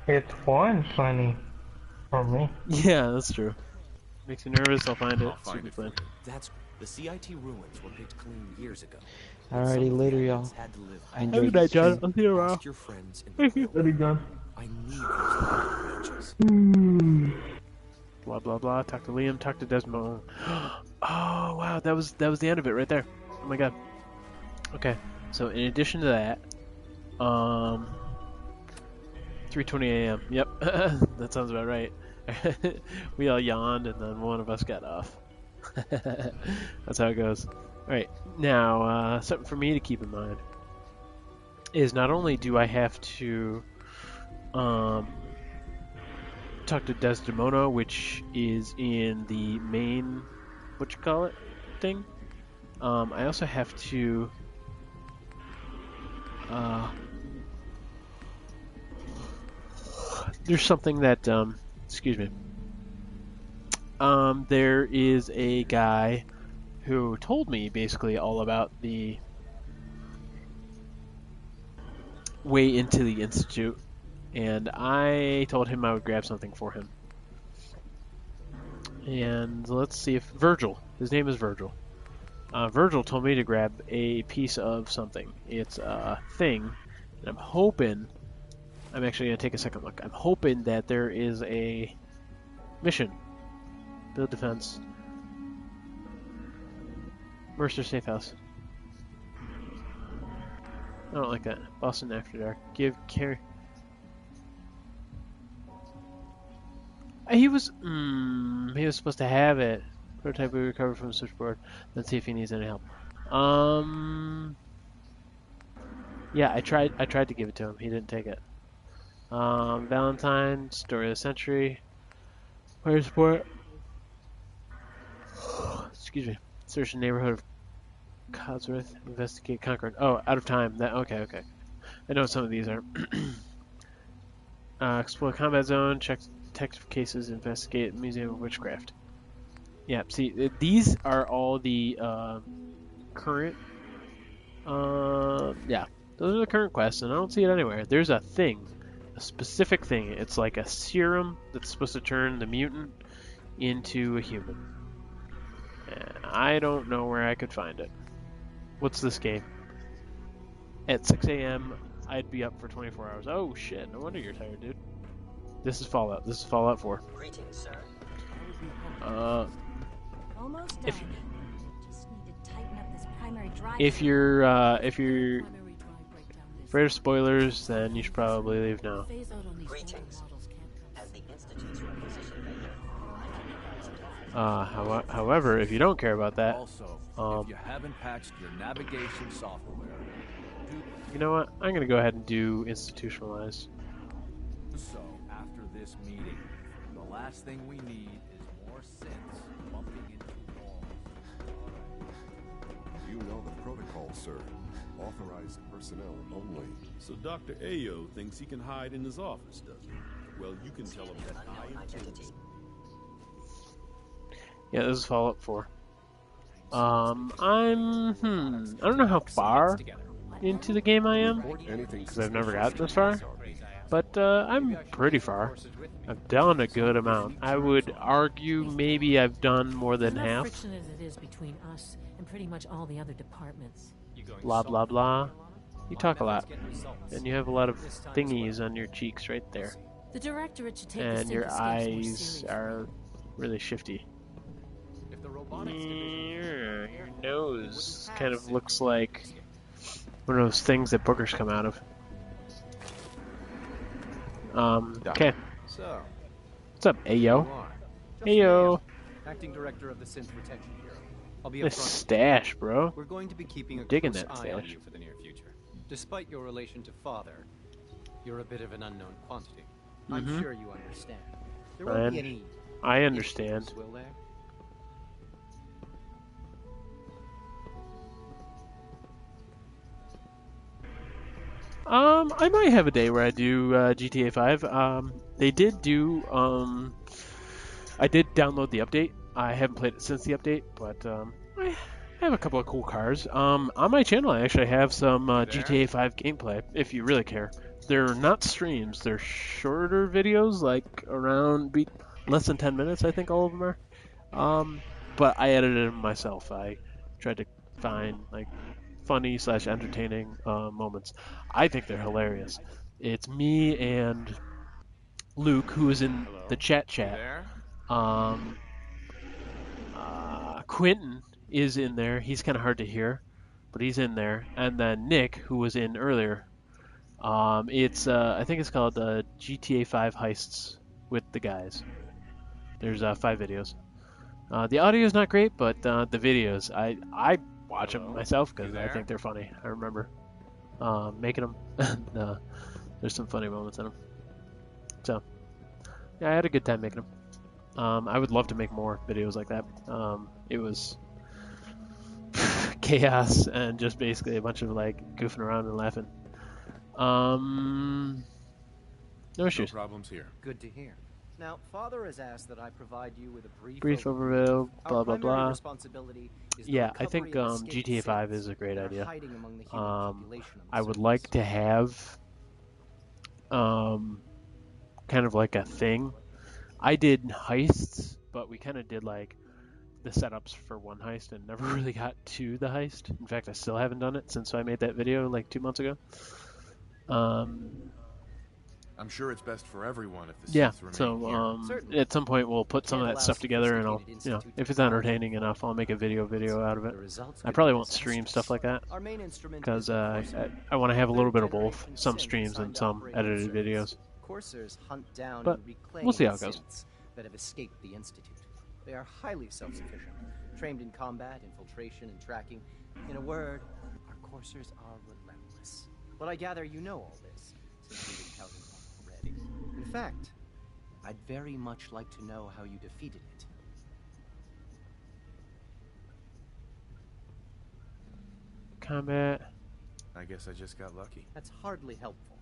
[SPEAKER 12] It's 1:20 for me.
[SPEAKER 2] Yeah, that's true. Makes me nervous. I'll find it. Super fun.
[SPEAKER 14] That's the CIT ruins were picked clean years ago.
[SPEAKER 3] Alrighty, later, y'all. I
[SPEAKER 2] Have a
[SPEAKER 3] enjoyed
[SPEAKER 2] good night, John. I'll see you around.
[SPEAKER 14] Ask your friends in the
[SPEAKER 12] Later, John.
[SPEAKER 14] I need those matches.
[SPEAKER 2] Blah blah blah. Talk to Liam. Talk to Desmond. Oh wow, that was the end of it right there. Oh my god. Okay, so in addition to that, 3:20 a.m. Yep, that sounds about right. We all yawned and then one of us got off. That's how it goes. All right, now something for me to keep in mind is not only do I have to talk to Desdemona, which is in the main, thing. I also have to there's something that excuse me. There is a guy who told me basically all about the way into the Institute, and I told him I would grab something for him. And let's see if Virgil, his name is Virgil. Virgil told me to grab a piece of something. It's a thing, and I'm actually going to take a second look. I'm hoping that there is a mission. Build defense. Mercer Safe House. I don't like that. Boston After Dark. Give care. He was supposed to have it. Prototype we recovered from the switchboard. Let's see if he needs any help. Yeah, I tried to give it to him. He didn't take it. Valentine, Story of the Century. Fire support. Excuse me. Search the neighborhood of Codsworth. Investigate Concord. Oh, out of time. Okay. I know some of these are. Explore combat zone. Check detective cases. Investigate Museum of Witchcraft. Yeah. See, these are all the current. Yeah, those are the current quests, and I don't see it anywhere. There's a thing, a specific thing. It's like a serum that's supposed to turn the mutant into a human. I don't know where I could find it. What's this game? At 6 a.m., I'd be up for 24 hours. Oh shit, no wonder you're tired, dude. This is Fallout. This is Fallout 4.
[SPEAKER 16] Greetings, sir.
[SPEAKER 10] Almost done. Just need to tighten up this primary drive.
[SPEAKER 2] If you're afraid of spoilers, then you should probably leave now.
[SPEAKER 16] Greetings. Has the Institute's requisition been
[SPEAKER 2] However, if you don't care about that,
[SPEAKER 5] Also, if you haven't patched your navigation software,
[SPEAKER 2] you know what? I'm gonna go ahead and do institutionalized.
[SPEAKER 5] so after this meeting, the last thing we need is more synths bumping into walls.
[SPEAKER 13] You know the protocol, sir. Authorized personnel only.
[SPEAKER 17] So Dr. Ayo thinks he can hide in his office, doesn't he? Well, you can tell him that I am too.
[SPEAKER 2] Yeah, this is Fallout 4. I don't know how far into the game I am, because I've never gotten this far, but I'm pretty far. I've done a good amount. I would argue maybe I've done more than half.
[SPEAKER 7] Friction as it is between us and pretty much all the other departments.
[SPEAKER 2] Blah blah blah. You talk a lot, and you have a lot of thingies on your cheeks right there.
[SPEAKER 4] The directorate should take
[SPEAKER 2] And
[SPEAKER 4] the
[SPEAKER 2] your
[SPEAKER 4] synthescapes more
[SPEAKER 2] eyes
[SPEAKER 4] seriously.
[SPEAKER 2] are really shifty.
[SPEAKER 14] If the robotics
[SPEAKER 2] Your nose kind of looks like one of those things that boogers come out of. Okay.
[SPEAKER 14] So,
[SPEAKER 2] What's up, Ayo?
[SPEAKER 14] Just
[SPEAKER 2] Ayo.
[SPEAKER 14] acting director of the Synth Retention Bureau. I'll be
[SPEAKER 2] Nice
[SPEAKER 14] upfront.
[SPEAKER 2] stash, bro.
[SPEAKER 14] We're going to be keeping a
[SPEAKER 2] Digging
[SPEAKER 14] close
[SPEAKER 2] that
[SPEAKER 14] eye on
[SPEAKER 2] stash.
[SPEAKER 14] you for the near future. Despite your relation to father, you're a bit of an unknown quantity. I'm
[SPEAKER 2] Mhm.
[SPEAKER 14] sure you understand. There won't be any
[SPEAKER 2] I understand.
[SPEAKER 14] issues, will there?
[SPEAKER 2] I might have a day where I do GTA 5. They did do. I did download the update. I haven't played it since the update, but I have a couple of cool cars. On my channel, I actually have some GTA 5 gameplay. If you really care, they're not streams. They're shorter videos, like around less than 10 minutes. I think all of them are. But I edited them myself. I tried to find like funny / entertaining moments. I think they're hilarious. It's me and Luke, who is in the chat. Quentin is in there. He's kind of hard to hear, but he's in there. And then Nick, who was in earlier. It's I think it's called GTA 5 Heists with the guys. There's 5 videos. The audio is not great, but the videos, I watch them myself because I think they're funny. I remember making them. And, there's some funny moments in them. So, yeah, I had a good time making them. I would love to make more videos like that. It was chaos and just basically a bunch of like goofing around and laughing. No issues.
[SPEAKER 11] No problems here.
[SPEAKER 14] Good to hear. Now, Father has asked that I provide you with a
[SPEAKER 2] Brief overview, blah
[SPEAKER 14] Our
[SPEAKER 2] blah
[SPEAKER 14] primary
[SPEAKER 2] blah.
[SPEAKER 14] responsibility is the
[SPEAKER 2] Yeah, I think
[SPEAKER 14] recovery of escaped
[SPEAKER 2] GTA 5
[SPEAKER 14] synths
[SPEAKER 2] is a great
[SPEAKER 14] that are
[SPEAKER 2] idea.
[SPEAKER 14] hiding among the human population on the
[SPEAKER 2] I would
[SPEAKER 14] surface.
[SPEAKER 2] like to have kind of like a thing. I did heists, but we kind of did like the setups for one heist and never really got to the heist. In fact, I still haven't done it since I made that video like 2 months ago.
[SPEAKER 11] I'm sure it's best for everyone if the
[SPEAKER 2] Yeah,
[SPEAKER 11] synths remain
[SPEAKER 2] so
[SPEAKER 11] here.
[SPEAKER 2] at some point we'll put some of that stuff together, and I'll, if it's entertaining enough, I'll make a video out of it. I probably won't stream stuff like that because I want to have a little bit of both, some streams and some edited videos.
[SPEAKER 14] Coursers hunt down
[SPEAKER 2] But
[SPEAKER 14] and reclaim
[SPEAKER 2] we'll see how it goes.
[SPEAKER 14] synths that have escaped the Institute. They are highly self-sufficient, trained in combat, infiltration, and tracking. In a word, our coursers are relentless. But I gather you know all this, since you've encountered one already. In fact, I'd very much like to know how you defeated it.
[SPEAKER 2] Combat.
[SPEAKER 11] I guess I just got lucky.
[SPEAKER 14] That's hardly helpful.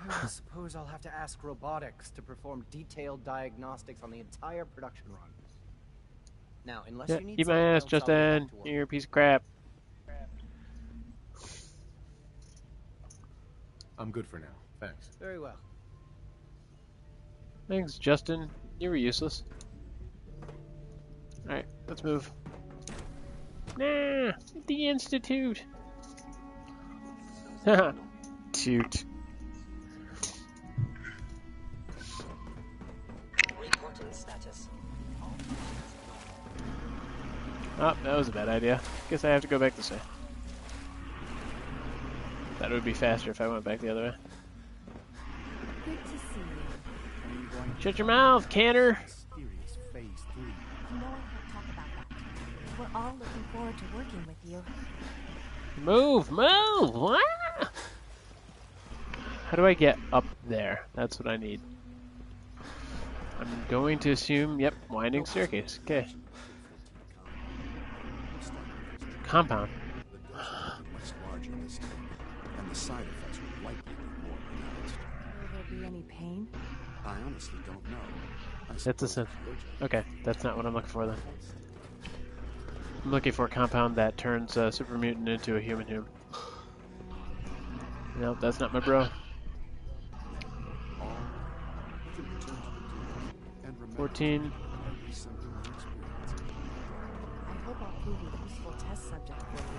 [SPEAKER 14] I suppose I'll have to ask robotics to perform detailed diagnostics on the entire production run. Now, unless
[SPEAKER 2] Yeah,
[SPEAKER 14] you need
[SPEAKER 2] eat my
[SPEAKER 14] something
[SPEAKER 2] ass,
[SPEAKER 14] else, I'll get
[SPEAKER 2] Justin.
[SPEAKER 14] back to work.
[SPEAKER 2] You're a piece of crap.
[SPEAKER 11] I'm good for now. Thanks.
[SPEAKER 14] Very well.
[SPEAKER 2] Thanks, Justin. You were useless. Alright, let's move. Nah, the Institute. Haha. Toot.
[SPEAKER 16] Reporting status.
[SPEAKER 2] Oh, that was a bad idea. Guess I have to go back this way. Thought it would be faster if I went back the other way.
[SPEAKER 4] Good to see you.
[SPEAKER 2] Shut your mouth, Canner!
[SPEAKER 4] You know I can't talk about that. We're all looking forward to working with you.
[SPEAKER 2] Move, move! Ah! How do I get up there? That's what I need. I'm going to assume, yep, winding staircase. Okay. Compound.
[SPEAKER 13] Much larger this time, and the side effects will likely be more pronounced.
[SPEAKER 7] Will there be any pain?
[SPEAKER 13] I honestly don't know.
[SPEAKER 2] That's a synth. Okay, that's not what I'm looking for then. I'm looking for a compound that turns a super mutant into a human. Nope, that's not my bro. 14.
[SPEAKER 7] I hope I'll prove a useful test subject for you,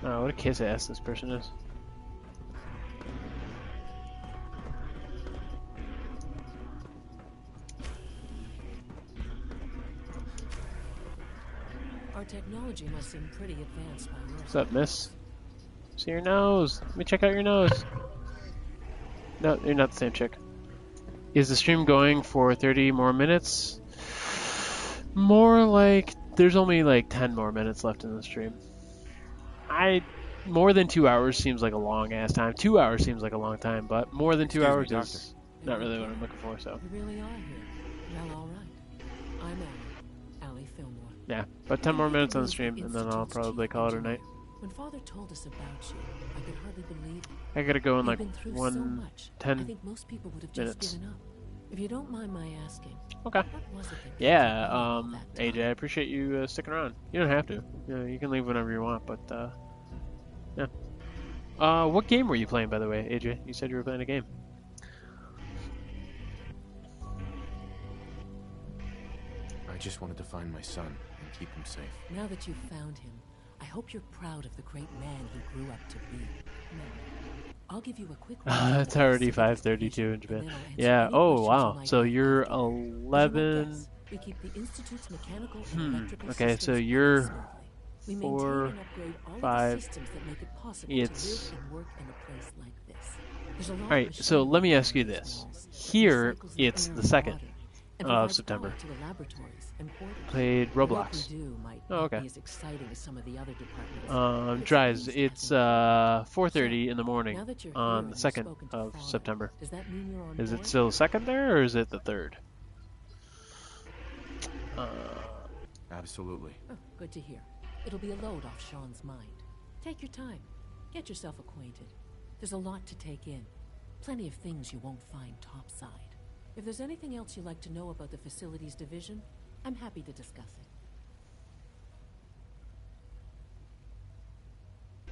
[SPEAKER 7] Doctor.
[SPEAKER 2] Oh, what a kiss ass this person is.
[SPEAKER 18] Our technology must seem pretty advanced by your
[SPEAKER 2] What's up, miss? See your nose. Let me check out your nose. No, you're not the same chick. Is the stream going for 30 more minutes? More like there's only like 10 more minutes left in the stream. More than 2 hours seems like a long ass time. 2 hours seems like a long time, but more than 2 hours is not really what I'm looking for. So.
[SPEAKER 18] You really are here. Well, all right. I'm Allie Fillmore.
[SPEAKER 2] Yeah, but 10 more minutes on the stream, and then I'll probably call it a night.
[SPEAKER 18] When Father told us about you, I could hardly believe it.
[SPEAKER 2] I gotta go in like
[SPEAKER 18] so
[SPEAKER 2] 10
[SPEAKER 18] I think most people would have just
[SPEAKER 2] minutes.
[SPEAKER 18] given up. If you don't mind my asking.
[SPEAKER 2] Okay.
[SPEAKER 18] What was it that
[SPEAKER 2] Yeah, AJ, I appreciate you sticking around. You don't have to. You can leave whenever you want, but yeah. What game were you playing, by the way, AJ? You said you were playing a game.
[SPEAKER 11] I just wanted to find my son and keep him safe.
[SPEAKER 18] Now that you've found him, I hope you're proud of the great man he grew up to be. Now, I'll give you a quick
[SPEAKER 2] It's already 5:32 in Japan. Yeah. Oh wow. So you're 11.
[SPEAKER 18] We keep the Institute's mechanical and electrical
[SPEAKER 2] Okay, so
[SPEAKER 18] systems
[SPEAKER 2] you're
[SPEAKER 18] smoothly. We maintain
[SPEAKER 2] 4,
[SPEAKER 18] and upgrade all of the
[SPEAKER 2] 5.
[SPEAKER 18] systems that make it possible
[SPEAKER 2] It's
[SPEAKER 18] to live and work in a place like this. There's a lot
[SPEAKER 2] all
[SPEAKER 18] of
[SPEAKER 2] right. So let me ask you this. Here, it's the 2nd of September.
[SPEAKER 18] to the laboratories and quarters.
[SPEAKER 2] Played
[SPEAKER 18] The work we
[SPEAKER 2] Roblox.
[SPEAKER 18] do might
[SPEAKER 2] Oh,
[SPEAKER 18] not
[SPEAKER 2] okay.
[SPEAKER 18] be as exciting as some of the other departments.
[SPEAKER 2] Dries. It's 4:30 in the morning
[SPEAKER 18] Now that you're
[SPEAKER 2] on
[SPEAKER 18] here
[SPEAKER 2] the
[SPEAKER 18] and you've
[SPEAKER 2] 2nd
[SPEAKER 18] spoken to
[SPEAKER 2] of
[SPEAKER 18] Father,
[SPEAKER 2] September.
[SPEAKER 18] does that mean you're on
[SPEAKER 2] Is
[SPEAKER 18] board?
[SPEAKER 2] it still 2nd there, or is it the 3rd?
[SPEAKER 11] Absolutely.
[SPEAKER 18] Oh, good to hear. It'll be a load off Sean's mind. Take your time. Get yourself acquainted. There's a lot to take in. Plenty of things you won't find topside. If there's anything else you'd like to know about the facilities division, I'm happy to discuss it.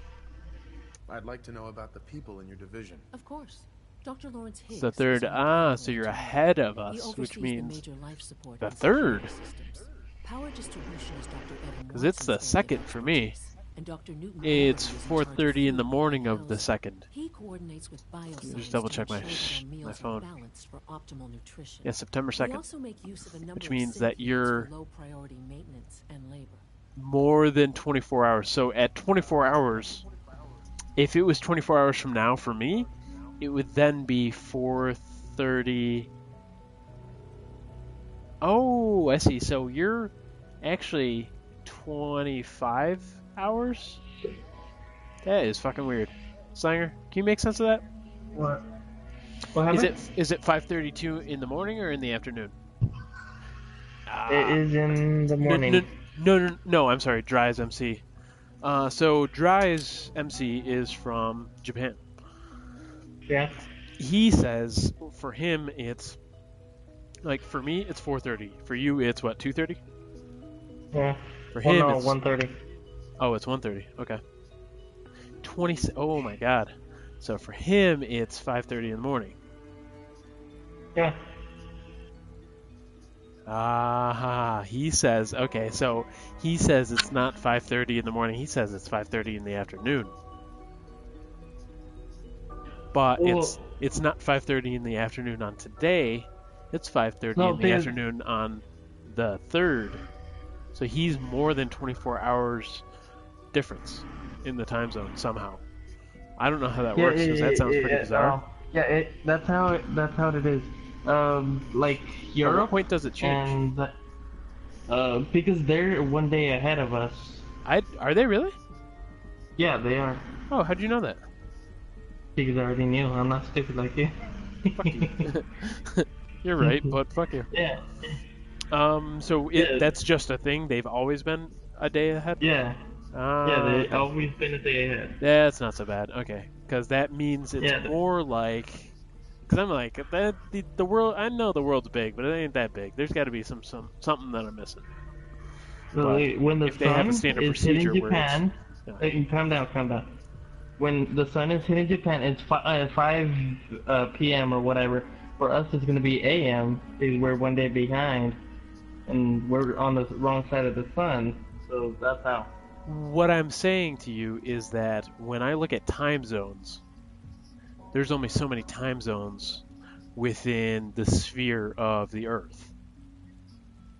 [SPEAKER 11] I'd like to know about the people in your division.
[SPEAKER 18] Of course. Dr. Lawrence
[SPEAKER 2] It's
[SPEAKER 18] Higgs.
[SPEAKER 2] the 3rd.
[SPEAKER 18] is our
[SPEAKER 2] So you're
[SPEAKER 18] director.
[SPEAKER 2] ahead of
[SPEAKER 18] He
[SPEAKER 2] us, which
[SPEAKER 18] oversees the
[SPEAKER 2] means
[SPEAKER 18] major life support
[SPEAKER 2] the
[SPEAKER 18] and security
[SPEAKER 2] 3rd.
[SPEAKER 18] systems. Power distribution is Dr. Evan
[SPEAKER 2] Because it's the
[SPEAKER 18] Watson's area
[SPEAKER 2] 2nd
[SPEAKER 18] of
[SPEAKER 2] for me.
[SPEAKER 18] expertise, and Dr. Newton
[SPEAKER 2] It's
[SPEAKER 18] Allen is in charge of
[SPEAKER 2] 4:30 in the
[SPEAKER 18] food
[SPEAKER 2] morning
[SPEAKER 18] and
[SPEAKER 2] of the
[SPEAKER 18] housing.
[SPEAKER 2] 2nd.
[SPEAKER 18] He coordinates with bioscience
[SPEAKER 2] Just double check
[SPEAKER 18] to
[SPEAKER 2] my
[SPEAKER 18] ensure that our
[SPEAKER 2] my
[SPEAKER 18] meals are
[SPEAKER 2] phone.
[SPEAKER 18] balanced for optimal nutrition.
[SPEAKER 2] Yeah, September
[SPEAKER 18] We
[SPEAKER 2] 2nd.
[SPEAKER 18] also make use of a number
[SPEAKER 2] Which
[SPEAKER 18] of
[SPEAKER 2] means
[SPEAKER 18] sync
[SPEAKER 2] that
[SPEAKER 18] units
[SPEAKER 2] you're
[SPEAKER 18] for low priority maintenance and labor.
[SPEAKER 2] more than 24 hours. So at 24 hours, if it was 24 hours from now for me, it would then be 4:30. Oh, I see. So you're actually 25 hours? That is fucking weird. Slanger, can you make sense of that?
[SPEAKER 12] What? What happened?
[SPEAKER 2] Is it 5:32 in the morning or in the afternoon?
[SPEAKER 12] It is in the morning.
[SPEAKER 2] No, I'm sorry. Dry's MC. So Dry's MC is from Japan.
[SPEAKER 12] Yeah.
[SPEAKER 2] He says for him it's like for me it's 4:30. For you it's what 2:30?
[SPEAKER 12] Yeah.
[SPEAKER 2] For
[SPEAKER 12] Well,
[SPEAKER 2] him
[SPEAKER 12] no,
[SPEAKER 2] it's
[SPEAKER 12] 1:30.
[SPEAKER 2] Oh, it's 1:30. Okay. 20. Oh my God. So for him it's 5:30 in the morning.
[SPEAKER 12] Yeah.
[SPEAKER 2] He says, okay, so he says it's not 5:30 in the morning, he says it's 5:30 in the afternoon. But
[SPEAKER 12] Well,
[SPEAKER 2] it's not 5:30 in the afternoon on today, it's 5:30
[SPEAKER 12] No,
[SPEAKER 2] in the
[SPEAKER 12] there's-
[SPEAKER 2] afternoon on the 3rd. So he's more than 24 hours difference in the time zone somehow. I don't know how that works, because that sounds pretty bizarre.
[SPEAKER 12] That's how it is. Like
[SPEAKER 2] At
[SPEAKER 12] Europe.
[SPEAKER 2] what point does it change?
[SPEAKER 12] And because they're one day ahead of us.
[SPEAKER 2] Are they really?
[SPEAKER 12] Yeah, they are.
[SPEAKER 2] Oh, how'd you know that?
[SPEAKER 12] Because I already knew. I'm not stupid like you.
[SPEAKER 2] Fuck you. You're right, but fuck you.
[SPEAKER 12] Yeah.
[SPEAKER 2] So that's just a thing? They've always been a day ahead?
[SPEAKER 12] Yeah. Yeah,
[SPEAKER 2] Okay.
[SPEAKER 12] they always been a day ahead.
[SPEAKER 2] That's not so bad. Okay, because that means it's
[SPEAKER 12] Yeah,
[SPEAKER 2] more like. Because I'm like the world. I know the world's big, but it ain't that big. There's got to be something that I'm missing.
[SPEAKER 12] So when the
[SPEAKER 2] if they have
[SPEAKER 12] sun
[SPEAKER 2] a standard
[SPEAKER 12] is
[SPEAKER 2] procedure
[SPEAKER 12] hitting
[SPEAKER 2] where
[SPEAKER 12] Japan,
[SPEAKER 2] it's,
[SPEAKER 12] calm down. When the sun is hitting Japan, it's 5 p.m. or whatever. For us, it's going to be a.m. because we're one day behind, and we're on the wrong side of the sun. So that's how.
[SPEAKER 2] What I'm saying to you is that when I look at time zones, there's only so many time zones within the sphere of the Earth.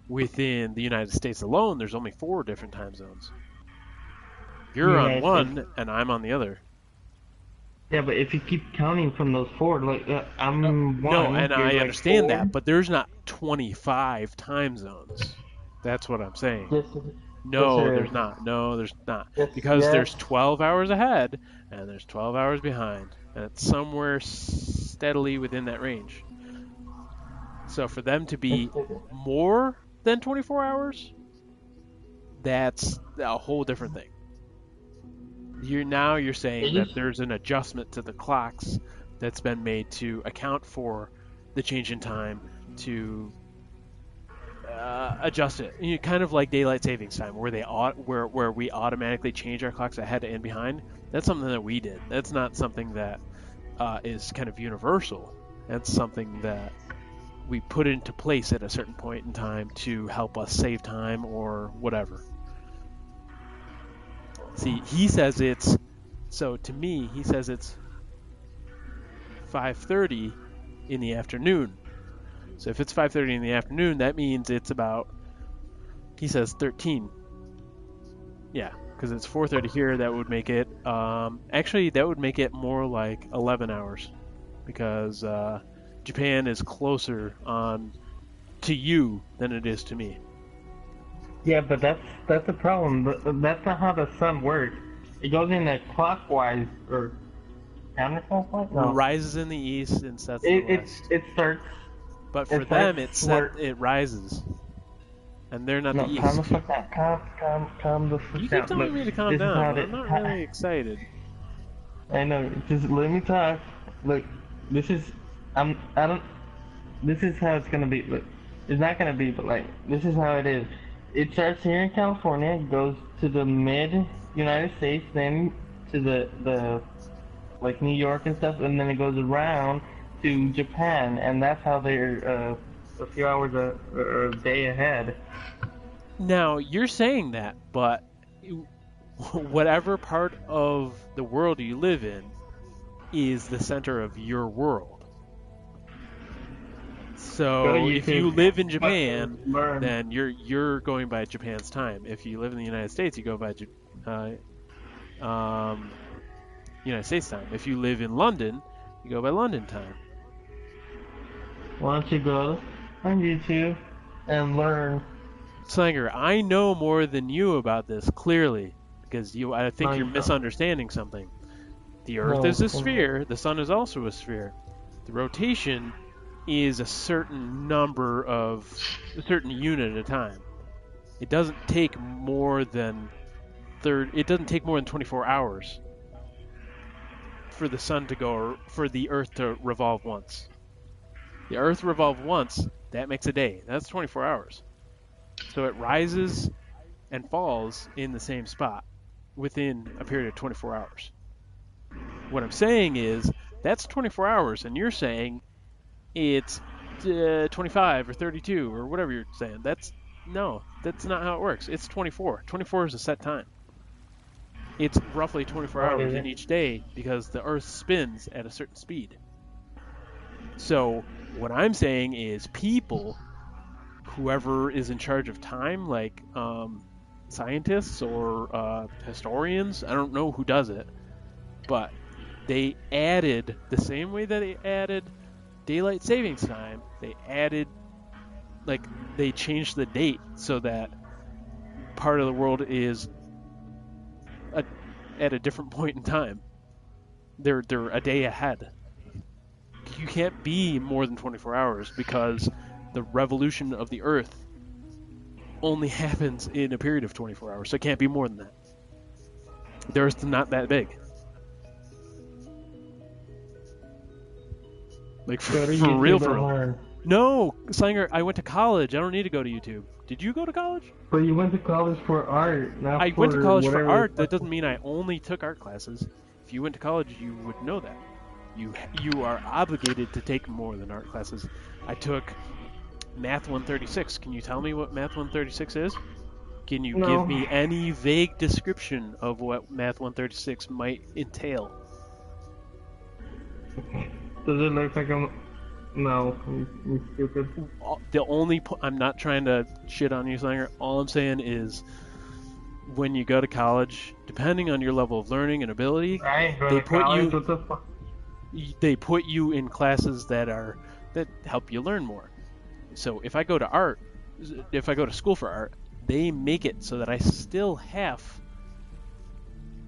[SPEAKER 2] Within the United States alone, there's only 4 different time zones. You're on one, and I'm on the other.
[SPEAKER 12] Yeah, but if you keep counting from those 4, like, I'm one.
[SPEAKER 2] No, and I
[SPEAKER 12] like
[SPEAKER 2] understand
[SPEAKER 12] 4.
[SPEAKER 2] that, but there's not 25 time zones. That's what I'm saying. No, there's not. No, there's not. Because there's 12 hours ahead, and there's 12 hours behind. And it's somewhere steadily within that range. So for them to be more than 24 hours, that's a whole different thing. You're saying that there's an adjustment to the clocks that's been made to account for the change in time to adjust it. Kind of like daylight savings time, where we automatically change our clocks ahead and behind. That's something that we did. That's not something that is kind of universal. That's something that we put into place at a certain point in time to help us save time or whatever. See, he says it's 5:30 in the afternoon. So if it's 5:30 in the afternoon, that means it's about, he says 13. Yeah, because it's 4:30 here. That would make it, actually that would make it more like 11 hours, because Japan is closer to you than it is to me.
[SPEAKER 12] Yeah, but that's the problem. That's not how the sun works. It goes in a clockwise or counterclockwise. No.
[SPEAKER 2] It rises in the east and sets in the west.
[SPEAKER 12] It starts.
[SPEAKER 2] But for them, it rises, and they're not the east.
[SPEAKER 12] Calm the fuck down. Calm the fuck down.
[SPEAKER 2] You keep telling me to calm down. I'm not really excited.
[SPEAKER 12] I know. Just let me talk. Look, this is how it's gonna be. Look, it's not gonna be, but like this is how it is. It starts here in California, goes to the mid-United States, then to the like New York and stuff, and then it goes around to Japan, and that's how they're a few hours or a day ahead.
[SPEAKER 2] Now, you're saying that, but whatever part of the world you live in is the center of your world. So if you live in Japan, then you're going by Japan's time. If you live in the United States, you go by United States time. If you live in London, you go by London time.
[SPEAKER 12] Why don't you go on YouTube and learn?
[SPEAKER 2] Slanger, I know more than you about this, clearly, because I think you're misunderstanding something. The Earth is a sphere. The Sun is also a sphere. The rotation is a certain unit at a time. It doesn't take more than 24 hours for the Earth to revolve once. The Earth revolves once, that makes a day. That's 24 hours. So it rises and falls in the same spot within a period of 24 hours. What I'm saying is, that's 24 hours, and you're saying it's 25 or 32 or whatever you're saying. That's not how it works. It's 24. 24 is a set time. It's roughly 24 hours in each day because the Earth spins at a certain speed. So what I'm saying is people, whoever is in charge of time, like scientists or historians, I don't know who does it, but they added, the same way that they added daylight savings time, they changed the date so that part of the world is at a different point in time. They're a day ahead. You can't be more than 24 hours because the revolution of the Earth only happens in a period of 24 hours, so it can't be more than that. The Earth's not that big. Like, for real. No, Slanger, I went to college. I don't need to go to YouTube. Did you go to college?
[SPEAKER 12] But you went to college for art, not
[SPEAKER 2] I
[SPEAKER 12] for
[SPEAKER 2] went to college for
[SPEAKER 12] whatever.
[SPEAKER 2] art. That doesn't mean I only took art classes. If you went to college, you would know that. You are obligated to take more than art classes. I took Math 136. Can you tell me what Math 136 is? Can you
[SPEAKER 12] No.
[SPEAKER 2] give me any vague description of what Math 136 might entail?
[SPEAKER 12] Does it look like I'm... No, I'm stupid.
[SPEAKER 2] I'm not trying to shit on you, Slanger. All I'm saying is, when you go to college, depending on your level of learning and ability,
[SPEAKER 12] I ain't going to college. What the fuck?
[SPEAKER 2] They put you in classes that help you learn more. So if I go to school for art, they make it so that I still have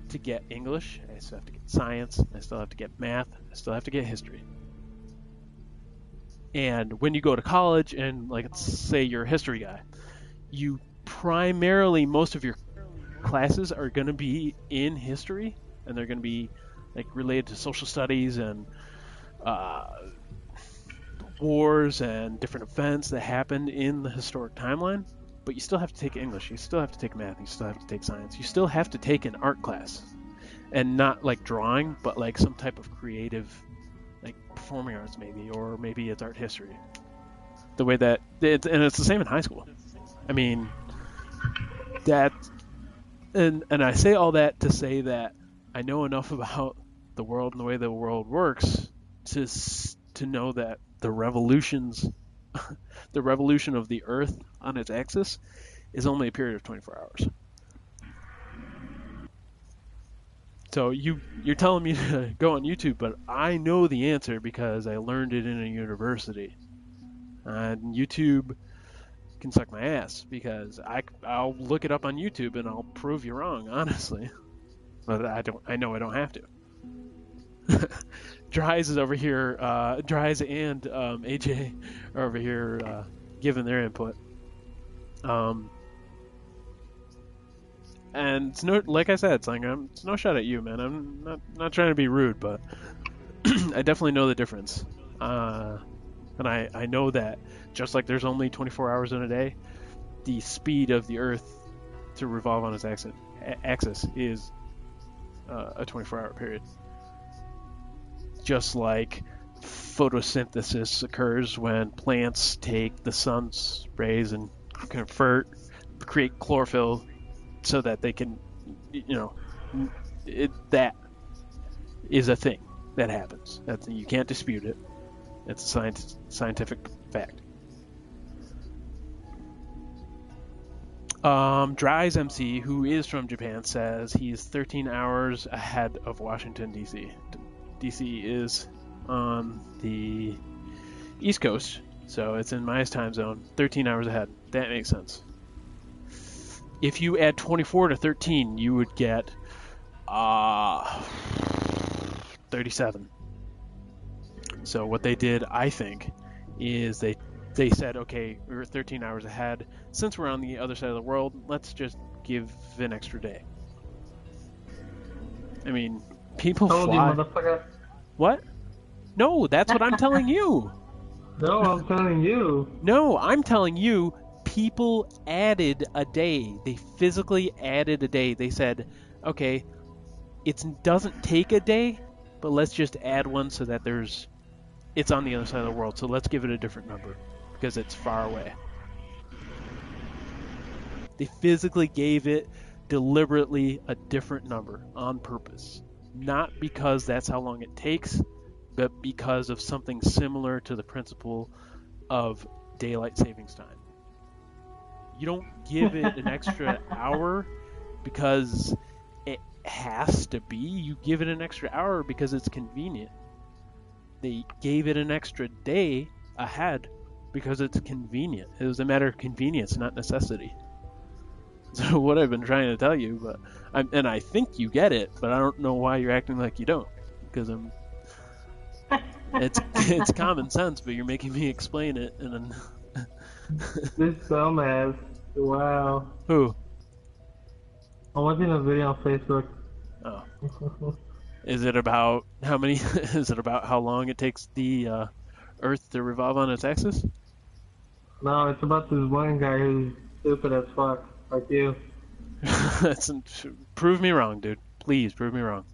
[SPEAKER 2] to get English, I still have to get science, I still have to get math, I still have to get history. And when you go to college and, like, let's say you're a history guy, you primarily, most of your classes are going to be in history, and they're going to be, like, related to social studies and wars and different events that happened in the historic timeline. But you still have to take English, you still have to take math, you still have to take science, you still have to take an art class. And not like drawing, but like some type of creative, like performing arts maybe, or maybe it's art history. The way that, and it's the same in high school. I mean, that, and I say all that to say that I know enough about the world and the way the world works to know that the revolution of the Earth on its axis is only a period of 24 hours. So you're telling me to go on YouTube, but I know the answer because I learned it in a university. And YouTube can suck my ass because I'll look it up on YouTube and I'll prove you wrong, honestly. But I know I don't have to. Dries is over here. Dries and AJ are over here giving their input. And it's no, like I said, it's no shot at you, man. I'm not trying to be rude, but I definitely know the difference. And I know that just like there's only 24 hours in a day, the speed of the Earth to revolve on its axis is a 24-hour period. Just like photosynthesis occurs when plants take the sun's rays and create chlorophyll so that they can, that is a thing that happens. You can't dispute it. It's a scientific fact. Dry's MC, who is from Japan, says he's 13 hours ahead of Washington, D.C. D.C. is on the East Coast, so it's in my time zone, 13 hours ahead. That makes sense. If you add 24 to 13, you would get 37. So what they did, I think, is they said, okay, we're 13 hours ahead. Since we're on the other side of the world, let's just give an extra day. I mean, people
[SPEAKER 12] Told
[SPEAKER 2] fly.
[SPEAKER 12] you, motherfucker.
[SPEAKER 2] What? No, that's what I'm telling you.
[SPEAKER 12] No, I'm telling you.
[SPEAKER 2] No, I'm telling you, people added a day. They physically added a day. They said, okay, it doesn't take a day, but let's just add one so that it's on the other side of the world. So let's give it a different number because it's far away. They physically gave it deliberately a different number on purpose. Not because that's how long it takes, but because of something similar to the principle of daylight savings time. You don't give it an extra hour because it has to be. You give it an extra hour because it's convenient. They gave it an extra day ahead because it's convenient. It was a matter of convenience, not necessity. So what I've been trying to tell you, and I think you get it, but I don't know why you're acting like you don't, because it's common sense, but you're making me explain it, and then
[SPEAKER 12] This dumbass. Wow.
[SPEAKER 2] Who?
[SPEAKER 12] I'm watching a video on Facebook.
[SPEAKER 2] Oh. Is it about how many? Is it about how long it takes the Earth to revolve on its axis?
[SPEAKER 12] No, it's about this one guy who's stupid as fuck, like you.
[SPEAKER 2] Prove me wrong, dude. Please prove me wrong.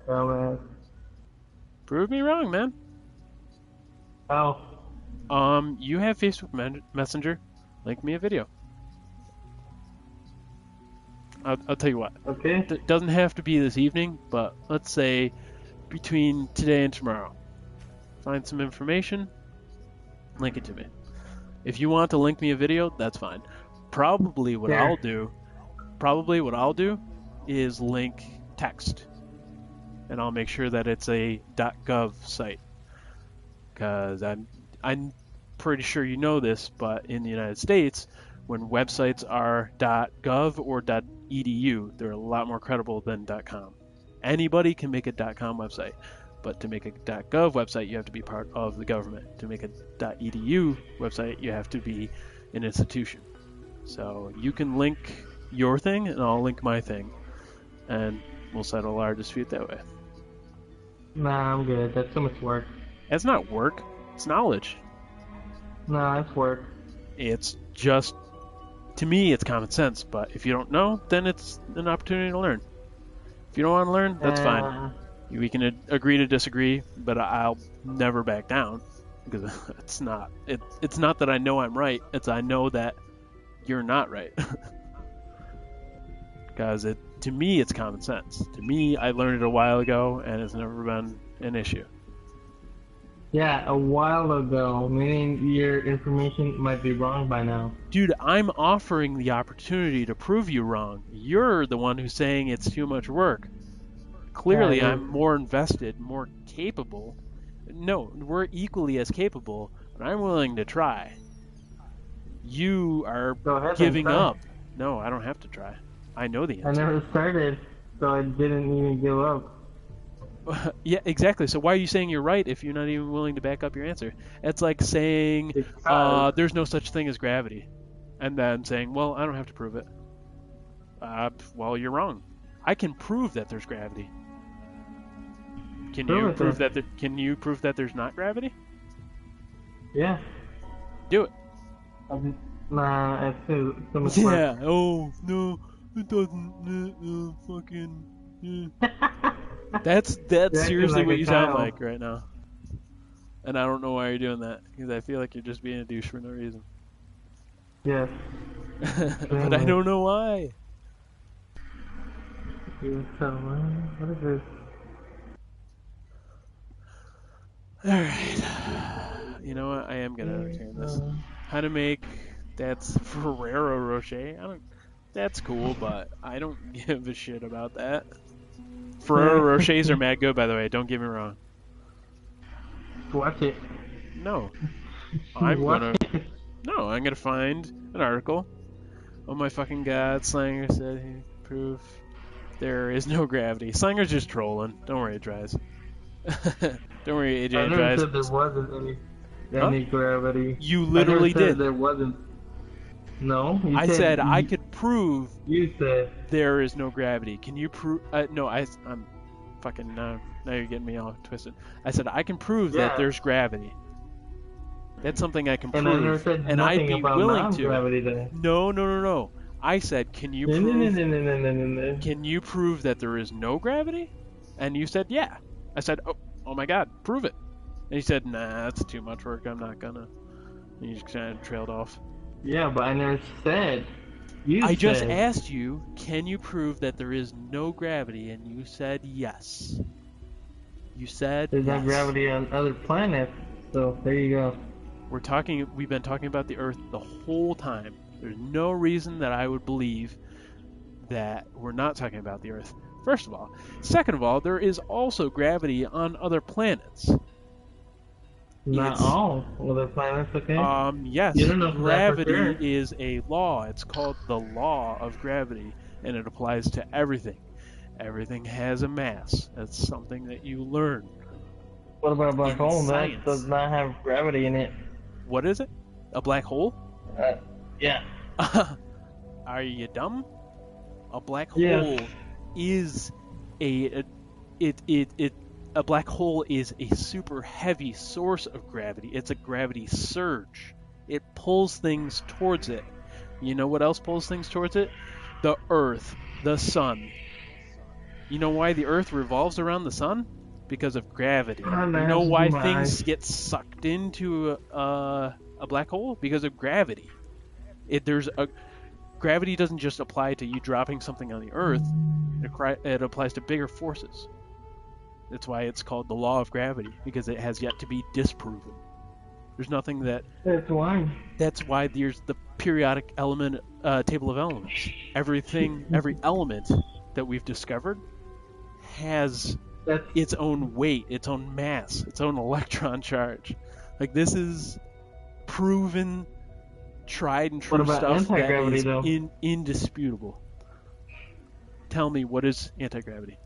[SPEAKER 12] Dumbass.
[SPEAKER 2] Prove me wrong, man.
[SPEAKER 12] How?
[SPEAKER 2] You have Facebook Messenger. Link me a video. I'll tell you what.
[SPEAKER 12] Okay.
[SPEAKER 2] It doesn't have to be this evening, but let's say between today and tomorrow. Find some information, link it to me. If you want to link me a video, that's fine. Probably what I'll do is link text. And I'll make sure that it's a .gov site. Because I'm pretty sure you know this, but in the United States, when websites are .gov or .edu, they're a lot more credible than .com. Anybody can make a .com website, but to make a .gov website, you have to be part of the government. To make a .edu website, you have to be an institution. So you can link your thing, and I'll link my thing, and we'll settle our dispute that way.
[SPEAKER 12] Nah, I'm good. That's too much work.
[SPEAKER 2] It's not work. It's knowledge.
[SPEAKER 12] Nah, it's work.
[SPEAKER 2] It's just, to me, it's common sense. But if you don't know, then it's an opportunity to learn. If you don't want to learn, that's fine. We can agree to disagree, but I'll never back down because it's not that I know I'm right. It's I know that you're not right. Because to me, it's common sense. To me, I learned it a while ago, and it's never been an issue.
[SPEAKER 12] Yeah, a while ago, meaning your information might be wrong by now.
[SPEAKER 2] Dude, I'm offering the opportunity to prove you wrong. You're the one who's saying it's too much work. Clearly, I'm more invested, more capable. No, we're equally as capable, but I'm willing to try. You are giving up. No, I don't have to try. I know the answer.
[SPEAKER 12] I never started, so I didn't even give up.
[SPEAKER 2] Yeah, exactly. So why are you saying you're right if you're not even willing to back up your answer? It's like saying there's no such thing as gravity, and then saying, well, I don't have to prove it. Well, you're wrong. I can prove that there's gravity. Can you prove that? Can you prove that there's not gravity?
[SPEAKER 12] Yeah.
[SPEAKER 2] Do it.
[SPEAKER 12] Nah, it's too much work.
[SPEAKER 2] Yeah. Oh no, it doesn't. Fucking. That's seriously what you sound like right now. And I don't know why you're doing that, because I feel like you're just being a douche for no reason.
[SPEAKER 12] Yes.
[SPEAKER 2] But I don't know why.
[SPEAKER 12] What is this?
[SPEAKER 2] Alright. You know what? I am gonna understand this. How to make that's Ferrero Rocher. That's cool, but I don't give a shit about that. Ferrero Rochers are mad good, by the way. Don't get me wrong.
[SPEAKER 12] Watch it.
[SPEAKER 2] No. I'm gonna find an article. Oh my fucking god, Slanger said he proved there is no gravity. Slanger's just trolling. Don't worry, it dries. Don't worry, AJ,
[SPEAKER 12] I
[SPEAKER 2] it
[SPEAKER 12] never
[SPEAKER 2] dries.
[SPEAKER 12] said there wasn't any gravity.
[SPEAKER 2] You literally did.
[SPEAKER 12] There wasn't. No,
[SPEAKER 2] I said I could prove.
[SPEAKER 12] You said
[SPEAKER 2] there is no gravity. Can you prove? No, I'm fucking now you're getting me all twisted. I said I can prove that there's gravity. That's something I can prove,
[SPEAKER 12] I never said
[SPEAKER 2] and I'd be willing to.
[SPEAKER 12] Then.
[SPEAKER 2] No. I said, can you prove? Can you prove that there is no gravity? And you said, yeah. I said, oh my god, prove it. And he said, nah, that's too much work. I'm not gonna. And you just kind of trailed off.
[SPEAKER 12] Yeah, but I never said.
[SPEAKER 2] I just asked you, can you prove that there is no gravity? And you said yes. You said
[SPEAKER 12] there's no gravity on other planets, so there you go.
[SPEAKER 2] We've been talking about the Earth the whole time. There's no reason that I would believe that we're not talking about the Earth. First of all. Second of all, there is also gravity on other planets.
[SPEAKER 12] Not all other planets, okay?
[SPEAKER 2] Yes. Gravity is a law. It's called the law of gravity, and it applies to everything. Everything has a mass. That's something that you learn.
[SPEAKER 12] What about a black hole? That does not have gravity in it.
[SPEAKER 2] What is it? A black hole?
[SPEAKER 12] Yeah.
[SPEAKER 2] Are you dumb? A black hole is a black hole is a super heavy source of gravity. It's a gravity surge. It pulls things towards it. You know what else pulls things towards it? The Earth, the sun. You know why the Earth revolves around the sun? because of gravity.
[SPEAKER 12] I
[SPEAKER 2] You
[SPEAKER 12] have
[SPEAKER 2] know
[SPEAKER 12] to
[SPEAKER 2] why
[SPEAKER 12] do my
[SPEAKER 2] things
[SPEAKER 12] eyes.
[SPEAKER 2] get sucked into a black hole? Because of gravity. Gravity doesn't just apply to you dropping something on the Earth. It applies to bigger forces. That's why it's called the law of gravity, because it has yet to be disproven. There's nothing that.
[SPEAKER 12] That's why.
[SPEAKER 2] That's why there's the periodic element table of elements. Every element that we've discovered has its own weight, its own mass, its own electron charge. Like, this is proven, tried and true
[SPEAKER 12] What about
[SPEAKER 2] stuff that
[SPEAKER 12] anti-gravity,
[SPEAKER 2] is
[SPEAKER 12] though?
[SPEAKER 2] indisputable. Tell me, what is anti-gravity?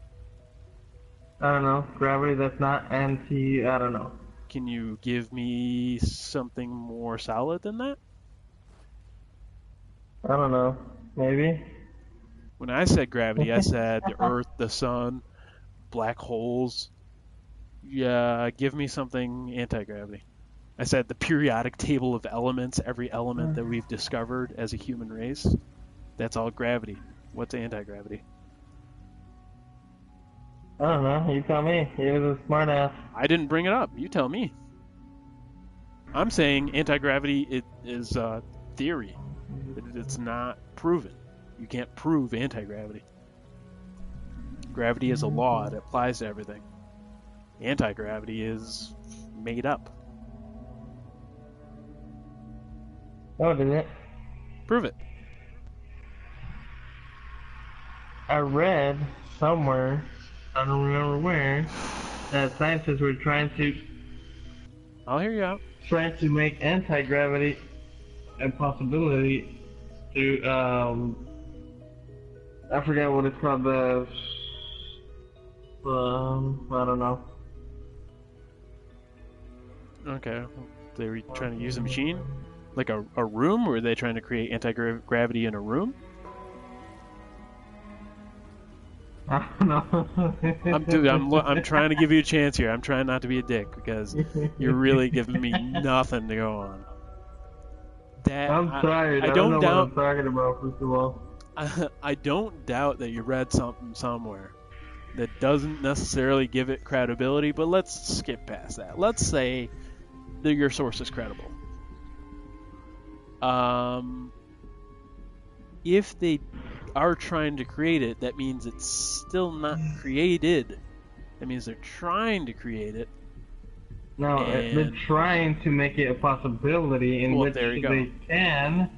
[SPEAKER 12] I don't know. Gravity that's not anti... I don't know.
[SPEAKER 2] Can you give me something more solid than that?
[SPEAKER 12] I don't know. Maybe?
[SPEAKER 2] When I said gravity, I said the Earth, the Sun, black holes. Yeah, give me something anti-gravity. I said the periodic table of elements, every element that we've discovered as a human race. That's all gravity. What's anti-gravity?
[SPEAKER 12] I don't know. You tell me. You're the smart ass.
[SPEAKER 2] I didn't bring it up. You tell me. I'm saying anti-gravity is theory. It's not proven. You can't prove anti-gravity. Gravity is a law. It applies to everything. Anti-gravity is made up.
[SPEAKER 12] Oh, did it?
[SPEAKER 2] Prove it.
[SPEAKER 12] I read somewhere, I don't remember where, that scientists were trying to...
[SPEAKER 2] I'll hear you out.
[SPEAKER 12] Trying to make anti-gravity a possibility through, I forgot what it's called, I don't know.
[SPEAKER 2] Okay. They were trying to use a machine? Like a room? Or were they trying to create anti-gravity in a room?
[SPEAKER 12] I don't know.
[SPEAKER 2] I'm trying to give you a chance here. I'm trying not to be a dick, because you're really giving me nothing to go on.
[SPEAKER 12] I'm tired. I don't know what I'm talking about, first of all.
[SPEAKER 2] I don't doubt that you read something somewhere that doesn't necessarily give it credibility, but let's skip past that. Let's say that your source is credible. If they are trying to create it, that means it's still not created. That means they're trying to create it.
[SPEAKER 12] No, they're trying to make it a possibility in which they can.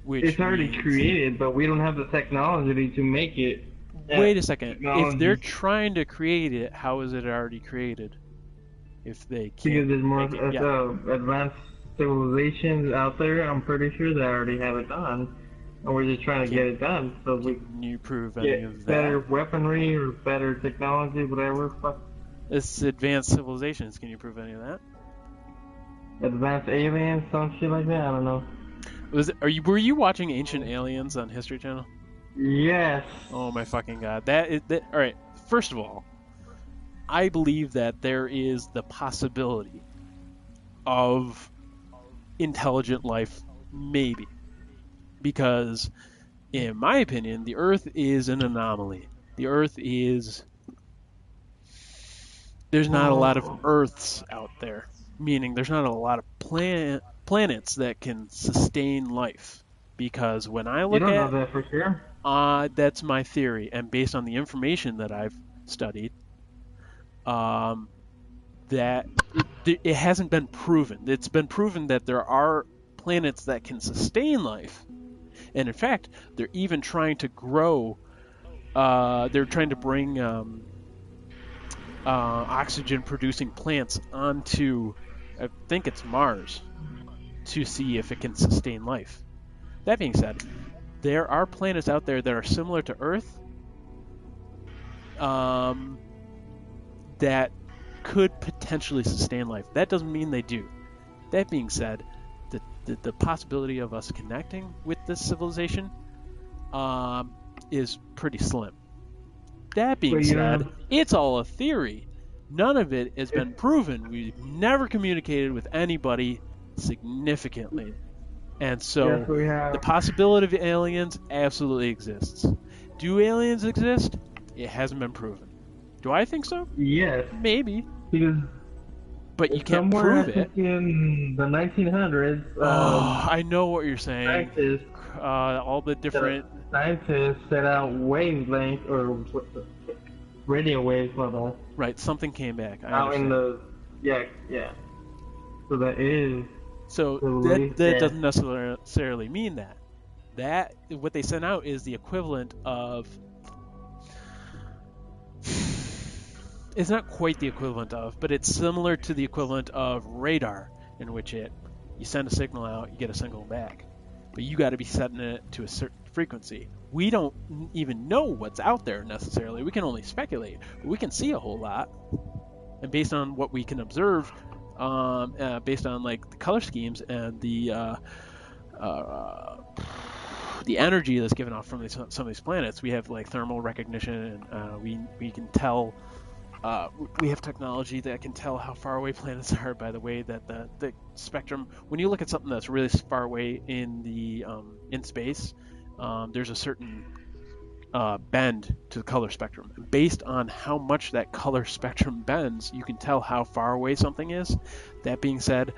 [SPEAKER 12] It's already created, but we don't have the technology to make it.
[SPEAKER 2] Wait a second. If they're trying to create it, how is it already created? If they can't.
[SPEAKER 12] Because there's more
[SPEAKER 2] make it,
[SPEAKER 12] advanced civilizations out there, I'm pretty sure they already have it done. And we're just trying to get it done. So we
[SPEAKER 2] can you prove any of that?
[SPEAKER 12] Better weaponry or better technology, whatever. Fuck.
[SPEAKER 2] It's advanced civilizations. Can you prove any of that?
[SPEAKER 12] Advanced aliens, some shit like that. I don't know.
[SPEAKER 2] Were you watching Ancient Aliens on History Channel?
[SPEAKER 12] Yes.
[SPEAKER 2] Oh my fucking god! All right. First of all, I believe that there is the possibility of intelligent life, maybe, because, in my opinion, the Earth is an anomaly. The Earth is... There's not a lot of Earths out there, meaning there's not a lot of planets that can sustain life. Because when I look
[SPEAKER 12] You don't know that for sure.
[SPEAKER 2] That's my theory, and based on the information that I've studied, that it hasn't been proven. It's been proven that there are planets that can sustain life, and in fact, they're even trying to grow. They're trying to bring oxygen-producing plants onto, I think it's Mars, to see if it can sustain life. That being said, there are planets out there that are similar to Earth that could potentially sustain life. That doesn't mean they do. That being said, the possibility of us connecting with this civilization is pretty slim. That being said, it's all a theory. None of it has been proven. We've never communicated with anybody significantly. And so the possibility of aliens absolutely exists. Do aliens exist? It hasn't been proven. Do I think so?
[SPEAKER 12] Yes.
[SPEAKER 2] Maybe.
[SPEAKER 12] Because
[SPEAKER 2] but you can't
[SPEAKER 12] somewhere
[SPEAKER 2] prove it.
[SPEAKER 12] In the 1900s,
[SPEAKER 2] I know what you're saying.
[SPEAKER 12] Scientists,
[SPEAKER 2] all the different
[SPEAKER 12] scientists set out wavelength or radio waves, rather.
[SPEAKER 2] Right, something came back.
[SPEAKER 12] Out in the yeah. So that is.
[SPEAKER 2] So that doesn't necessarily mean that. That what they sent out is the equivalent of. It's not quite the equivalent of, but it's similar to the equivalent of radar, in which you send a signal out, you get a signal back, but you got to be setting it to a certain frequency. We don't even know what's out there necessarily. We can only speculate, but we can see a whole lot, and based on what we can observe, based on like the color schemes and the energy that's given off from some of these planets, we have like thermal recognition, and we can tell. We have technology that can tell how far away planets are by the way that the spectrum. When you look at something that's really far away in the in space, there's a certain bend to the color spectrum. And based on how much that color spectrum bends, you can tell how far away something is. That being said,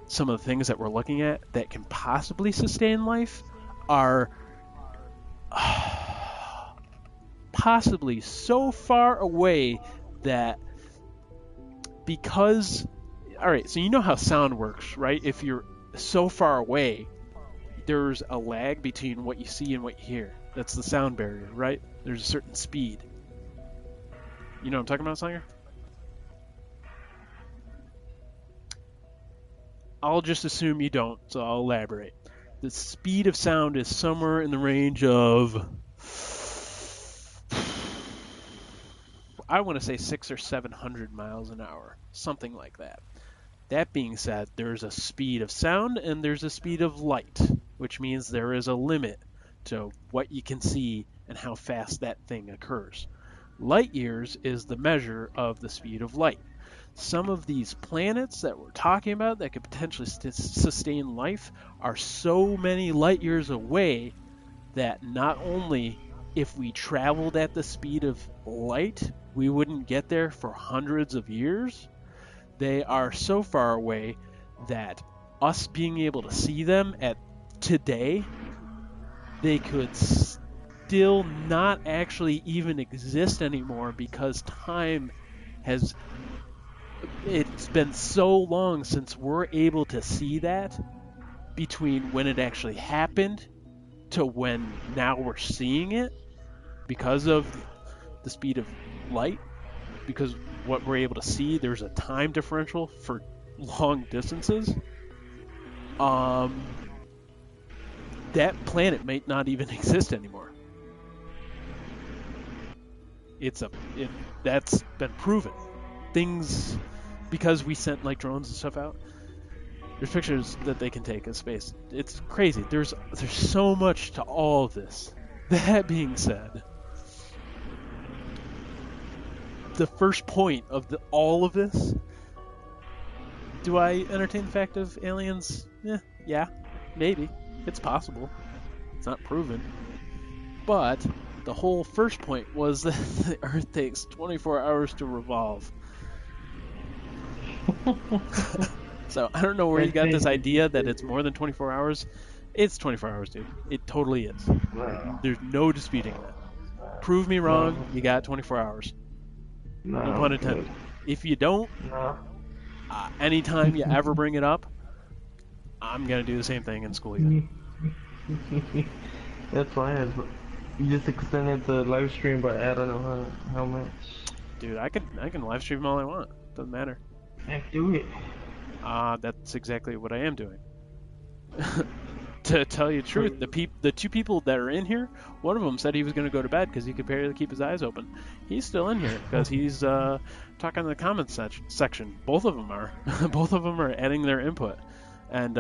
[SPEAKER 2] some of the things that we're looking at that can possibly sustain life are possibly so far away that because, all right, so you know how sound works, right? If you're so far away, there's a lag between what you see and what you hear. That's the sound barrier, right? There's a certain speed. You know what I'm talking about, Slanger? I'll just assume you don't, so I'll elaborate. The speed of sound is somewhere in the range of, I want to say 600 or 700 miles an hour, something like that. That being said, there's a speed of sound and there's a speed of light, which means there is a limit to what you can see and how fast that thing occurs. Light years is the measure of the speed of light. Some of these planets that we're talking about that could potentially sustain life are so many light years away that not only if we traveled at the speed of light, we wouldn't get there for hundreds of years. They are so far away that us being able to see them at today, they could still not actually even exist anymore because time has... It's been so long since we're able to see that between when it actually happened to when now we're seeing it because of the speed of light, because what we're able to see, there's a time differential for long distances. That planet might not even exist anymore. That's been proven. Things, because we sent like drones and stuff out, there's pictures that they can take of space. It's crazy. There's so much to all of this. That being said, the first point of all of this, do I entertain the fact of aliens? Yeah, maybe. It's possible. It's not proven. But the whole first point was that the Earth takes 24 hours to revolve. So I don't know where you got this idea that it's more than 24 hours. It's 24 hours, dude. It totally is. There's no disputing that. Prove me wrong, you got 24 hours. No pun intended. If you don't, anytime you ever bring it up, I'm going to do the same thing in school.
[SPEAKER 12] That's why you just extended the live stream by I don't know how much.
[SPEAKER 2] Dude, I can live stream all I want. Doesn't matter.
[SPEAKER 12] Do it.
[SPEAKER 2] That's exactly what I am doing. To tell you the truth, the two people that are in here, one of them said he was going to go to bed because he could barely keep his eyes open. He's still in here because he's talking in the comments section. Both of them are. Both of them are adding their input. And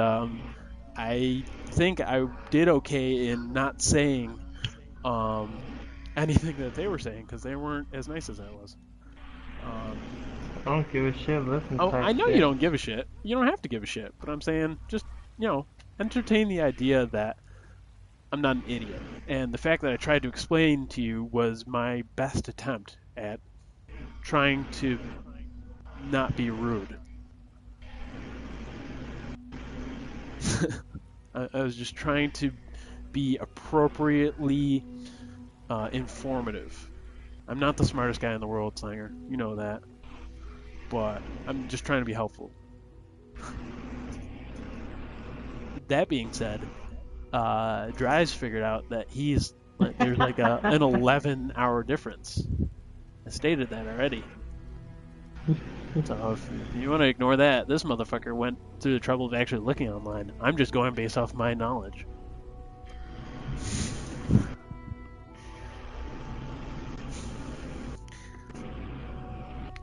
[SPEAKER 2] I think I did okay in not saying anything that they were saying because they weren't as nice as I was.
[SPEAKER 12] I don't give a shit.
[SPEAKER 2] I know you don't give a shit. You don't have to give a shit. But I'm saying just, entertain the idea that I'm not an idiot. And the fact that I tried to explain to you was my best attempt at trying to not be rude. I was just trying to be appropriately informative. I'm not the smartest guy in the world, Slanger. You know that. But I'm just trying to be helpful. That being said, Dry's figured out that there's like an 11-hour difference. I stated that already. So if you want to ignore that, this motherfucker went through the trouble of actually looking online. I'm just going based off my knowledge.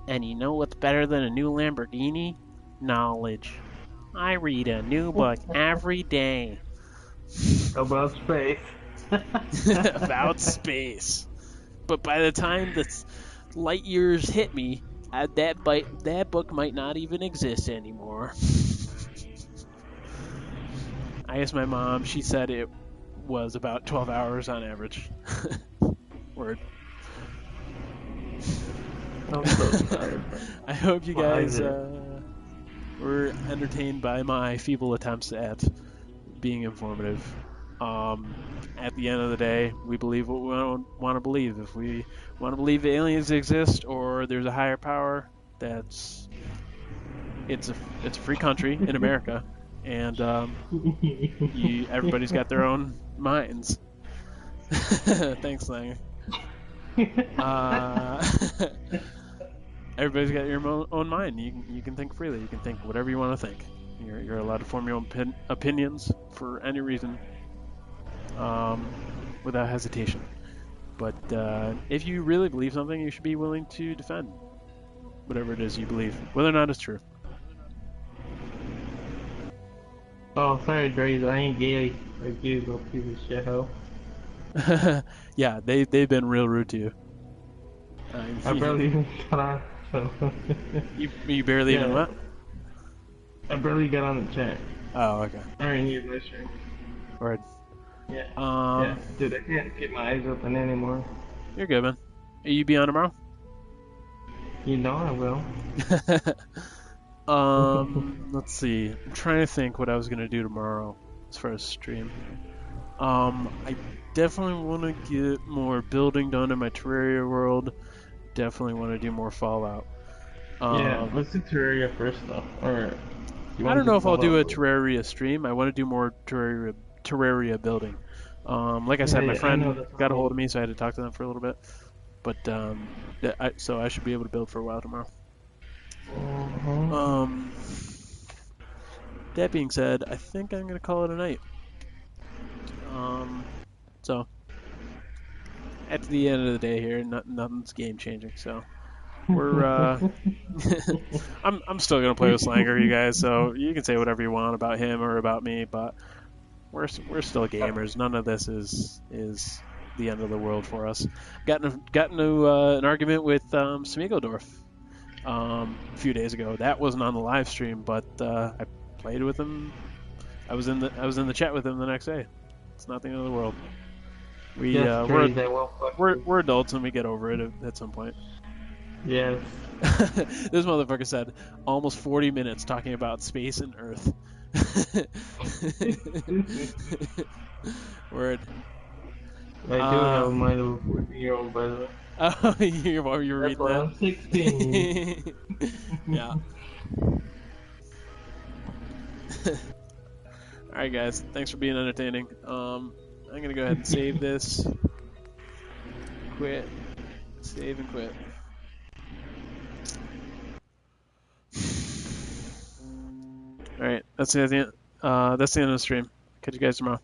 [SPEAKER 2] And you know what's better than a new Lamborghini? Knowledge. I read a new book every day.
[SPEAKER 12] About space.
[SPEAKER 2] About space. But by the time the light years hit me, that book might not even exist anymore. I asked my mom. She said it was about 12 hours on average. Word.
[SPEAKER 12] I'm so tired.
[SPEAKER 2] I hope you guys were entertained by my feeble attempts at being informative. At the end of the day, we believe what we want to believe. If we want to believe aliens exist or there's a higher power, it's a free country in America, and everybody's got their own minds. Thanks, Slanger. Everybody's got your own mind. You can think freely. You can think whatever you want to think. You're allowed to form your own opinions for any reason, without hesitation. But if you really believe something, you should be willing to defend whatever it is you believe, whether or not it's true.
[SPEAKER 12] Oh, sorry, Dre. I ain't gay like you, little piece of shit hoe.
[SPEAKER 2] Yeah, they've been real rude to you.
[SPEAKER 12] I barely even got on. So.
[SPEAKER 2] You barely even what?
[SPEAKER 12] I barely got on the chat.
[SPEAKER 2] Oh, okay.
[SPEAKER 12] I already need my stream.
[SPEAKER 2] Word.
[SPEAKER 12] Yeah. Yeah. Dude, I can't get my eyes open anymore.
[SPEAKER 2] You're good, man. Are you be on tomorrow?
[SPEAKER 12] You know I will.
[SPEAKER 2] Let's see. I'm trying to think what I was gonna do tomorrow as far as stream. I definitely want to get more building done in my Terraria world. Definitely want to do more Fallout.
[SPEAKER 12] Yeah, let's do Terraria first though. Alright.
[SPEAKER 2] I don't know if I'll do a Terraria stream. I want to do more Terraria building. Like I said, my friend got a hold of me, so I had to talk to them for a little bit. But so I should be able to build for a while tomorrow. That being said, I think I'm gonna call it a night. So at the end of the day here, nothing's game changing. So we're I'm still gonna play with Slanger, you guys. So you can say whatever you want about him or about me, but we're still gamers. None of this is the end of the world for us. Got into an argument with Smigodorf a few days ago. That wasn't on the live stream, but I played with him. I was in the chat with him the next day. It's not the end of the world. We're adults and we get over it at some point.
[SPEAKER 12] Yes.
[SPEAKER 2] This motherfucker said almost 40 minutes talking about space and Earth. Word.
[SPEAKER 12] I do have a mind of a 14-year-old, by the way.
[SPEAKER 2] Oh, you're reading that?
[SPEAKER 12] I'm 16.
[SPEAKER 2] Yeah. Alright guys, thanks for being entertaining. I'm gonna go ahead and save this. Quit. Save and quit. Alright, that's the end of the stream. Catch you guys tomorrow.